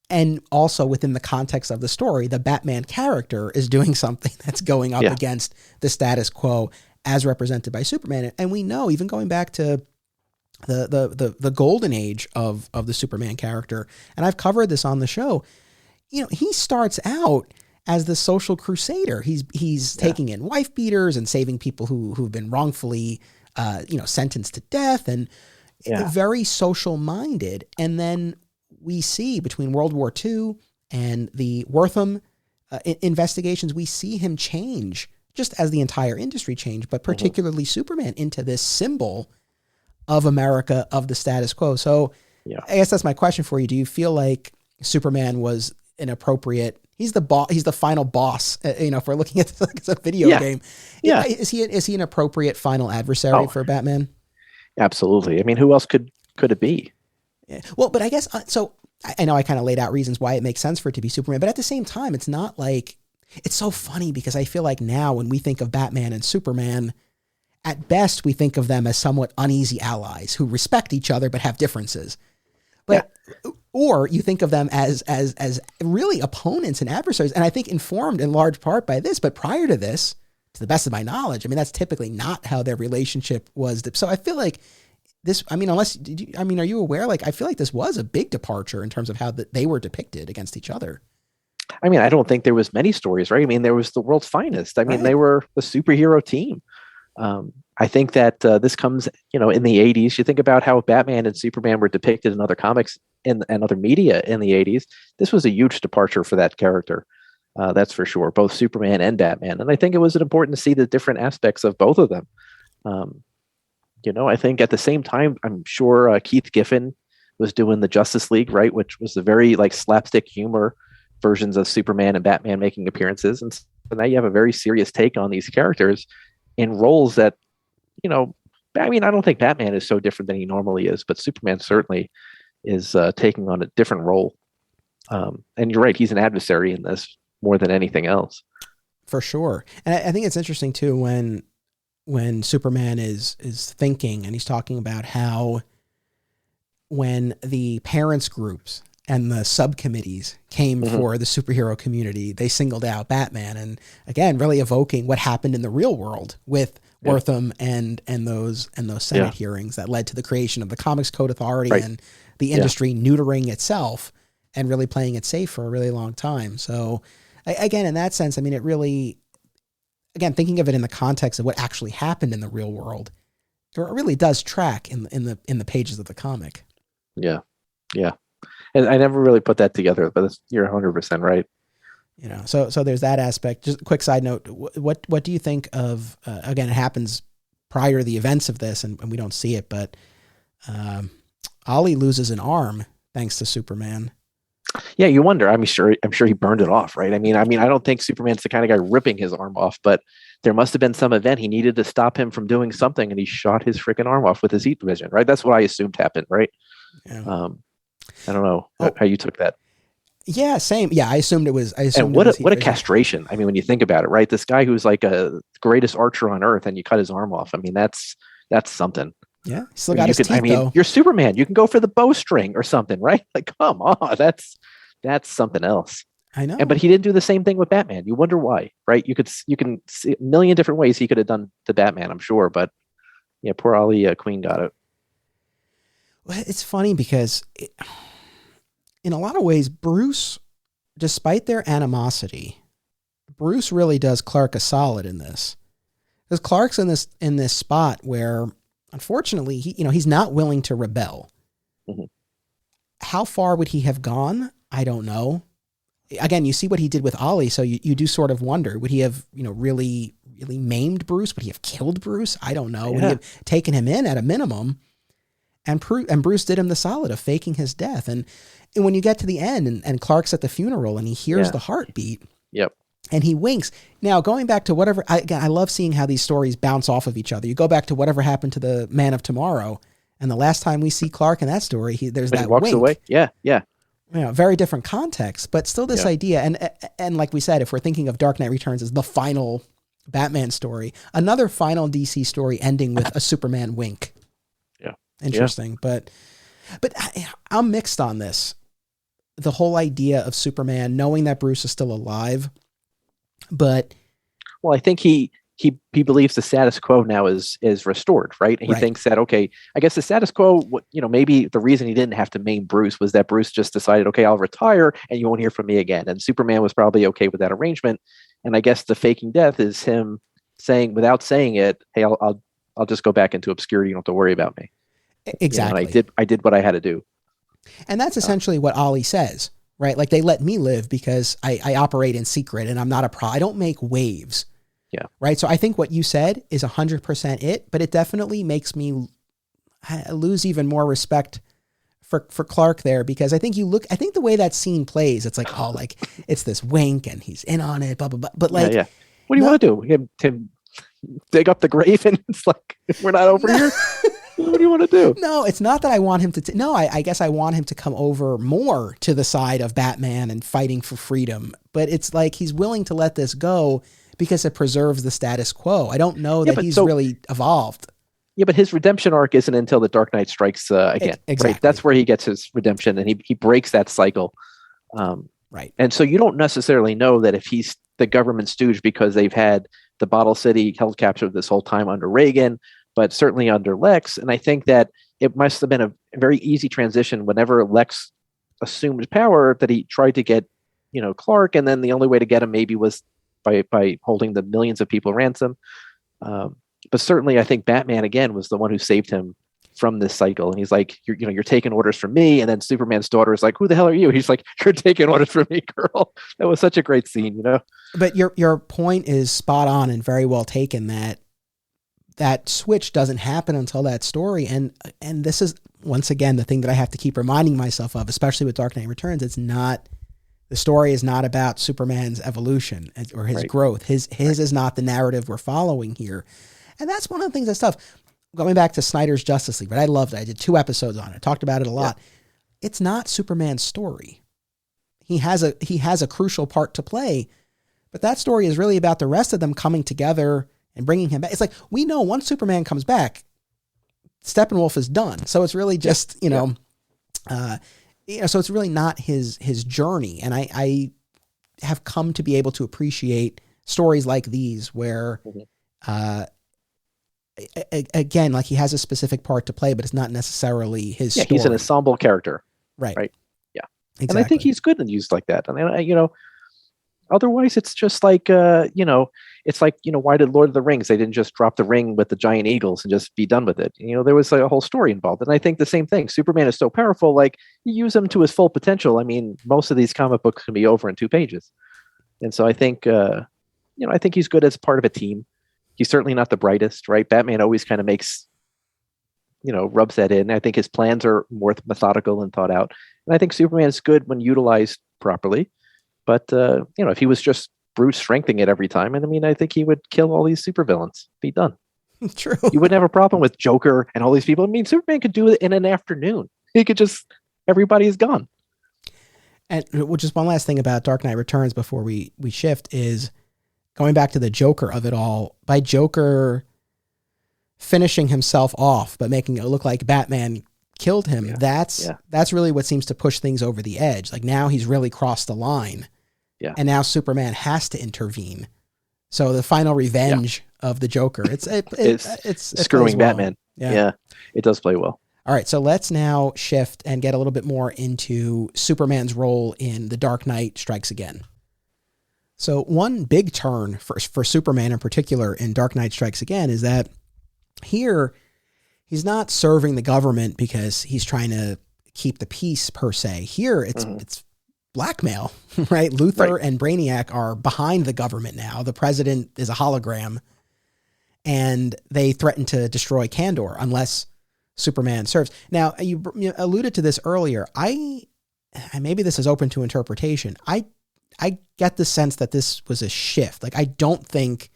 And also within the context of the story, the Batman character is doing something that's going up against the status quo as represented by Superman. And we know, even going back to the golden age of the Superman character, and I've covered this on the show, he starts out as the social crusader. He's taking in wife beaters and saving people who've been wrongfully sentenced to death, and very social minded. And then we see between World War II and the Wortham investigations, we see him change, just as the entire industry changed, but particularly Superman, into this symbol of America, of the status quo. So I guess that's my question for you. Do you feel like Superman was an appropriate? He's the boss. He's the final boss. If we're looking at this like it's a video game, Is he an appropriate final adversary for Batman? Absolutely. I mean, who else could it be? Yeah. Well, but I guess so. I know I kind of laid out reasons why it makes sense for it to be Superman, but at the same time, it's not like it's so funny because I feel like now when we think of Batman and Superman, at best we think of them as somewhat uneasy allies who respect each other but have differences. But or you think of them as really opponents and adversaries, and I think informed in large part by this. But prior to this, to the best of my knowledge, I mean that's typically not how their relationship was. So I feel like this. I mean, are you aware? Like, I feel like this was a big departure in terms of how they were depicted against each other. I mean, I don't think there was many stories, right? I mean, there was the world's finest. I mean, They were the superhero team. I think that this comes, in the 80s. You think about how Batman and Superman were depicted in other comics and other media in the 80s. This was a huge departure for that character. That's for sure, both Superman and Batman. And I think it was important to see the different aspects of both of them. I think at the same time, I'm sure Keith Giffen was doing the Justice League, right? Which was the very slapstick humor versions of Superman and Batman making appearances. And so now you have a very serious take on these characters in roles that, I mean, I don't think Batman is so different than he normally is, but Superman certainly is taking on a different role. And you're right, he's an adversary in this more than anything else. For sure. And I think it's interesting too when Superman is thinking and he's talking about how when the parents groups and the subcommittees came for the superhero community, they singled out Batman, and again, really evoking what happened in the real world with Wortham and those Senate hearings that led to the creation of the Comics Code Authority and the industry neutering itself and really playing it safe for a really long time. So again, in that sense, I mean, it really, again, thinking of it in the context of what actually happened in the real world, it really does track in the pages of the comic. Yeah. Yeah. And I never really put that together, but you're 100% right. So there's that aspect. Just a quick side note. What do you think of, again, it happens prior to the events of this and we don't see it, but Ollie loses an arm thanks to Superman. Yeah. You wonder, I'm sure he burned it off. Right. I mean, I don't think Superman's the kind of guy ripping his arm off, but there must've been some event he needed to stop him from doing something. And he shot his freaking arm off with his heat vision. Right. That's what I assumed happened. Right. Yeah. I don't know how you took that. Yeah, same. Yeah, I assumed it was. And what a castration! I mean, when you think about it, right? This guy who's like the greatest archer on earth, and you cut his arm off. I mean, that's something. Yeah, still got his teeth, though. You're Superman. You can go for the bowstring or something, right? Like, come on, that's something else. I know. But he didn't do the same thing with Batman. You wonder why, right? You can see a million different ways he could have done to Batman, I'm sure. But yeah, poor Ollie Queen got it. Well, it's funny because in a lot of ways, Bruce, despite their animosity, Bruce really does Clark a solid in this. Because Clark's in this spot where, unfortunately, he's not willing to rebel. Mm-hmm. How far would he have gone? I don't know. Again, you see what he did with Ollie, so you do sort of wonder, would he have, really, really maimed Bruce? Would he have killed Bruce? I don't know. Yeah. Would he have taken him in at a minimum? And Bruce did him the solid of faking his death. And when you get to the end and Clark's at the funeral and he hears the heartbeat. Yep. And he winks. Now, going back to whatever, I love seeing how these stories bounce off of each other. You go back to whatever happened to the Man of Tomorrow. And the last time we see Clark in that story, there's that walks wink. Away. Yeah. Yeah. Very different context, but still this idea. And like we said, if we're thinking of Dark Knight Returns as the final Batman story, another final DC story ending with a Superman wink. Interesting, but I'm mixed on this. The whole idea of Superman knowing that Bruce is still alive, but I think he believes the status quo now is restored, right? And he thinks that, okay, I guess the status quo, maybe the reason he didn't have to maim Bruce was that Bruce just decided, okay, I'll retire and you won't hear from me again. And Superman was probably okay with that arrangement. And I guess the faking death is him saying, without saying it, hey, I'll just go back into obscurity. You don't have to worry about me. Exactly. I did what I had to do. And that's essentially what Ollie says, right? Like, they let me live because I operate in secret and I'm not I don't make waves. Yeah. Right. So I think what you said is 100% it, but it definitely makes me lose even more respect for Clark there, because I think the way that scene plays, it's like, oh, like it's this wink and he's in on it, blah blah blah. But like, what do you want to do? Him dig up the grave and it's like, we're not over here. What do you want to do? No, it's not that I want him to. No, I guess I want him to come over more to the side of Batman and fighting for freedom. But it's like he's willing to let this go because it preserves the status quo. I don't know that he's really evolved. Yeah, but his redemption arc isn't until the Dark Knight strikes again. Exactly. Right? That's where he gets his redemption, and he breaks that cycle. Right. And so you don't necessarily know that if he's the government stooge because they've had the Bottle City held captive this whole time under Reagan, but certainly under Lex. And I think that it must have been a very easy transition whenever Lex assumed power that he tried to get, Clark. And then the only way to get him maybe was by holding the millions of people ransom. But certainly I think Batman, again, was the one who saved him from this cycle. And he's like, you're taking orders from me. And then Superman's daughter is like, who the hell are you? He's like, you're taking orders from me, girl. That was such a great scene, But your point is spot on and very well taken, that switch doesn't happen until that story. And this is, once again, the thing that I have to keep reminding myself of, especially with Dark Knight Returns. The story is not about Superman's evolution or his growth. His is not the narrative we're following here. And that's one of the things that's tough. Going back to Snyder's Justice League, but I loved it. I did 2 episodes on it. I talked about it a lot. Yeah. It's not Superman's story. He has a crucial part to play, but that story is really about the rest of them coming together and bringing him back. It's like, we know once Superman comes back, Steppenwolf is done. So it's really just, so it's really not his journey. And I have come to be able to appreciate stories like these where, again, like he has a specific part to play, but it's not necessarily his story. He's an ensemble character. Right. Yeah. Exactly. And I think he's good and used like that. I mean, otherwise it's just like, it's like, why did Lord of the Rings, they didn't just drop the ring with the giant eagles and just be done with it. There was like a whole story involved. And I think the same thing, Superman is so powerful, like you use him to his full potential. I mean, most of these comic books can be over in 2 pages. And so I think, I think he's good as part of a team. He's certainly not the brightest, right? Batman always kind of makes, rubs that in. I think his plans are more methodical and thought out. And I think Superman is good when utilized properly. But, if he was just brute strengthening it every time, and I mean, I think he would kill all these supervillains. Be done. True. You wouldn't have a problem with Joker and all these people. I mean, Superman could do it in an afternoon. He could just, everybody is gone. And which is one last thing about Dark Knight Returns before we shift is going back to the Joker of it all. By Joker finishing himself off, but making it look like Batman killed him, that's really what seems to push things over the edge. Like now he's really crossed the line. Yeah. And now Superman has to intervene. So the final revenge of the Joker, it's screwing well. Batman. Yeah, it does play well. All right, so let's now shift and get a little bit more into Superman's role in The Dark Knight Strikes Again. So one big turn for Superman in particular in Dark Knight Strikes Again is that here he's not serving the government because he's trying to keep the peace per se. Here it's blackmail, right? Luthor and Brainiac are behind the government now. The president is a hologram and they threaten to destroy Kandor unless Superman serves. Now, you alluded to this earlier. Maybe this is open to interpretation. I get the sense that this was a shift. Like, I don't think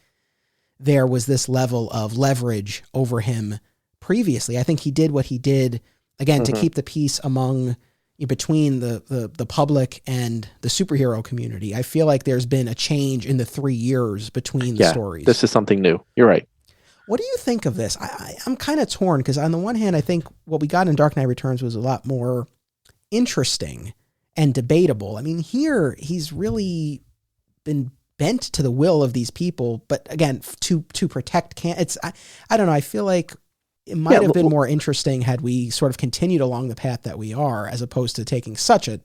there was this level of leverage over him previously. I think he did what he did, again, to keep the peace between the public and the superhero community. I feel like there's been a change in the 3 years between the stories. This is something new. You're right. What do you think of this? I'm kind of torn because on the one hand, I think what we got in Dark Knight Returns was a lot more interesting and debatable. I mean, here he's really been bent to the will of these people, but again, to protect I don't know. I feel like it might have been more interesting had we sort of continued along the path that we are, as opposed to taking such a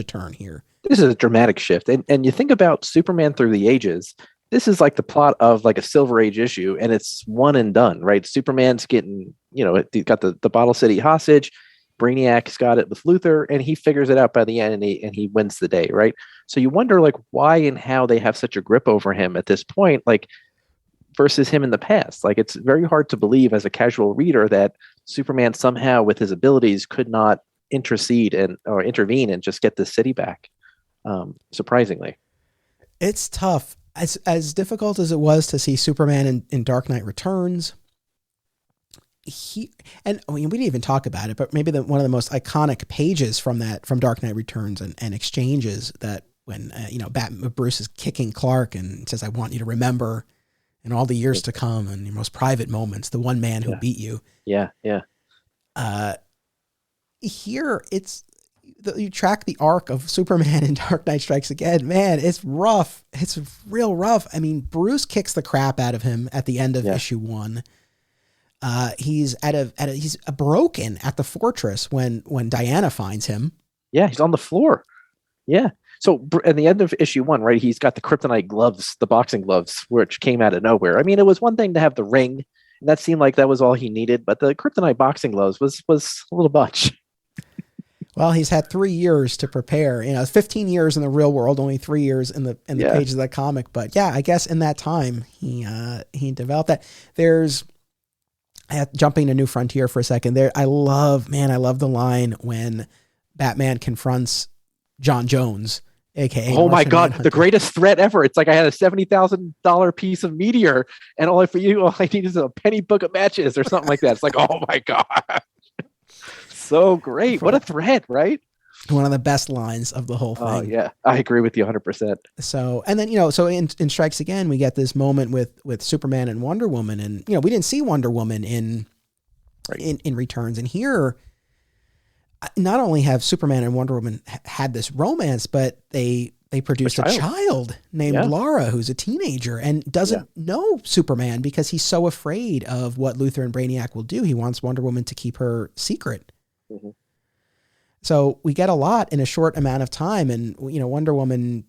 turn here. This is a dramatic shift. And you think about Superman through the ages, this is like the plot of like a Silver Age issue, and it's one and done, right? Superman's getting, he's got the Bottle City hostage. Brainiac's got it with Luthor, and he figures it out by the end, and he wins the day, right? So you wonder, like, why and how they have such a grip over him at this point, like, versus him in the past. Like, it's very hard to believe as a casual reader that Superman somehow, with his abilities, could not intercede or intervene and just get the city back. Surprisingly, it's tough. As difficult as it was to see Superman in Dark Knight Returns, we didn't even talk about it, but maybe one of the most iconic pages from Dark Knight Returns and exchanges that when Bruce is kicking Clark and says, "I want you to remember in all the years to come and your most private moments, the one man who beat you." Yeah. Here you track the arc of Superman in Dark Knight Strikes Again. Man, it's rough. It's real rough. I mean, Bruce kicks the crap out of him at the end of issue 1. He's he's broken at the fortress when Diana finds him. Yeah, he's on the floor. Yeah. So at the end of issue 1, right, he's got the kryptonite gloves, the boxing gloves, which came out of nowhere. I mean, it was one thing to have the ring, and that seemed like that was all he needed, but the kryptonite boxing gloves was a little much. Well, he's had 3 years to prepare. 15 years in the real world, only 3 years in the pages of that comic. But yeah, I guess in that time he developed that. There's jumping to New Frontier for a second. There, I love the line when Batman confronts John Jones, aka oh my God, the greatest threat ever. It's like I had a $70,000 piece of meteor, and all I need is a penny book of matches or something like that. It's like, oh my God. So great. What a threat, right? One of the best lines of the whole thing. Oh yeah, I agree with you 100%. So, and then, so in Strikes Again, we get this moment with Superman and Wonder Woman, and, we didn't see Wonder Woman in Returns. And here, not only have Superman and Wonder Woman had this romance, but they produced a child named Lara, who's a teenager and doesn't know Superman because he's so afraid of what Luthor and Brainiac will do. He wants Wonder Woman to keep her secret. Mm-hmm. So we get a lot in a short amount of time, and Wonder Woman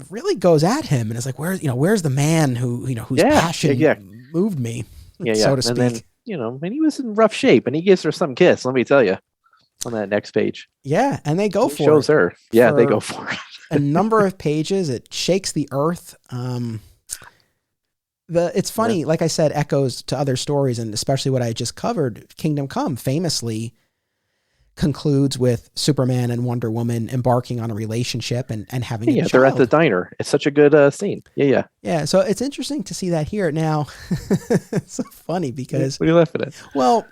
really goes at him and is like, where's the man whose passion moved me, so to speak. And then, and he was in rough shape, and he gives her some kiss, let me tell you, on that next page. Yeah, and they go for shows her. Yeah, they go for it. A number of pages. It shakes the earth. It's funny, like I said, echoes to other stories, and especially what I just covered. Kingdom Come famously concludes with Superman and Wonder Woman embarking on a relationship and having a child. They're at the diner. It's such a good scene. Yeah, so it's interesting to see that here. Now, it's so funny because... What are you laughing at? Well,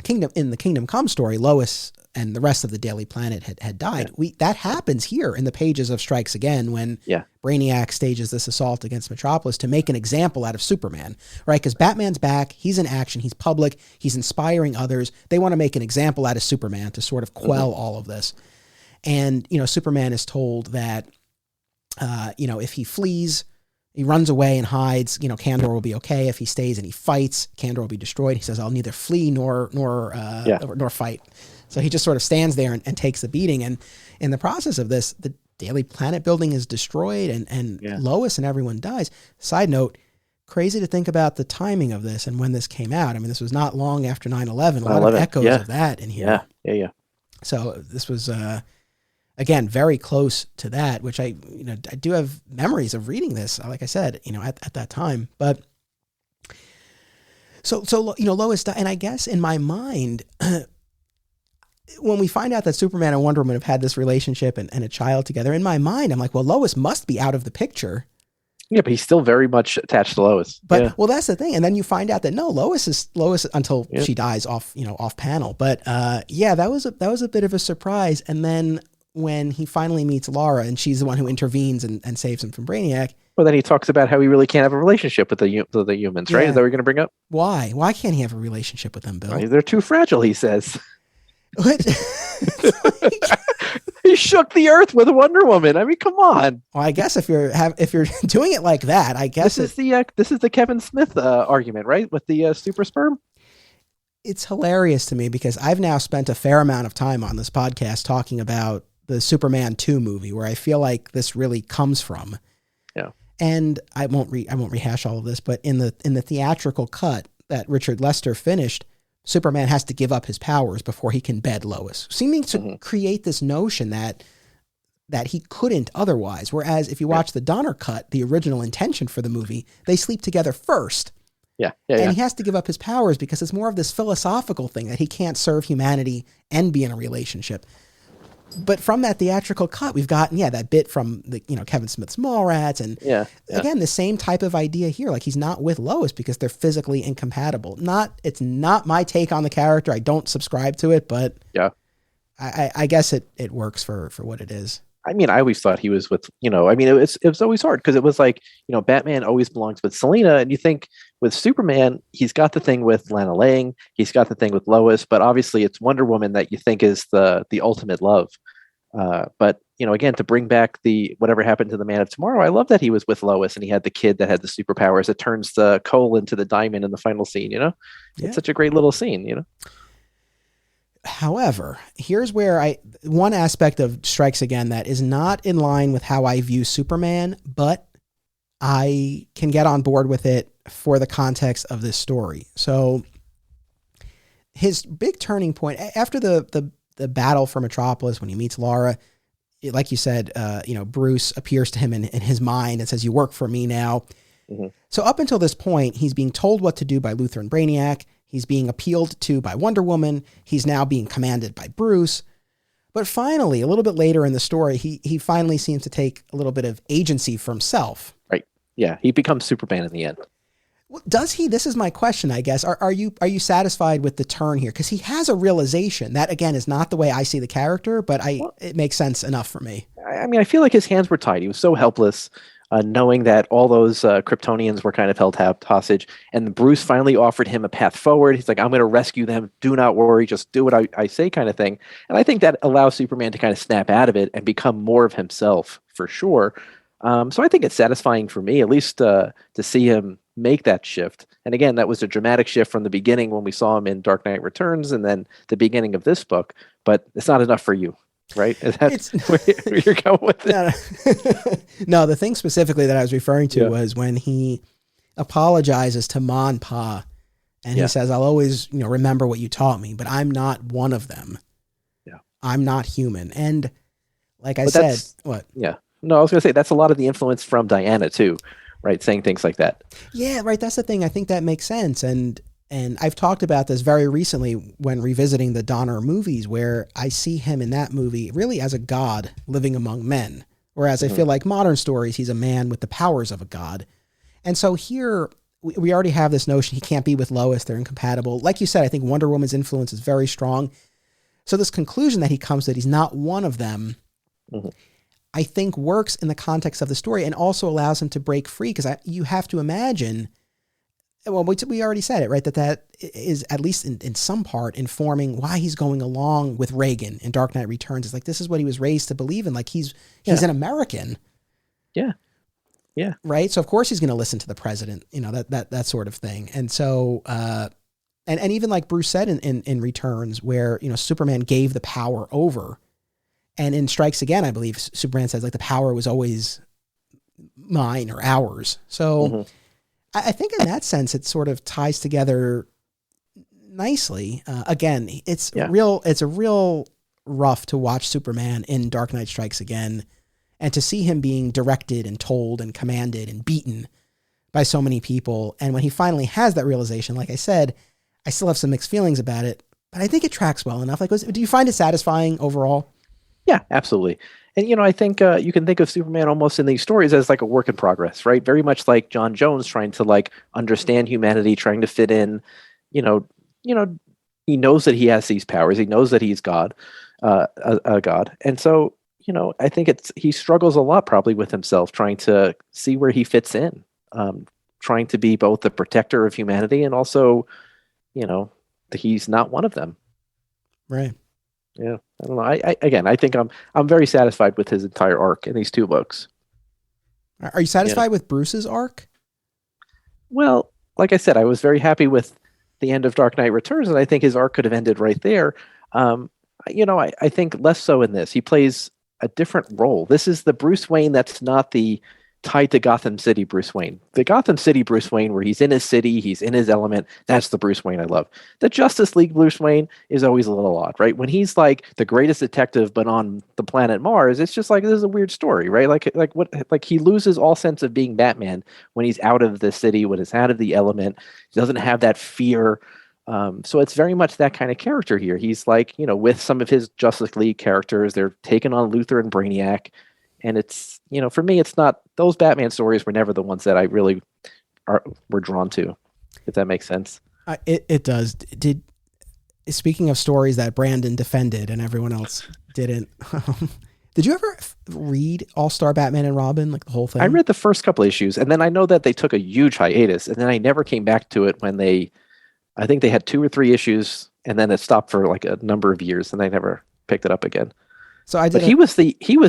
in the Kingdom Come story, Lois and the rest of the Daily Planet had died. That happens here in the pages of Strikes Again when Brainiac stages this assault against Metropolis to make an example out of Superman, right? Because Batman's back, he's in action, he's public, he's inspiring others. They want to make an example out of Superman to sort of quell all of this. And, Superman is told that, if he flees, he runs away and hides, Kandor will be okay. If he stays and he fights, Kandor will be destroyed. He says, I'll neither flee nor fight. So he just sort of stands there and takes the beating. And in the process of this, the Daily Planet building is destroyed and Lois and everyone dies. Side note, crazy to think about the timing of this and when this came out. I mean, this was not long after 9/11. A lot of echoes of that in here. Yeah. So this was, again, very close to that, which I do have memories of reading this, like I said, at that time. But so Lois died. And I guess in my mind, when we find out that Superman and Wonder Woman have had this relationship and a child together, in my mind, I'm like, well, Lois must be out of the picture. Yeah, but he's still very much attached to Lois. But well, that's the thing. And then you find out that no, Lois until she dies off panel. But that was a bit of a surprise. And then when he finally meets Lara and she's the one who intervenes and saves him from Brainiac. Well, then he talks about how he really can't have a relationship with the humans, right? Is that what you're going to bring up? Why? Why can't he have a relationship with them, Bill? They're too fragile, he says. He shook the earth with a Wonder Woman. I mean, come on. Well, I guess if you're doing it like that, I guess this is the Kevin Smith argument, right? With the super sperm. It's hilarious to me because I've now spent a fair amount of time on this podcast talking about the Superman 2 movie, where I feel like this really comes from. Yeah. And I won't rehash all of this, but in the theatrical cut that Richard Lester finished, Superman has to give up his powers before he can bed Lois, seeming to create this notion that he couldn't otherwise. Whereas if you watch the Donner cut, the original intention for the movie, they sleep together first. And he has to give up his powers because it's more of this philosophical thing that he can't serve humanity and be in a relationship. But from that theatrical cut, we've gotten, that bit from the, Kevin Smith's Mallrats. And again, the same type of idea here. Like, he's not with Lois because they're physically incompatible. It's not my take on the character. I don't subscribe to it, but I guess it works for what it is. I mean, I always thought he was with, it was always hard because it was like, Batman always belongs with Selina. And you think with Superman, he's got the thing with Lana Lang, he's got the thing with Lois, but obviously it's Wonder Woman that you think is the ultimate love. But, again, to bring back the whatever happened to the Man of Tomorrow, I love that he was with Lois and he had the kid that had the superpowers. It turns the coal into the diamond in the final scene, It's such a great little scene, However, here's where one aspect of Strikes Again that is not in line with how I view Superman, but I can get on board with it for the context of this story. So his big turning point after the battle for Metropolis, when he meets Lara, like you said, Bruce appears to him in his mind and says, "You work for me now." Mm-hmm. So up until this point, he's being told what to do by Luthor and Brainiac. He's being appealed to by Wonder Woman. He's now being commanded by Bruce. But finally, a little bit later in the story, he finally seems to take a little bit of agency for himself. Right. Yeah. He becomes Superman in the end. Well, does he? This is my question, I guess. Are you satisfied with the turn here? Because he has a realization that, again, is not the way I see the character, but it makes sense enough for me. I mean, I feel like his hands were tied. He was so helpless. Knowing that all those Kryptonians were kind of held hostage, and Bruce finally offered him a path forward. He's like, "I'm going to rescue them. Do not worry. Just do what I say," kind of thing. And I think that allows Superman to kind of snap out of it and become more of himself, for sure. So I think it's satisfying for me, at least to see him make that shift. And again, that was a dramatic shift from the beginning when we saw him in Dark Knight Returns and then the beginning of this book. But it's not enough for you. Right? Is that where you're going with it? No, the thing specifically that I was referring to was when he apologizes to Ma and Pa, and he says, "I'll always, remember what you taught me, but I'm not one of them. Yeah, I'm not human." And like I said, what? Yeah, no, I was going to say that's a lot of the influence from Diana too, right? Saying things like that. Yeah, right. That's the thing. I think that makes sense, and I've talked about this very recently when revisiting the Donner movies, where I see him in that movie really as a god living among men. Whereas I feel like modern stories, he's a man with the powers of a god. And so here we already have this notion he can't be with Lois. They're incompatible. Like you said, I think Wonder Woman's influence is very strong. So this conclusion that he comes to, that he's not one of them, I think works in the context of the story and also allows him to break free. Because you have to imagine, well, we already said it, right? That is, at least in some part, informing why he's going along with Reagan in Dark Knight Returns. It's like, this is what he was raised to believe in. Like, he's an American. Yeah. Yeah. Right. So of course he's going to listen to the president, that sort of thing. And so, and even like Bruce said in Returns, where, Superman gave the power over, and in Strikes Again, I believe Superman says, like, the power was always mine or ours. So I think in that sense, it sort of ties together nicely. Again, it's a real rough to watch Superman in Dark Knight Strikes Again, and to see him being directed and told and commanded and beaten by so many people. And when he finally has that realization, like I said, I still have some mixed feelings about it, but I think it tracks well enough. Like, do you find it satisfying overall? Yeah, absolutely. And, I think you can think of Superman almost in these stories as like a work in progress, right? Very much like John Jones trying to like understand humanity, trying to fit in, he knows that he has these powers. He knows that he's God, a God. And so, I think he struggles a lot probably with himself, trying to see where he fits in, trying to be both the protector of humanity and also, that he's not one of them. Right. Yeah. I don't know. I think I'm very satisfied with his entire arc in these two books. Are you satisfied with Bruce's arc? Well, like I said, I was very happy with the end of Dark Knight Returns, and I think his arc could have ended right there. I think less so in this. He plays a different role. This is the Bruce Wayne that's not the tied to Gotham City Bruce Wayne. The Gotham City Bruce Wayne, where he's in his city, he's in his element, that's the Bruce Wayne I love. The Justice League Bruce Wayne is always a little odd, right? When he's like the greatest detective, but on the planet Mars, it's just like, this is a weird story, right? Like he loses all sense of being Batman when he's out of the city, when he's out of the element. He doesn't have that fear. So it's very much that kind of character here. He's like, with some of his Justice League characters, they're taking on Luthor and Brainiac. And it's, for me, it's not, those Batman stories were never the ones that I really were drawn to, if that makes sense. It does. Speaking of stories that Brandon defended and everyone else didn't, did you ever read All-Star Batman and Robin, like the whole thing? I read the first couple issues, and then I know that they took a huge hiatus, and then I never came back to it when I think they had 2 or 3 issues, and then it stopped for like a number of years, and I never picked it up again. So I did. But he was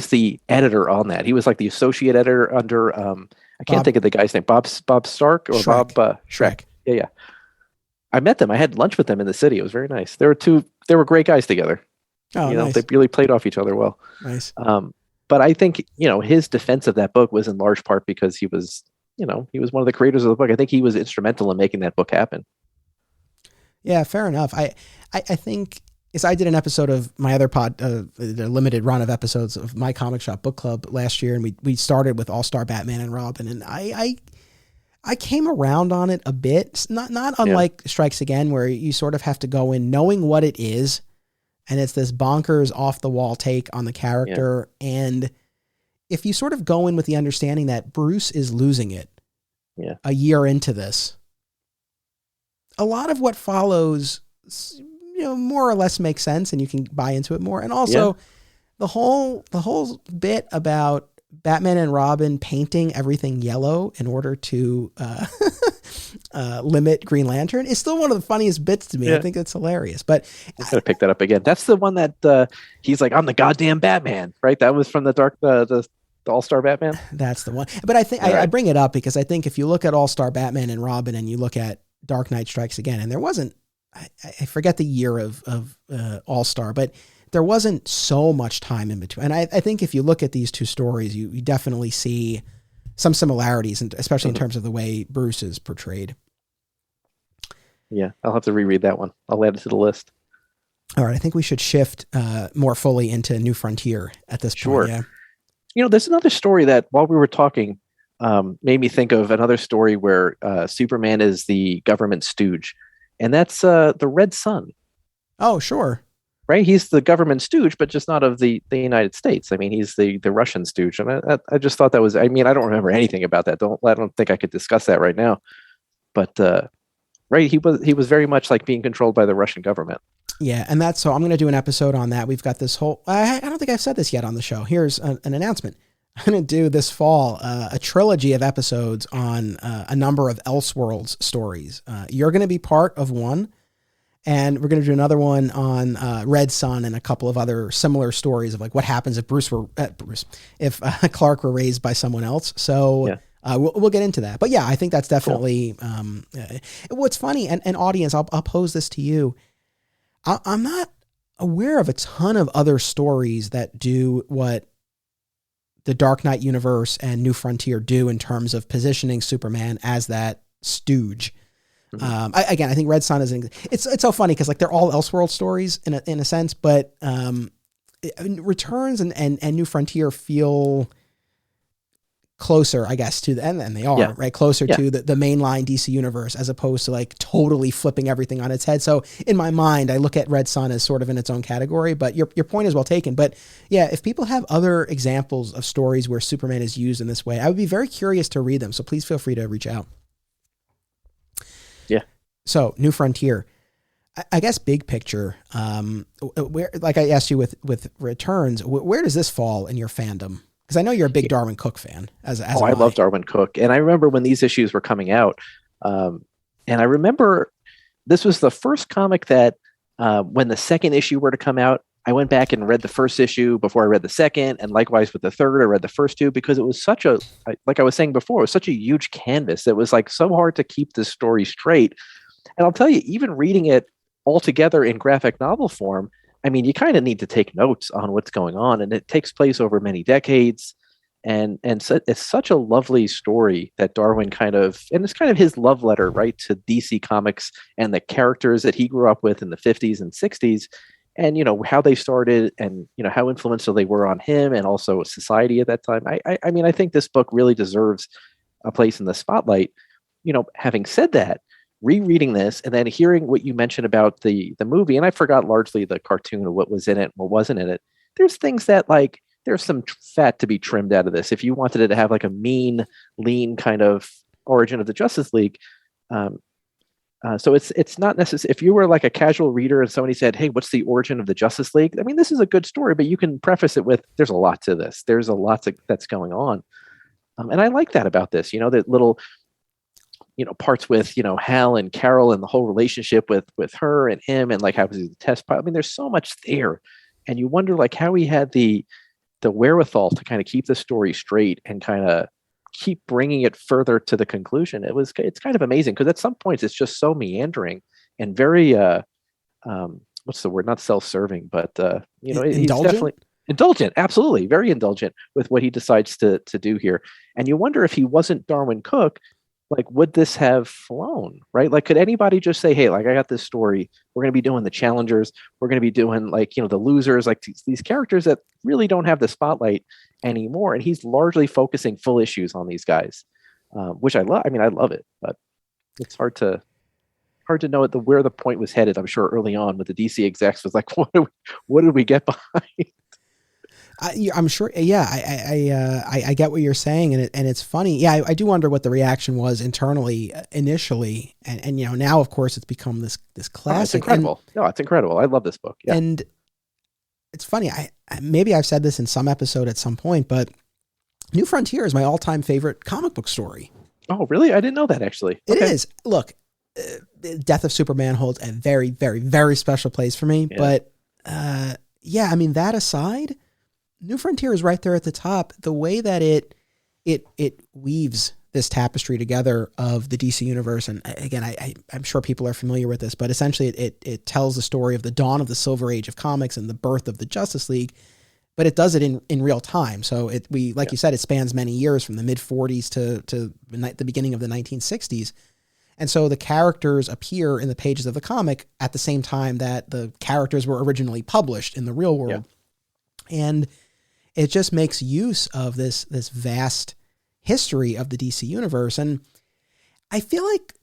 the editor on that. He was like the associate editor under I can't think of the guy's name. Bob Stark or Shrek. Bob Shrek. Yeah. I met them. I had lunch with them in the city. It was very nice. They were great guys together. Oh, nice. They really played off each other well. Nice. But I think, his defense of that book was in large part because he was one of the creators of the book. I think he was instrumental in making that book happen. Yeah, fair enough. I think I did an episode of my other the limited run of episodes of my Comic Shop Book Club last year, and we started with All-Star Batman and Robin, and I came around on it a bit, not unlike Strikes Again, where you sort of have to go in knowing what it is, and it's this bonkers off the wall take on the character, and if you sort of go in with the understanding that Bruce is losing it a year into this, a lot of what follows more or less makes sense, and you can buy into it more. And also the whole bit about Batman and Robin painting everything yellow in order to limit Green Lantern is still one of the funniest bits to me. I think it's hilarious. But I'm gonna pick that up again. That's the one that he's like, I'm the goddamn Batman, right? That was from the All-Star Batman. That's the one. But I think I bring it up because I think if you look at All-Star Batman and Robin and you look at Dark Knight Strikes Again, and there wasn't, I forget the year of All-Star, but there wasn't so much time in between. And I think if you look at these two stories, you definitely see some similarities, and especially in terms of the way Bruce is portrayed. Yeah, I'll have to reread that one. I'll add it to the list. All right, I think we should shift more fully into New Frontier at this point. Yeah. There's another story that, while we were talking, made me think of another story where Superman is the government stooge. And that's the Red Sun. Oh, sure. Right? He's the government stooge, but just not of the United States. I mean, he's the Russian stooge. And I just thought that was, I don't remember anything about that. I don't think I could discuss that right now. But, right, he was very much like being controlled by the Russian government. Yeah, and so I'm going to do an episode on that. We've got this whole, I don't think I've said this yet on the show. Here's an announcement. I'm going to do this fall a trilogy of episodes on a number of Elseworlds stories. You're going to be part of one, and we're going to do another one on Red Sun and a couple of other similar stories of like what happens if if Clark were raised by someone else. So we'll get into that. But yeah, I think that's definitely what's funny. And audience, I'll pose this to you. I'm not aware of a ton of other stories that do what the Dark Knight universe and New Frontier do in terms of positioning Superman as that stooge. Mm-hmm. I think Red Sun is it's so funny because like they're all Elseworld stories in a sense, but Returns and New Frontier feel closer, I guess, to and they are right closer to the mainline DC universe as opposed to like totally flipping everything on its head. So in my mind, I look at Red Sun as sort of in its own category. But your point is well taken. But yeah, if people have other examples of stories where Superman is used in this way, I would be very curious to read them. So please feel free to reach out. Yeah. So New Frontier, I guess big picture. Where, like I asked you with Returns, where does this fall in your fandom? Because I know you're a big Darwyn Cooke fan. I love Darwyn Cooke. And I remember when these issues were coming out, and I remember this was the first comic that when the second issue were to come out, I went back and read the first issue before I read the second, and likewise with the third, I read the first two because it was such a, like I was saying before, it was such a huge canvas that was like so hard to keep this story straight. And I'll tell you, even reading it all together in graphic novel form, I mean, you kind of need to take notes on what's going on, and it takes place over many decades. And so it's such a lovely story that Darwyn and it's kind of his love letter, right, to DC Comics and the characters that he grew up with in the 50s and 60s, and how they started, and how influential they were on him and also society at that time. I mean, I think this book really deserves a place in the spotlight. Having said that, rereading this and then hearing what you mentioned about the movie, and I forgot largely the cartoon of what was in it, what wasn't in it. There's things that, like, there's some fat to be trimmed out of this. If you wanted it to have like a mean, lean kind of origin of the Justice League, so it's not necessary. If you were like a casual reader and somebody said, "Hey, what's the origin of the Justice League?" I mean, this is a good story, but you can preface it with, "There's a lot to this. There's a lot that's going on," and I like that about this. That little, parts with Hal and Carol and the whole relationship with her and him, and like how was he the test pilot. I mean, there's so much there, and you wonder like how he had the wherewithal to kind of keep the story straight and kind of keep bringing it further to the conclusion. It's kind of amazing, because at some points it's just so meandering and very what's the word, not self-serving, but he's definitely indulgent, absolutely very indulgent with what he decides to do here. And you wonder, if he wasn't Darwyn Cooke, like, would this have flown, right? Like, could anybody just say, "Hey, like, I got this story. We're going to be doing the challengers. We're going to be doing like, the losers, like these characters that really don't have the spotlight anymore." And he's largely focusing full issues on these guys, which I love. I mean, I love it, but it's hard to know where the point was headed. I'm sure early on with the DC execs was like, what did we get behind? I'm sure. Yeah, I get what you're saying, and it's funny. Yeah, I do wonder what the reaction was internally initially, and now of course it's become this classic. It's incredible. It's incredible. I love this book. Yeah. And it's funny. Maybe I've said this in some episode at some point, but New Frontier is my all-time favorite comic book story. Oh, really? I didn't know that, actually. It is. Look, Death of Superman holds a very, very, very special place for me. Yeah. But I mean, that aside, New Frontier is right there at the top. The way that it weaves this tapestry together of the DC universe, and again, I'm sure people are familiar with this, but essentially it tells the story of the dawn of the Silver Age of comics and the birth of the Justice League, but it does it in real time. So you said, it spans many years from the mid 40s to the beginning of the 1960s. And so the characters appear in the pages of the comic at the same time that the characters were originally published in the real world. Yeah. And it just makes use of this vast history of the DC universe. And I feel like,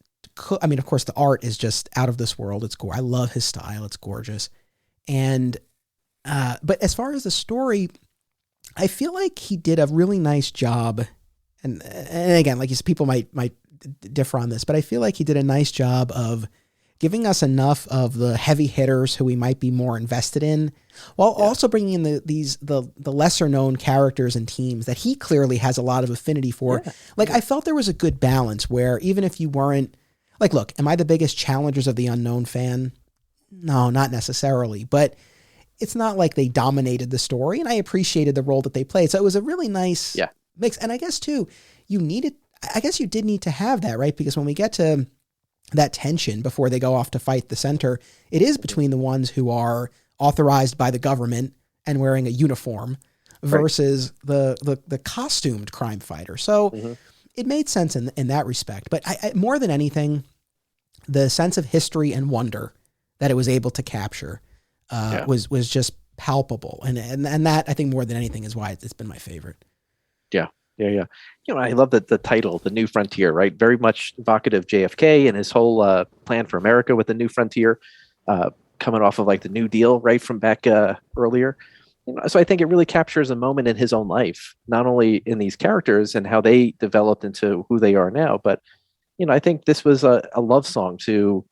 I mean, of course, the art is just out of this world. I love his style. It's gorgeous. And, but as far as the story, I feel like he did a really nice job. And again, like you said, people might differ on this, but I feel like he did a nice job of giving us enough of the heavy hitters who we might be more invested in, while also bringing in the lesser known characters and teams that he clearly has a lot of affinity for. Yeah. Like, I felt there was a good balance where even if you weren't like, look, am I the biggest Challengers of the Unknown fan? No, not necessarily, but it's not like they dominated the story, and I appreciated the role that they played. So it was a really nice mix. And I guess too, you did need to have that, right? Because when we get to that tension before they go off to fight the Center, it is between the ones who are authorized by the government and wearing a uniform versus the costumed crime fighter. So it made sense in that respect. But I more than anything, the sense of history and wonder that it was able to capture was just palpable. And that, I think, more than anything, is why it's been my favorite. Yeah. Yeah. I love the title, The New Frontier, right? Very much evocative JFK and his whole plan for America with the New Frontier, coming off of like the New Deal, right, from back earlier. So I think it really captures a moment in his own life, not only in these characters and how they developed into who they are now, but I think this was a love song to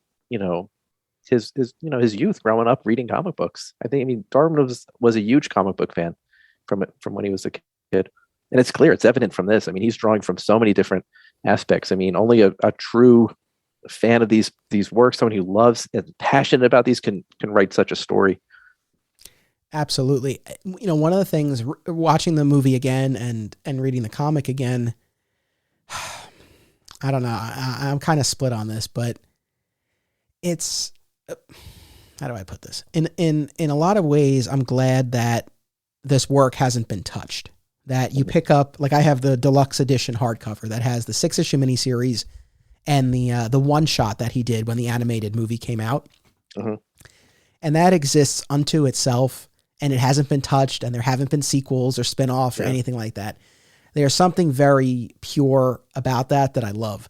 his youth growing up reading comic books. I mean, Darwyn was a huge comic book fan from when he was a kid. And it's clear, it's evident from this. I mean, he's drawing from so many different aspects. I mean, only a true fan of these works, someone who loves and passionate about these, can write such a story. Absolutely. One of the things, watching the movie again and reading the comic again, I don't know, I'm kind of split on this, but it's, how do I put this? In a lot of ways, I'm glad that this work hasn't been touched. that you pick up. Like I have the deluxe edition hardcover that has the 6-issue miniseries and the one shot that he did when the animated movie came out. Mm-hmm. And that exists unto itself, and it hasn't been touched, and there haven't been sequels or spin-offs or anything like that. There's something very pure about that I love.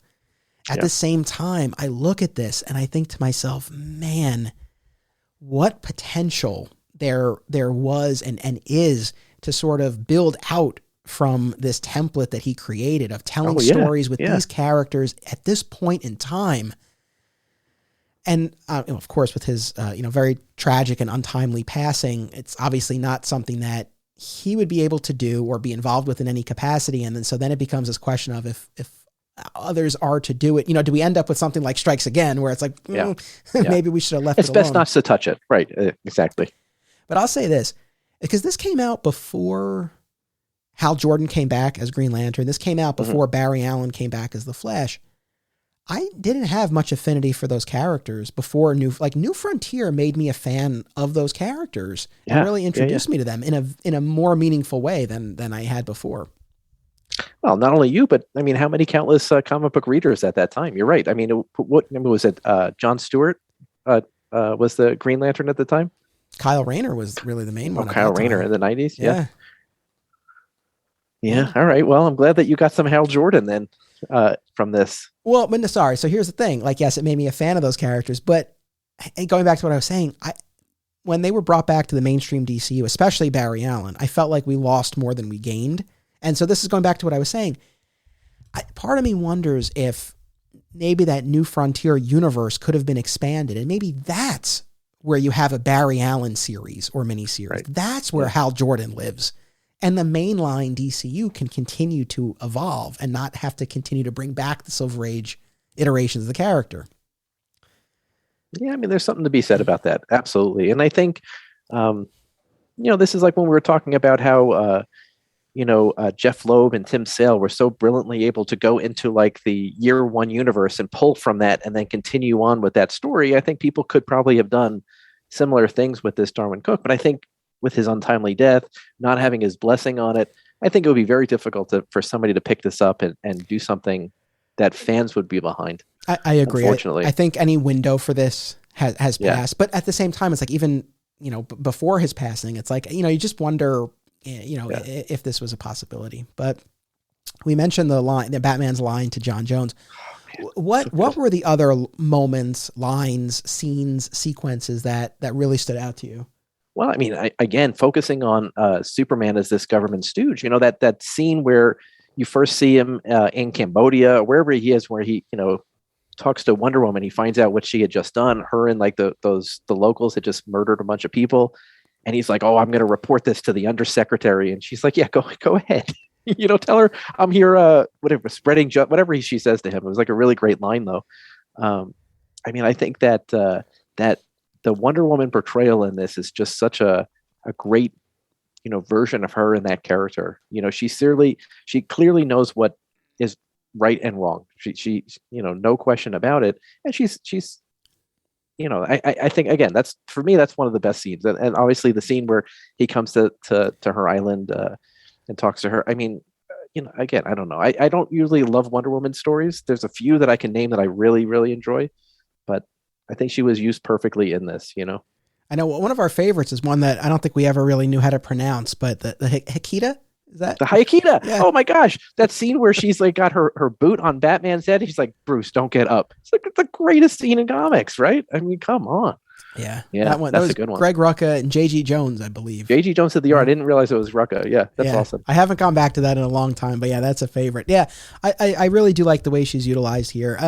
At the same time, I look at this and I think to myself, man, what potential there was and is to sort of build out from this template that he created of telling stories with these characters at this point in time. And of course, with his very tragic and untimely passing, it's obviously not something that he would be able to do or be involved with in any capacity. And then it becomes this question of if others are to do it, do we end up with something like Strikes Again, where it's like, maybe we should have left it alone. It's best not to touch it. Right. Exactly. But I'll say this, because this came out before Hal Jordan came back as Green Lantern. This came out before Barry Allen came back as the Flash. I didn't have much affinity for those characters before New Frontier made me a fan of those characters and really introduced me to them in a more meaningful way than I had before. Well, not only you, but I mean, how many countless comic book readers at that time? You're right. I mean, what was it? John Stewart was the Green Lantern at the time. Kyle Rayner was really the main one. Kyle Rayner in the 90s. Yeah. All right. Well, I'm glad that you got some Hal Jordan then from this. Well, but sorry. So here's the thing. Like, yes, it made me a fan of those characters, but going back to what I was saying, when they were brought back to the mainstream DCU, especially Barry Allen, I felt like we lost more than we gained. And so this is going back to what I was saying. Part of me wonders if maybe that New Frontier universe could have been expanded, and maybe that's where you have a Barry Allen series or miniseries. Right. That's where Hal Jordan lives. And the mainline DCU can continue to evolve and not have to continue to bring back the Silver Age iterations of the character. Yeah, I mean, there's something to be said about that. Absolutely. And I think, this is like when we were talking about how, Jeff Loeb and Tim Sale were so brilliantly able to go into like the year one universe and pull from that and then continue on with that story. I think people could probably have done similar things with this Darwyn Cooke, but I think with his untimely death, not having his blessing on it, I think it would be very difficult for somebody to pick this up and do something that fans would be behind. I agree. Unfortunately. I think any window for this has passed, but at the same time, it's like even, before his passing, it's like, you just wonder, if this was a possibility. But we mentioned the Batman's line to John Jones. What were the other moments, lines, scenes, sequences that really stood out to you? Well, I mean, again, focusing on Superman as this government stooge, that scene where you first see him in Cambodia, or wherever he is, where he, talks to Wonder Woman. He finds out what she had just done. Her and like the locals had just murdered a bunch of people. And he's like, "Oh, I'm going to report this to the undersecretary." And she's like, "Yeah, go ahead." Tell her I'm here, spreading whatever she says to him. It was like a really great line, though. I mean, I think that that the Wonder Woman portrayal in this is just such a great, version of her and that character. She clearly knows what is right and wrong. She no question about it. And she's I think, again, that's, for me, that's one of the best scenes. And obviously the scene where he comes to her island and talks to her. I mean, again, I don't know. I don't usually love Wonder Woman stories. There's a few that I can name that I really, really enjoy, but I think she was used perfectly in this, I know one of our favorites is one that I don't think we ever really knew how to pronounce, but the Hikita? Is that the Hayakita? Yeah. Oh my gosh. That scene where she's like got her boot on Batman's head. He's like, "Bruce, don't get up." It's like the greatest scene in comics, right? I mean, come on. Yeah. That was a good one. Greg Rucka and J.G. Jones, I believe. J.G. Jones did the art. I didn't realize it was Rucka. Yeah, that's awesome. I haven't gone back to that in a long time, but yeah, that's a favorite. Yeah, I really do like the way she's utilized here.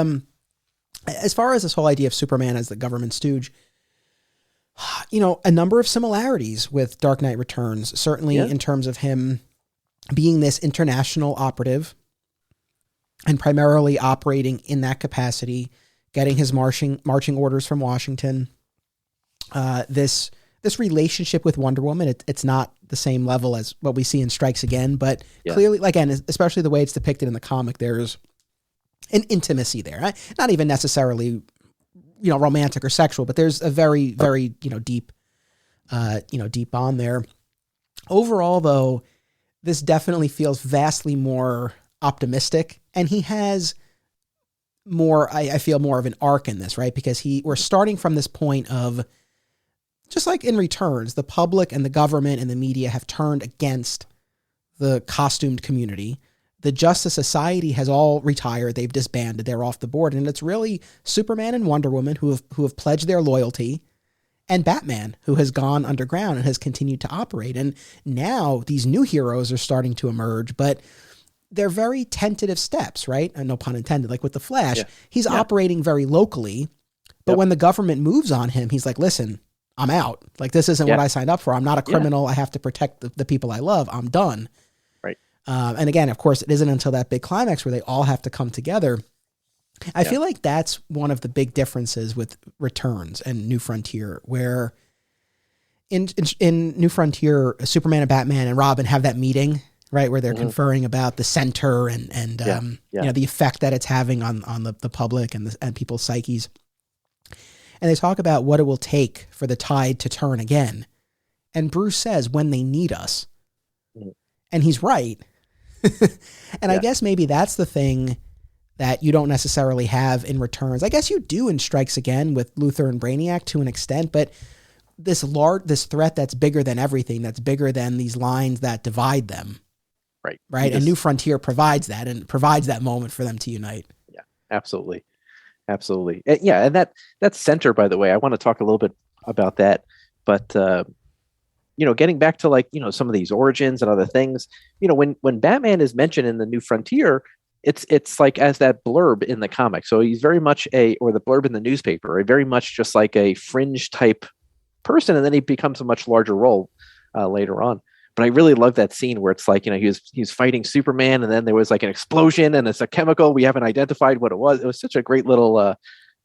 As far as this whole idea of Superman as the government stooge, a number of similarities with Dark Knight Returns, certainly in terms of him being this international operative and primarily operating in that capacity, getting his marching orders from Washington. This relationship with Wonder Woman, it's not the same level as what we see in Strikes Again, but clearly, again, especially the way it's depicted in the comic, there's an intimacy there. Not even necessarily, romantic or sexual, but there's a very, very, deep bond there. Overall, though, this definitely feels vastly more optimistic, and he has more, I feel, more of an arc in this, right? Because we're starting from this point of, just like in Returns, the public and the government and the media have turned against the costumed community. The Justice Society has all retired. They've disbanded. They're off the board. And it's really Superman and Wonder Woman who have pledged their loyalty, and Batman, who has gone underground and has continued to operate. And now these new heroes are starting to emerge, but they're very tentative steps, right? And no pun intended. Like with the Flash, he's operating very locally, but when the government moves on him, he's like, listen, I'm out. Like, this isn't what I signed up for. I'm not a criminal. I have to protect the people I love. I'm done. Right. And again, of course, it isn't until that big climax where they all have to come together. I feel like that's one of the big differences with Returns and New Frontier, where in New Frontier, Superman and Batman and Robin have that meeting, right, where they're conferring about the center and you know, the effect that it's having on the public and people's psyches. And they talk about what it will take for the tide to turn again. And Bruce says, when they need us. And he's right. And I guess maybe that's the thing that you don't necessarily have in Returns. I guess you do in Strikes Again with Luthor and Brainiac to an extent, but this threat that's bigger than everything, that's bigger than these lines that divide them. Right. And New Frontier provides that, and provides that moment for them to unite. Yeah, absolutely. Absolutely. And that center, by the way, I want to talk a little bit about that, but you know, getting back to, like, you know, some of these origins and other things, you know, when Batman is mentioned in the New Frontier, it's like as that blurb in the comic. So he's very much or the blurb in the newspaper, very much just like a fringe type person. And then he becomes a much larger role later on. But I really love that scene where it's like, you know, he's fighting Superman, and then there was like an explosion, and it's a chemical. We haven't identified what it was. It was such a great little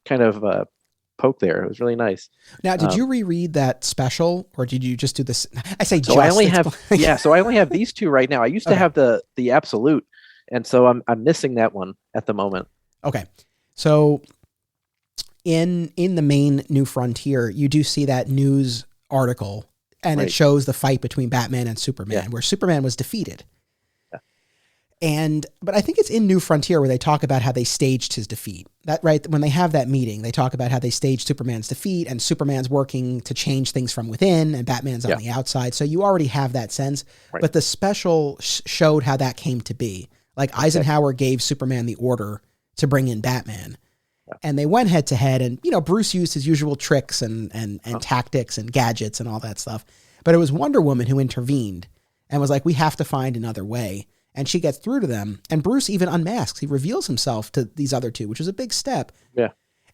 kind of poke there. It was really nice. Now, did you reread that special, or did you just do this? I say so. I only have So I only have these two right now. I used to have the Absolute, and so I'm missing that one at the moment. Okay, so in the main New Frontier, you do see that news article. And it shows the fight between Batman and Superman, where Superman was defeated. But I think it's in New Frontier where they talk about how they staged his defeat. That, right, when they have that meeting, they talk about how they staged Superman's defeat, and Superman's working to change things from within, and Batman's on the outside. So you already have that sense. Right. But the special showed how that came to be. Like, Eisenhower gave Superman the order to bring in Batman. And they went head to head, and, you know, Bruce used his usual tricks and tactics and gadgets and all that stuff. But it was Wonder Woman who intervened and was like, we have to find another way. And she gets through to them. And Bruce even unmasks. He reveals himself to these other two, which is a big step. Yeah.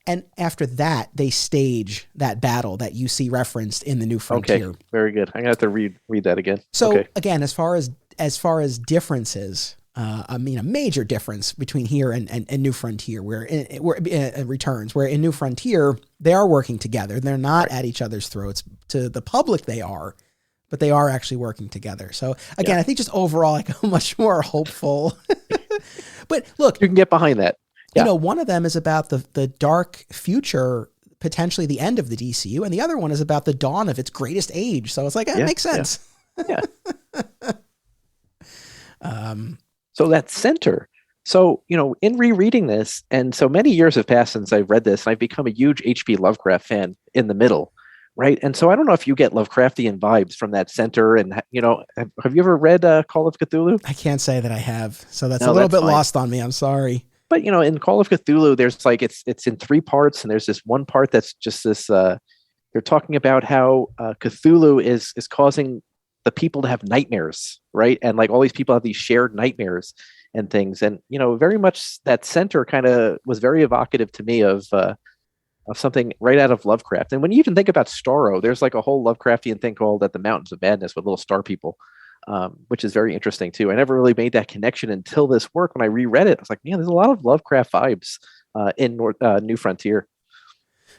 And after that, they stage that battle that you see referenced in the New Frontier. Okay, very good. I'm going to have to read that again. So again, as far as differences, I mean, a major difference between here and New Frontier, where in Returns, where in New Frontier, they are working together. They're not at each other's throats. To the public, they are, but they are actually working together. So again, I think just overall, like, a much more hopeful, but look, you can get behind that. You know, one of them is about the dark future, potentially the end of the DCU, and the other one is about the dawn of its greatest age. So it's like, it makes sense. Yeah. So that center. So, you know, in rereading this, and so many years have passed since I've read this, and I've become a huge H.P. Lovecraft fan in the middle, right? And so I don't know if you get Lovecraftian vibes from that center. And, you know, have you ever read Call of Cthulhu? I can't say that I have. So that's a little bit lost on me. I'm sorry. But, you know, in Call of Cthulhu, there's like, it's in three parts, and there's this one part that's just this, they're talking about how Cthulhu is causing the people to have nightmares, right? And like all these people have these shared nightmares and things. And, you know, very much that center kind of was very evocative to me of something right out of Lovecraft. And when you even think about Starro, there's like a whole Lovecraftian thing called the Mountains of Madness with little star people, which is very interesting too. I never really made that connection until this work. When I reread it, I was like, man, there's a lot of Lovecraft vibes in New Frontier.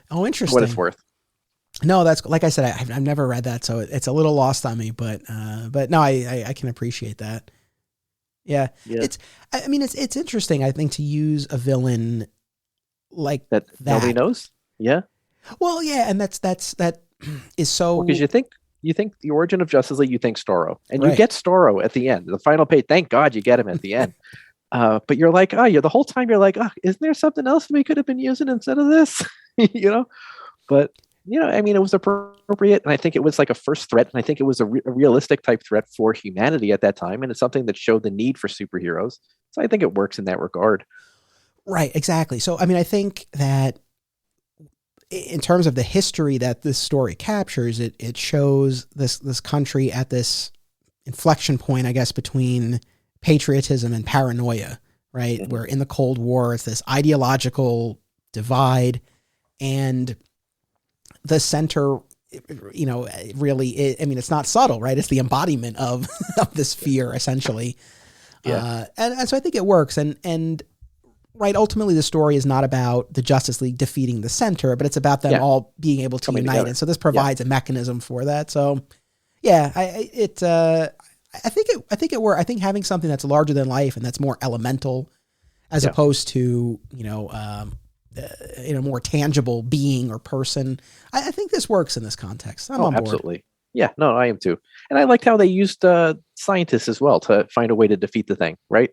Oh, interesting. For what it's worth. No, that's, like I said, I've never read that, so it's a little lost on me. But no, I can appreciate that. Yeah. It's interesting, I think, to use a villain like that nobody knows. Yeah. Well, yeah, and that is so, because you think You think the origin of Justice League, you think Starro, and you Right. get Starro at the end, the final page. Thank God you get him at the end. But you're like, the whole time you're like, isn't there something else we could have been using instead of this? you know. But I mean, it was appropriate, and I think it was like a first threat, and I think it was a realistic type threat for humanity at that time, and it's something that showed the need for superheroes. So I think it works in that regard. Right, exactly. So, I mean, I think that in terms of the history that this story captures, it shows this country at this inflection point, I guess, between patriotism and paranoia, right? Mm-hmm. Where in the Cold War, it's this ideological divide, and the center, really, I mean, it's not subtle, right? It's the embodiment of this fear, essentially. Yeah. And so I think it works. And right, ultimately, the story is not about the Justice League defeating the center, but it's about them all being able to unite. Together. And so this provides a mechanism for that. So, yeah, I think it works. I think having something that's larger than life and that's more elemental, as opposed to more tangible being or person, I think this works in this context. I'm on board. Absolutely. Yeah, no, I am too. And I liked how they used scientists as well to find a way to defeat the thing, right?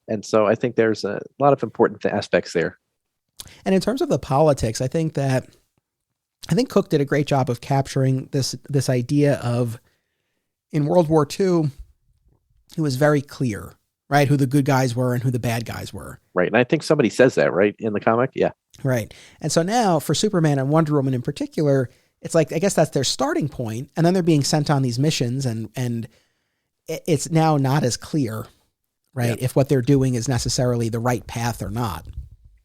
And so I think there's a lot of important aspects there. And in terms of the politics, I think Cooke did a great job of capturing this idea of, in World War II, it was very clear, right, who the good guys were and who the bad guys were. Right. And I think somebody says that, right, in the comic. Yeah. Right. And so now for Superman and Wonder Woman in particular, it's like, I guess that's their starting point, and then they're being sent on these missions, and it's now not as clear, right, if what they're doing is necessarily the right path or not.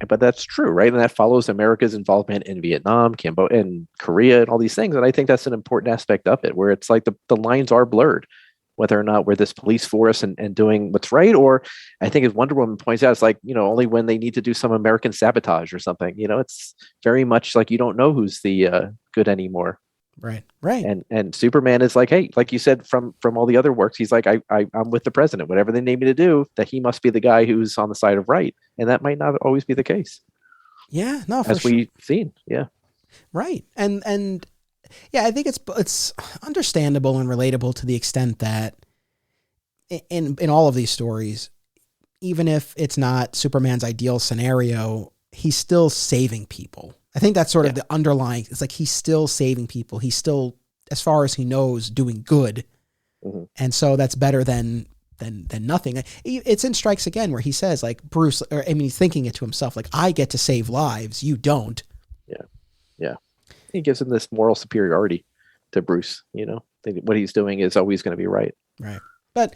But that's true, right? And that follows America's involvement in Vietnam, Cambodia, and Korea, and all these things. And I think that's an important aspect of it, where it's like the lines are blurred, whether or not we're this police force and doing what's right, or I think as Wonder Woman points out, it's like, only when they need to do some American sabotage or something. It's very much like you don't know who's the good anymore. Right. And Superman is like, hey, like you said, from all the other works, he's like, I'm with the president. Whatever they need me to do, that he must be the guy who's on the side of right, and that might not always be the case. Yeah, no, for as sure. we've seen, yeah, right, and yeah, I think it's understandable and relatable to the extent that in all of these stories, even if it's not Superman's ideal scenario, he's still saving people. I think that's sort of the underlying, it's like he's still saving people. He's still, as far as he knows, doing good. Mm-hmm. And so that's better than nothing. It's in Strikes Again where he says, like, Bruce, he's thinking it to himself, like, I get to save lives, you don't. Yeah. He gives him this moral superiority to Bruce, what he's doing is always going to be right. Right. But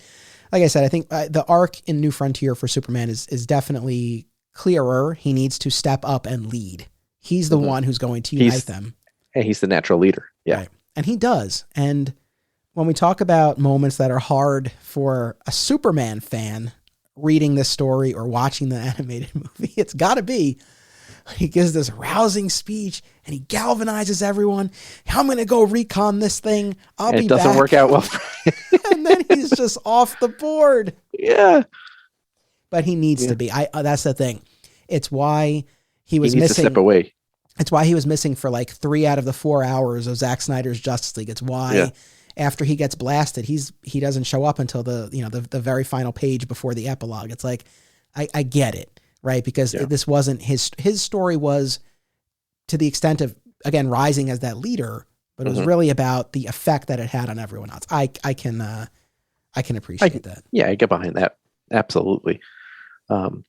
like I said, I think the arc in New Frontier for Superman is definitely clearer. He needs to step up and lead. He's the one who's going to unite them. And he's the natural leader. Yeah. Right. And he does. And when we talk about moments that are hard for a Superman fan reading this story or watching the animated movie, it's got to be, he gives this rousing speech and he galvanizes everyone. I'm going to go recon this thing. I'll be back. It doesn't work out well. And then he's just off the board. Yeah. But he needs to be. That's the thing. It's why he was missing. To step away. It's why he was missing for like 3 out of the 4 hours of Zack Snyder's Justice League. It's why after he gets blasted, he doesn't show up until the very final page before the epilogue. It's like, I get it, right? Because this wasn't his story was to the extent of, again, rising as that leader, but it was really about the effect that it had on everyone else. I can appreciate that. Yeah, I get behind that. Absolutely. And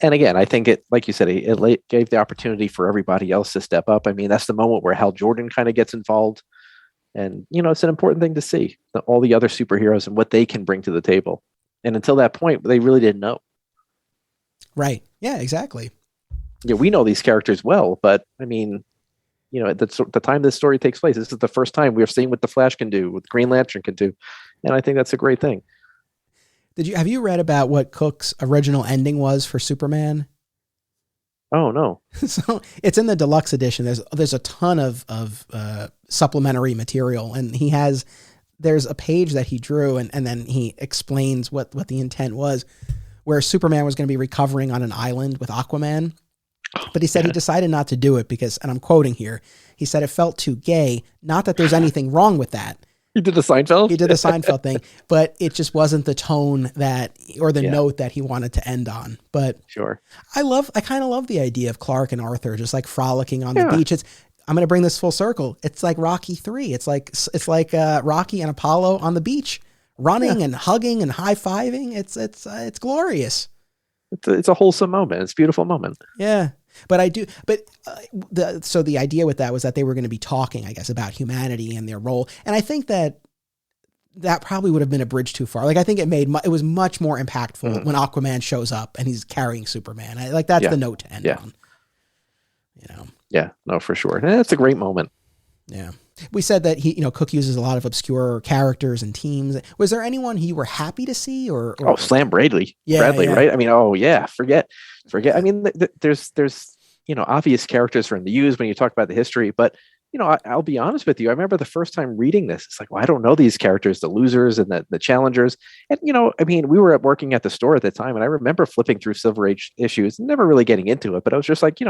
again, I think it, like you said, it gave the opportunity for everybody else to step up. I mean, that's the moment where Hal Jordan kind of gets involved. And, it's an important thing to see all the other superheroes and what they can bring to the table. And until that point, they really didn't know. Right. Yeah, exactly. Yeah, we know these characters well, but I mean, at the time this story takes place, this is the first time we're seeing what the Flash can do, what Green Lantern can do. And I think that's a great thing. Have you read about what Cooke's original ending was for Superman? Oh, no. So it's in the deluxe edition. There's a ton of supplementary material, and there's a page that he drew and then he explains what the intent was, where Superman was going to be recovering on an island with Aquaman. But he said he decided not to do it because, and I'm quoting here, He said it felt too gay. Not that there's anything wrong with that. He did the Seinfeld? He did the Seinfeld thing, but it just wasn't the tone or the note that he wanted to end on. But sure. I kind of love the idea of Clark and Arthur just like frolicking on the beach. I'm going to bring this full circle. It's like Rocky 3. It's like Rocky and Apollo on the beach, running and hugging and high-fiving. It's glorious. It's a wholesome moment. It's a beautiful moment. Yeah. So the idea with that was that they were going to be talking, I guess, about humanity and their role. And I think that probably would have been a bridge too far. Like, I think it was much more impactful when Aquaman shows up and he's carrying Superman. That's the note to end on. Yeah, no, for sure. And that's a great moment. Yeah. We said that Cooke uses a lot of obscure characters and teams. Was there anyone you were happy to see or Slam Bradley, right? I mean, forget. I mean, there's obvious characters from the U's when you talk about the history, but I'll be honest with you. I remember the first time reading this, it's like, well, I don't know these characters, the losers and the challengers. And, I mean, we were working at the store at the time, and I remember flipping through Silver Age issues, never really getting into it, but I was just like,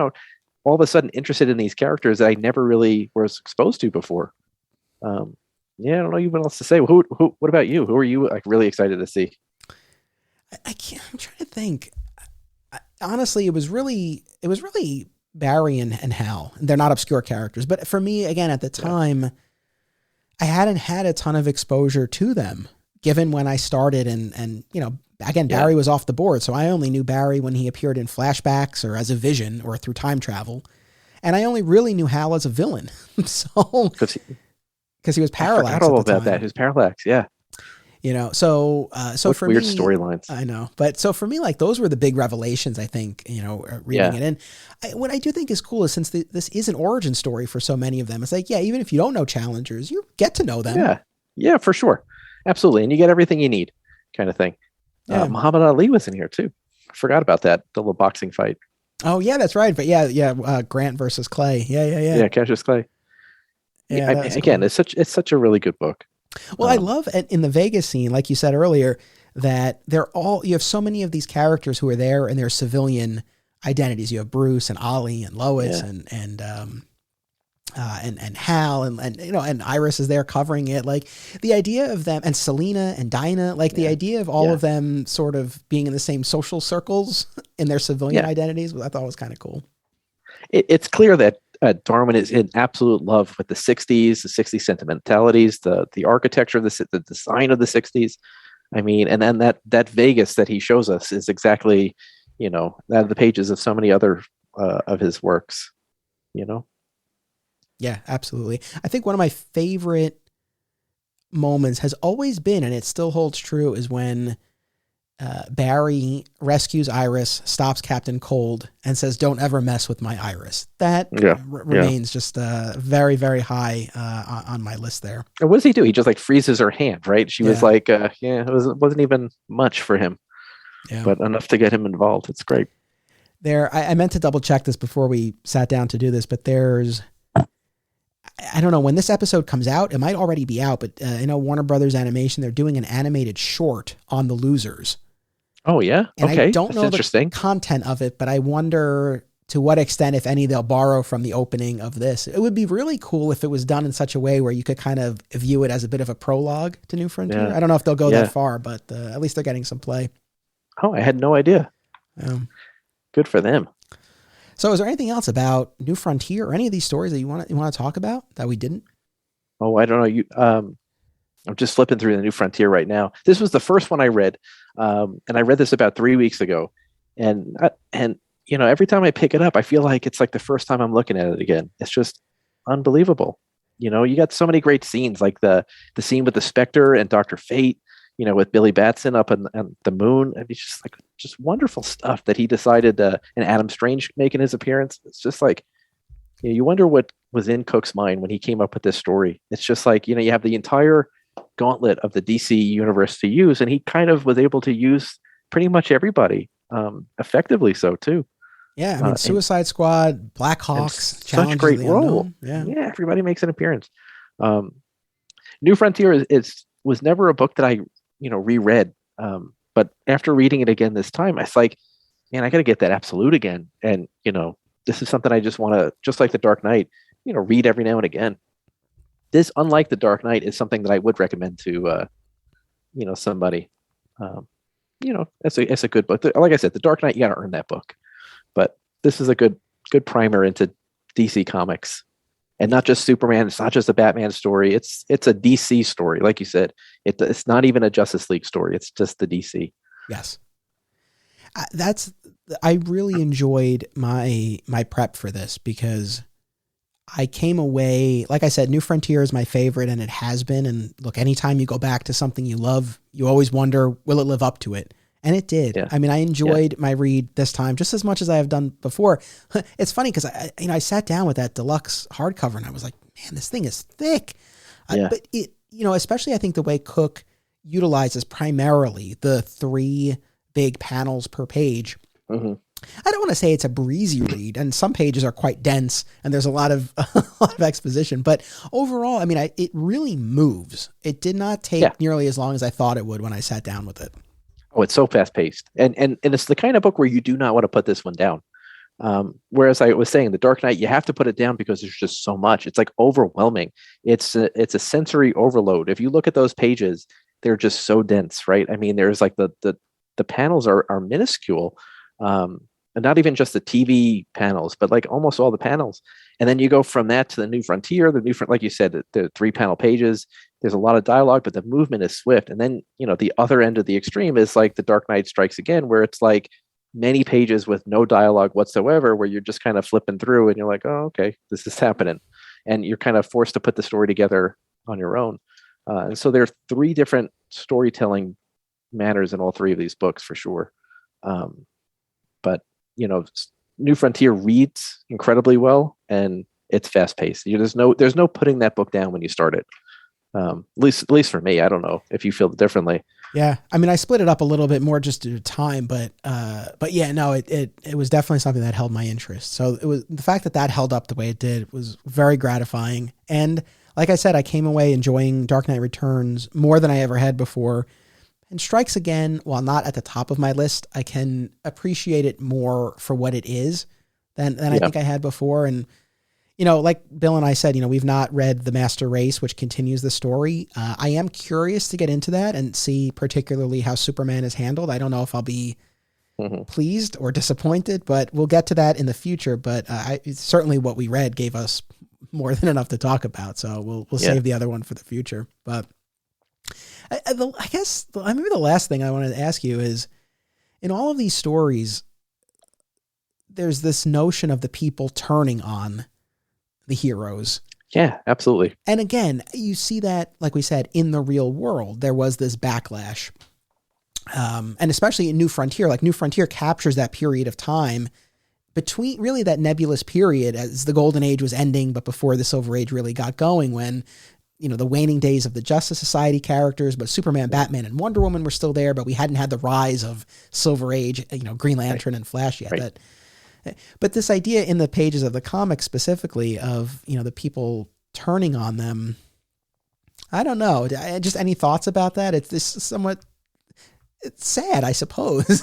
all of a sudden interested in these characters that I never really was exposed to before. I don't know even what else to say. What about you? Who are you like really excited to see? I'm trying to think. Honestly, it was really Barry and Hal. They're not obscure characters, but for me, again, at the time, I hadn't had a ton of exposure to them, given when I started and again, Barry was off the board, so I only knew Barry when he appeared in flashbacks or as a vision or through time travel. And I only really knew Hal as a villain. So because he was Parallax. I forgot all about that. He was Parallax, yeah. So for weird me, storylines. I know, but so for me, like those were the big revelations. I think reading it in. What I do think is cool is since this is an origin story for so many of them, it's like even if you don't know challengers, you get to know them. Yeah, for sure, absolutely, and you get everything you need, kind of thing. Yeah. Muhammad Ali was in here too. I forgot about that, the little boxing fight. Oh yeah, that's right. But Grant versus Clay. Yeah, Cassius Clay. Yeah, again, cool. It's such a really good book. Well, I love in the Vegas scene, like you said earlier, that you have so many of these characters who are there in their civilian identities. You have Bruce and Ollie and Lois and Hal and Iris is there covering it. Like the idea of them and Selena and Dinah, like the idea of all of them sort of being in the same social circles in their civilian identities, I thought was kind of cool. It's clear that Darwyn is in absolute love with the 60s, the 60s sentimentalities, the architecture of the design of the 60s. I mean, and then that Vegas that he shows us is exactly, out of the pages of so many other of his works, Yeah, absolutely. I think one of my favorite moments has always been, and it still holds true, is when Barry rescues Iris, stops Captain Cold, and says, "Don't ever mess with my Iris." That remains just very, very high on my list there. And what does he do? He just like freezes her hand, right? She was like, it wasn't even much for him, but enough to get him involved. It's great. I meant to double check this before we sat down to do this, but I don't know when this episode comes out, it might already be out, but Warner Brothers Animation, they're doing an animated short on the losers. Oh yeah. And okay. I don't know the content of it, but I wonder to what extent, if any, they'll borrow from the opening of this. It would be really cool if it was done in such a way where you could kind of view it as a bit of a prologue to New Frontier. I don't know if they'll go that far, but at least they're getting some play. Oh, I had no idea. Good for them. So is there anything else about New Frontier or any of these stories that you want to talk about that we didn't? Oh, I don't know. I'm just flipping through the New Frontier right now. This was the first one I read. And I read this about 3 weeks ago. And every time I pick it up, I feel like it's like the first time I'm looking at it again. It's just unbelievable. You got so many great scenes, like the scene with the Spectre and Dr. Fate, with Billy Batson up on the moon. I mean, it's just wonderful stuff that he decided, and Adam Strange making his appearance. It's just like, you wonder what was in Cooke's mind when he came up with this story. It's just like, you have the entire gauntlet of the DC universe to use, and he kind of was able to use pretty much everybody, effectively so too. Yeah, I mean, Suicide Squad, Black Hawks, such a great role. Yeah, everybody makes an appearance. New Frontier was never a book that I reread, but after reading it again this time, I was like, man, I got to get that Absolute again. And this is something I just want to, just like the Dark Knight, read every now and again. This, unlike The Dark Knight, is something that I would recommend to somebody. It's a good book. Like I said, The Dark Knight, you got to earn that book. But this is a good primer into DC Comics, and not just Superman. It's not just a Batman story. It's a DC story, like you said. It's not even a Justice League story. It's just the DC. Yes. I really enjoyed my prep for this because I came away, like I said, New Frontier is my favorite, and it has been. And look, anytime you go back to something you love, you always wonder, will it live up to it? And it did. Yeah. I mean, I enjoyed my read this time just as much as I have done before. It's funny because I sat down with that deluxe hardcover and I was like, man, this thing is thick. But it, especially I think the way Cooke utilizes primarily the 3 big panels per page. Mm-hmm. I don't want to say it's a breezy read, and some pages are quite dense and there's a lot of exposition, but overall, I mean, it really moves. It did not take nearly as long as I thought it would when I sat down with it. Oh, it's so fast paced. And it's the kind of book where you do not want to put this one down. Whereas I was saying, The Dark Knight, you have to put it down because there's just so much. It's like overwhelming. It's a sensory overload. If you look at those pages, they're just so dense, right? I mean, there's like the panels are minuscule. And not even just the TV panels, but like almost all the panels. And then you go from that to the New Frontier, like you said, the 3 panel pages. There's a lot of dialogue, but the movement is swift. And then, the other end of the extreme is like The Dark Knight Strikes Again, where it's like many pages with no dialogue whatsoever, where you're just kind of flipping through and you're like, oh, okay, this is happening. And you're kind of forced to put the story together on your own. And so there are 3 different storytelling manners in all 3 of these books for sure. But New Frontier reads incredibly well, and it's fast paced. There's no putting that book down when you start it. At least for me. I don't know if you feel differently. Yeah, I mean, I split it up a little bit more just due to time, but yeah, no, it was definitely something that held my interest. So it was the fact that held up the way it did was very gratifying. And like I said, I came away enjoying Dark Knight Returns more than I ever had before. And Strikes Again, while not at the top of my list, I can appreciate it more for what it is than I think I had before. And, like Bill and I said, we've not read The Master Race, which continues the story. I am curious to get into that and see particularly how Superman is handled. I don't know if I'll be pleased or disappointed, but we'll get to that in the future. But certainly what we read gave us more than enough to talk about. So we'll save the other one for the future. But I guess maybe the last thing I wanted to ask you is, in all of these stories, there's this notion of the people turning on the heroes. Yeah, absolutely. And again, you see that, like we said, in the real world, there was this backlash. And especially in New Frontier, like New Frontier captures that period of time between really that nebulous period as the Golden Age was ending, but before the Silver Age really got going, when the waning days of the Justice Society characters, but Superman, Batman, and Wonder Woman were still there, but we hadn't had the rise of Silver Age, Green Lantern and Flash yet. Right. But this idea in the pages of the comic specifically of, the people turning on them, I don't know. Just any thoughts about that? It's sad, I suppose.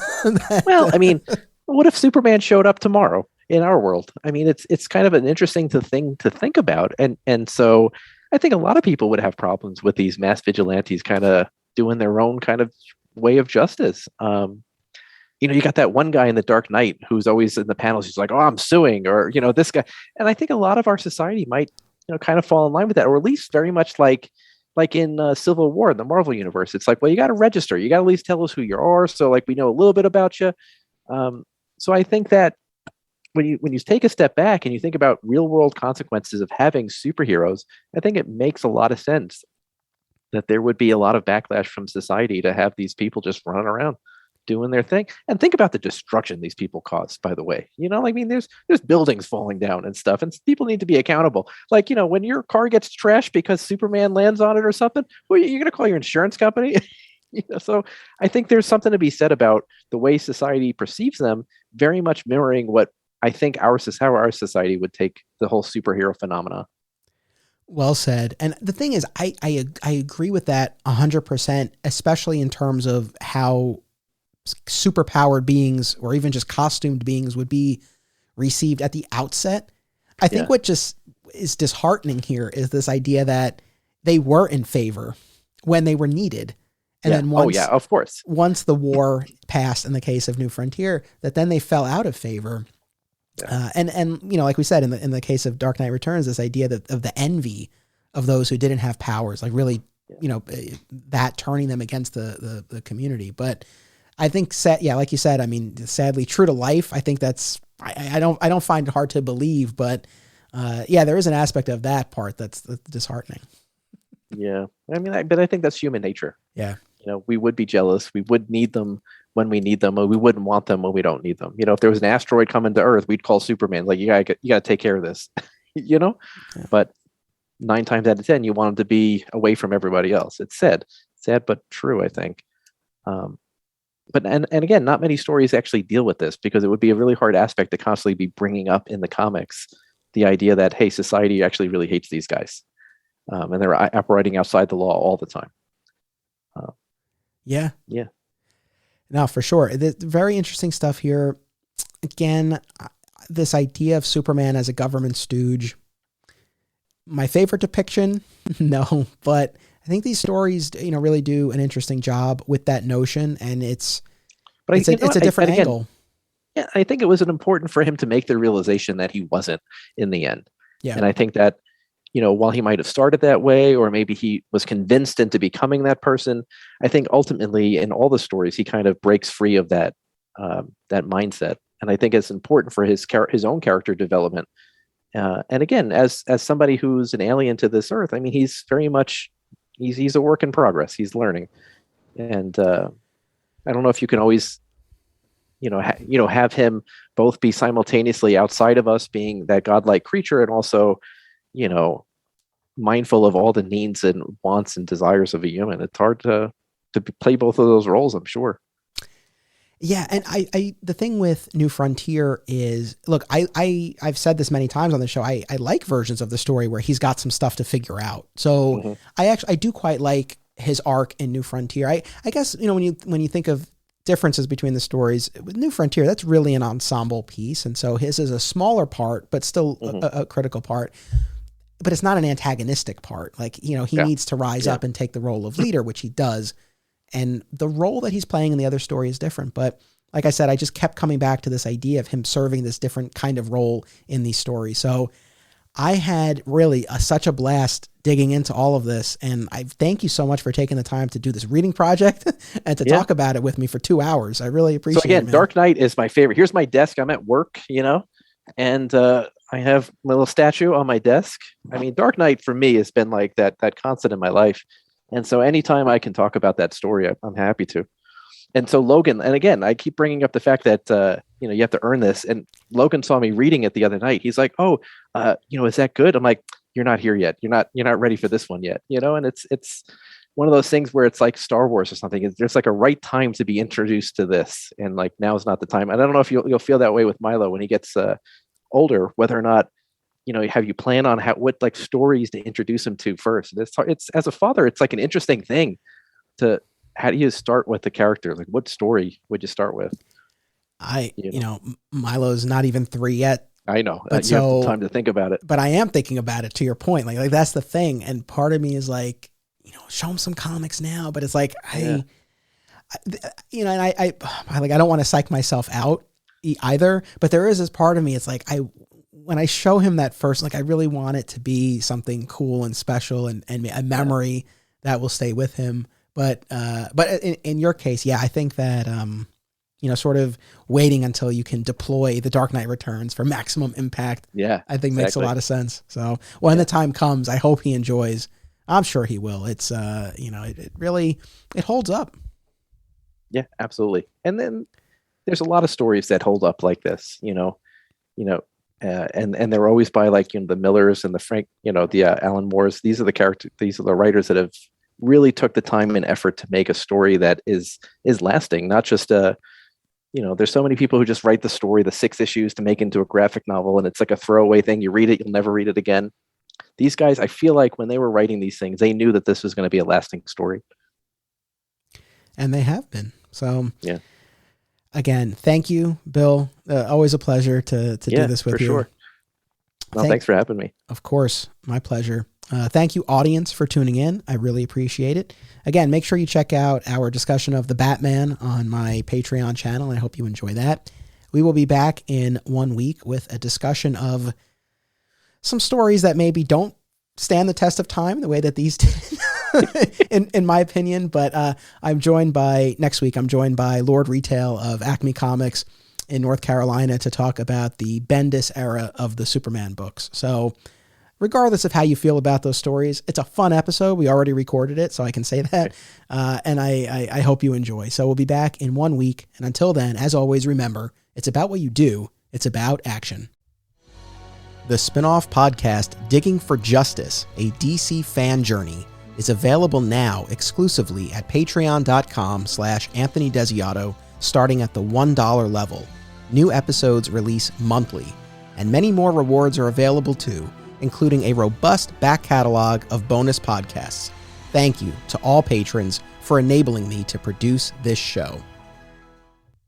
Well, I mean, what if Superman showed up tomorrow in our world? I mean, it's kind of an interesting thing to think about. And so I think a lot of people would have problems with these mass vigilantes kind of doing their own kind of way of justice. You got that one guy in The Dark Knight who's always in the panels. He's like, oh, I'm suing, or, this guy. And I think a lot of our society might, kind of fall in line with that, or at least very much like in Civil War in the Marvel universe. It's like, well, you got to register. You got to at least tell us who you are. So like, we know a little bit about you. So I think that when you take a step back and you think about real world consequences of having superheroes, I think it makes a lot of sense that there would be a lot of backlash from society to have these people just running around doing their thing. And think about the destruction these people caused, by the way. I mean, there's buildings falling down and stuff, and people need to be accountable. Like, when your car gets trashed because Superman lands on it or something, well, you're going to call your insurance company. So I think there's something to be said about the way society perceives them, very much mirroring what I think how our society would take the whole superhero phenomena. Well said. And the thing is, I agree with that 100%, especially in terms of how superpowered beings or even just costumed beings would be received at the outset. I think is disheartening here is this idea that they were in favor when they were needed. And then once, of course, once the war passed in the case of New Frontier, that then they fell out of favor. And like we said, in the case of Dark Knight Returns, this idea of the envy of those who didn't have powers, like really, that turning them against the community. But I think, like you said, I mean, sadly, true to life, I think that's, I don't find it hard to believe, but there is an aspect of that part that's disheartening. Yeah. I mean, but I think that's human nature. Yeah. We would be jealous. We would need them when we need them, or we wouldn't want them when we don't need them. If there was an asteroid coming to Earth, we'd call Superman, like, you gotta take care of this, Yeah. But 9 times out of 10, you want them to be away from everybody else. It's sad, but true, I think. But again, not many stories actually deal with this, because it would be a really hard aspect to constantly be bringing up in the comics, the idea that, hey, society actually really hates these guys, and they're operating outside the law all the time. Yeah. No, for sure. Very interesting stuff here. Again, this idea of Superman as a government stooge. My favorite depiction? No, but I think these stories, really do an interesting job with that notion, and it's a different angle. Yeah, I think it was important for him to make the realization that he wasn't in the end. Yeah. And I think that, while he might have started that way, or maybe he was convinced into becoming that person, I think ultimately in all the stories, he kind of breaks free of that mindset. And I think it's important for his own character development. And again, as somebody who's an alien to this Earth, I mean, he's very much, he's a work in progress. He's learning. And I don't know if you can always, have him both be simultaneously outside of us, being that godlike creature, and also, mindful of all the needs and wants and desires of a human. It's hard to play both of those roles, I'm sure. Yeah. And I the thing with New Frontier is, look, I've said this many times on the show. I like versions of the story where he's got some stuff to figure out. So I do quite like his arc in New Frontier. I guess, when you think of differences between the stories, with New Frontier, that's really an ensemble piece. And so his is a smaller part, but still a critical part. But it's not an antagonistic part. Like, he needs to rise up and take the role of leader, which he does. And the role that he's playing in the other story is different. But like I said, I just kept coming back to this idea of him serving this different kind of role in these stories. So I had really such a blast digging into all of this. And I thank you so much for taking the time to do this reading project and to talk about it with me for 2 hours. I really appreciate it. So again, Dark Knight is my favorite. Here's my desk. I'm at work, and I have my little statue on my desk. I mean, Dark Knight for me has been like that constant in my life. And so anytime I can talk about that story, I'm happy to. And so Logan, and again, I keep bringing up the fact that, you have to earn this. And Logan saw me reading it the other night. He's like, oh, is that good? I'm like, you're not here yet. You're not ready for this one yet. And it's one of those things where it's like Star Wars or something. There's like a right time to be introduced to this. And like, now is not the time. And I don't know if you'll feel that way with Milo when he gets older, whether or not, have you plan on what like stories to introduce him to first? It's as a father, it's like an interesting thing how do you start with the character? Like, what story would you start with? Milo's not even 3 yet. I know. But you have time to think about it. But I am thinking about it, to your point. Like that's the thing. And part of me is like, show him some comics now. But it's like, I don't want to psych myself out either. But there is this part of me. It's like, when I show him that first, like I really want it to be something cool and special and a memory that will stay with him. But in your case, I think that, sort of waiting until you can deploy the Dark Knight Returns for maximum impact. Yeah, I think makes a lot of sense. So when the time comes, I hope he enjoys. I'm sure he will. It's, it really holds up. Yeah, absolutely. And then there's a lot of stories that hold up like this, and they're always by like, the Millers and the Frank, the Alan Moores. These are the writers that have really took the time and effort to make a story that is lasting, not just there's so many people who just write the story, the 6 issues to make into a graphic novel. And it's like a throwaway thing. You read it, you'll never read it again. These guys, I feel like when they were writing these things, they knew that this was going to be a lasting story. And they have been. So again, thank you, Bill. Always a pleasure to do this with you. Sure. Well, thanks for having me. Of course. My pleasure. Thank you, audience, for tuning in. I really appreciate it. Again, make sure you check out our discussion of the Batman on my Patreon channel. I hope you enjoy that. We will be back in 1 week with a discussion of some stories that maybe don't stand the test of time the way that these did, in my opinion. But next week, I'm joined by Lord Retail of Acme Comics in North Carolina to talk about the Bendis era of the Superman books. So regardless of how you feel about those stories, it's a fun episode. We already recorded it, so I can say that. And I hope you enjoy. So we'll be back in 1 week. And until then, as always, remember, it's about what you do. It's about action. The spin-off podcast, Digging for Justice, a DC fan journey, is available now exclusively at patreon.com/Anthony Desiato, starting at the $1 level. New episodes release monthly, and many more rewards are available too, including a robust back catalog of bonus podcasts. Thank you to all patrons for enabling me to produce this show.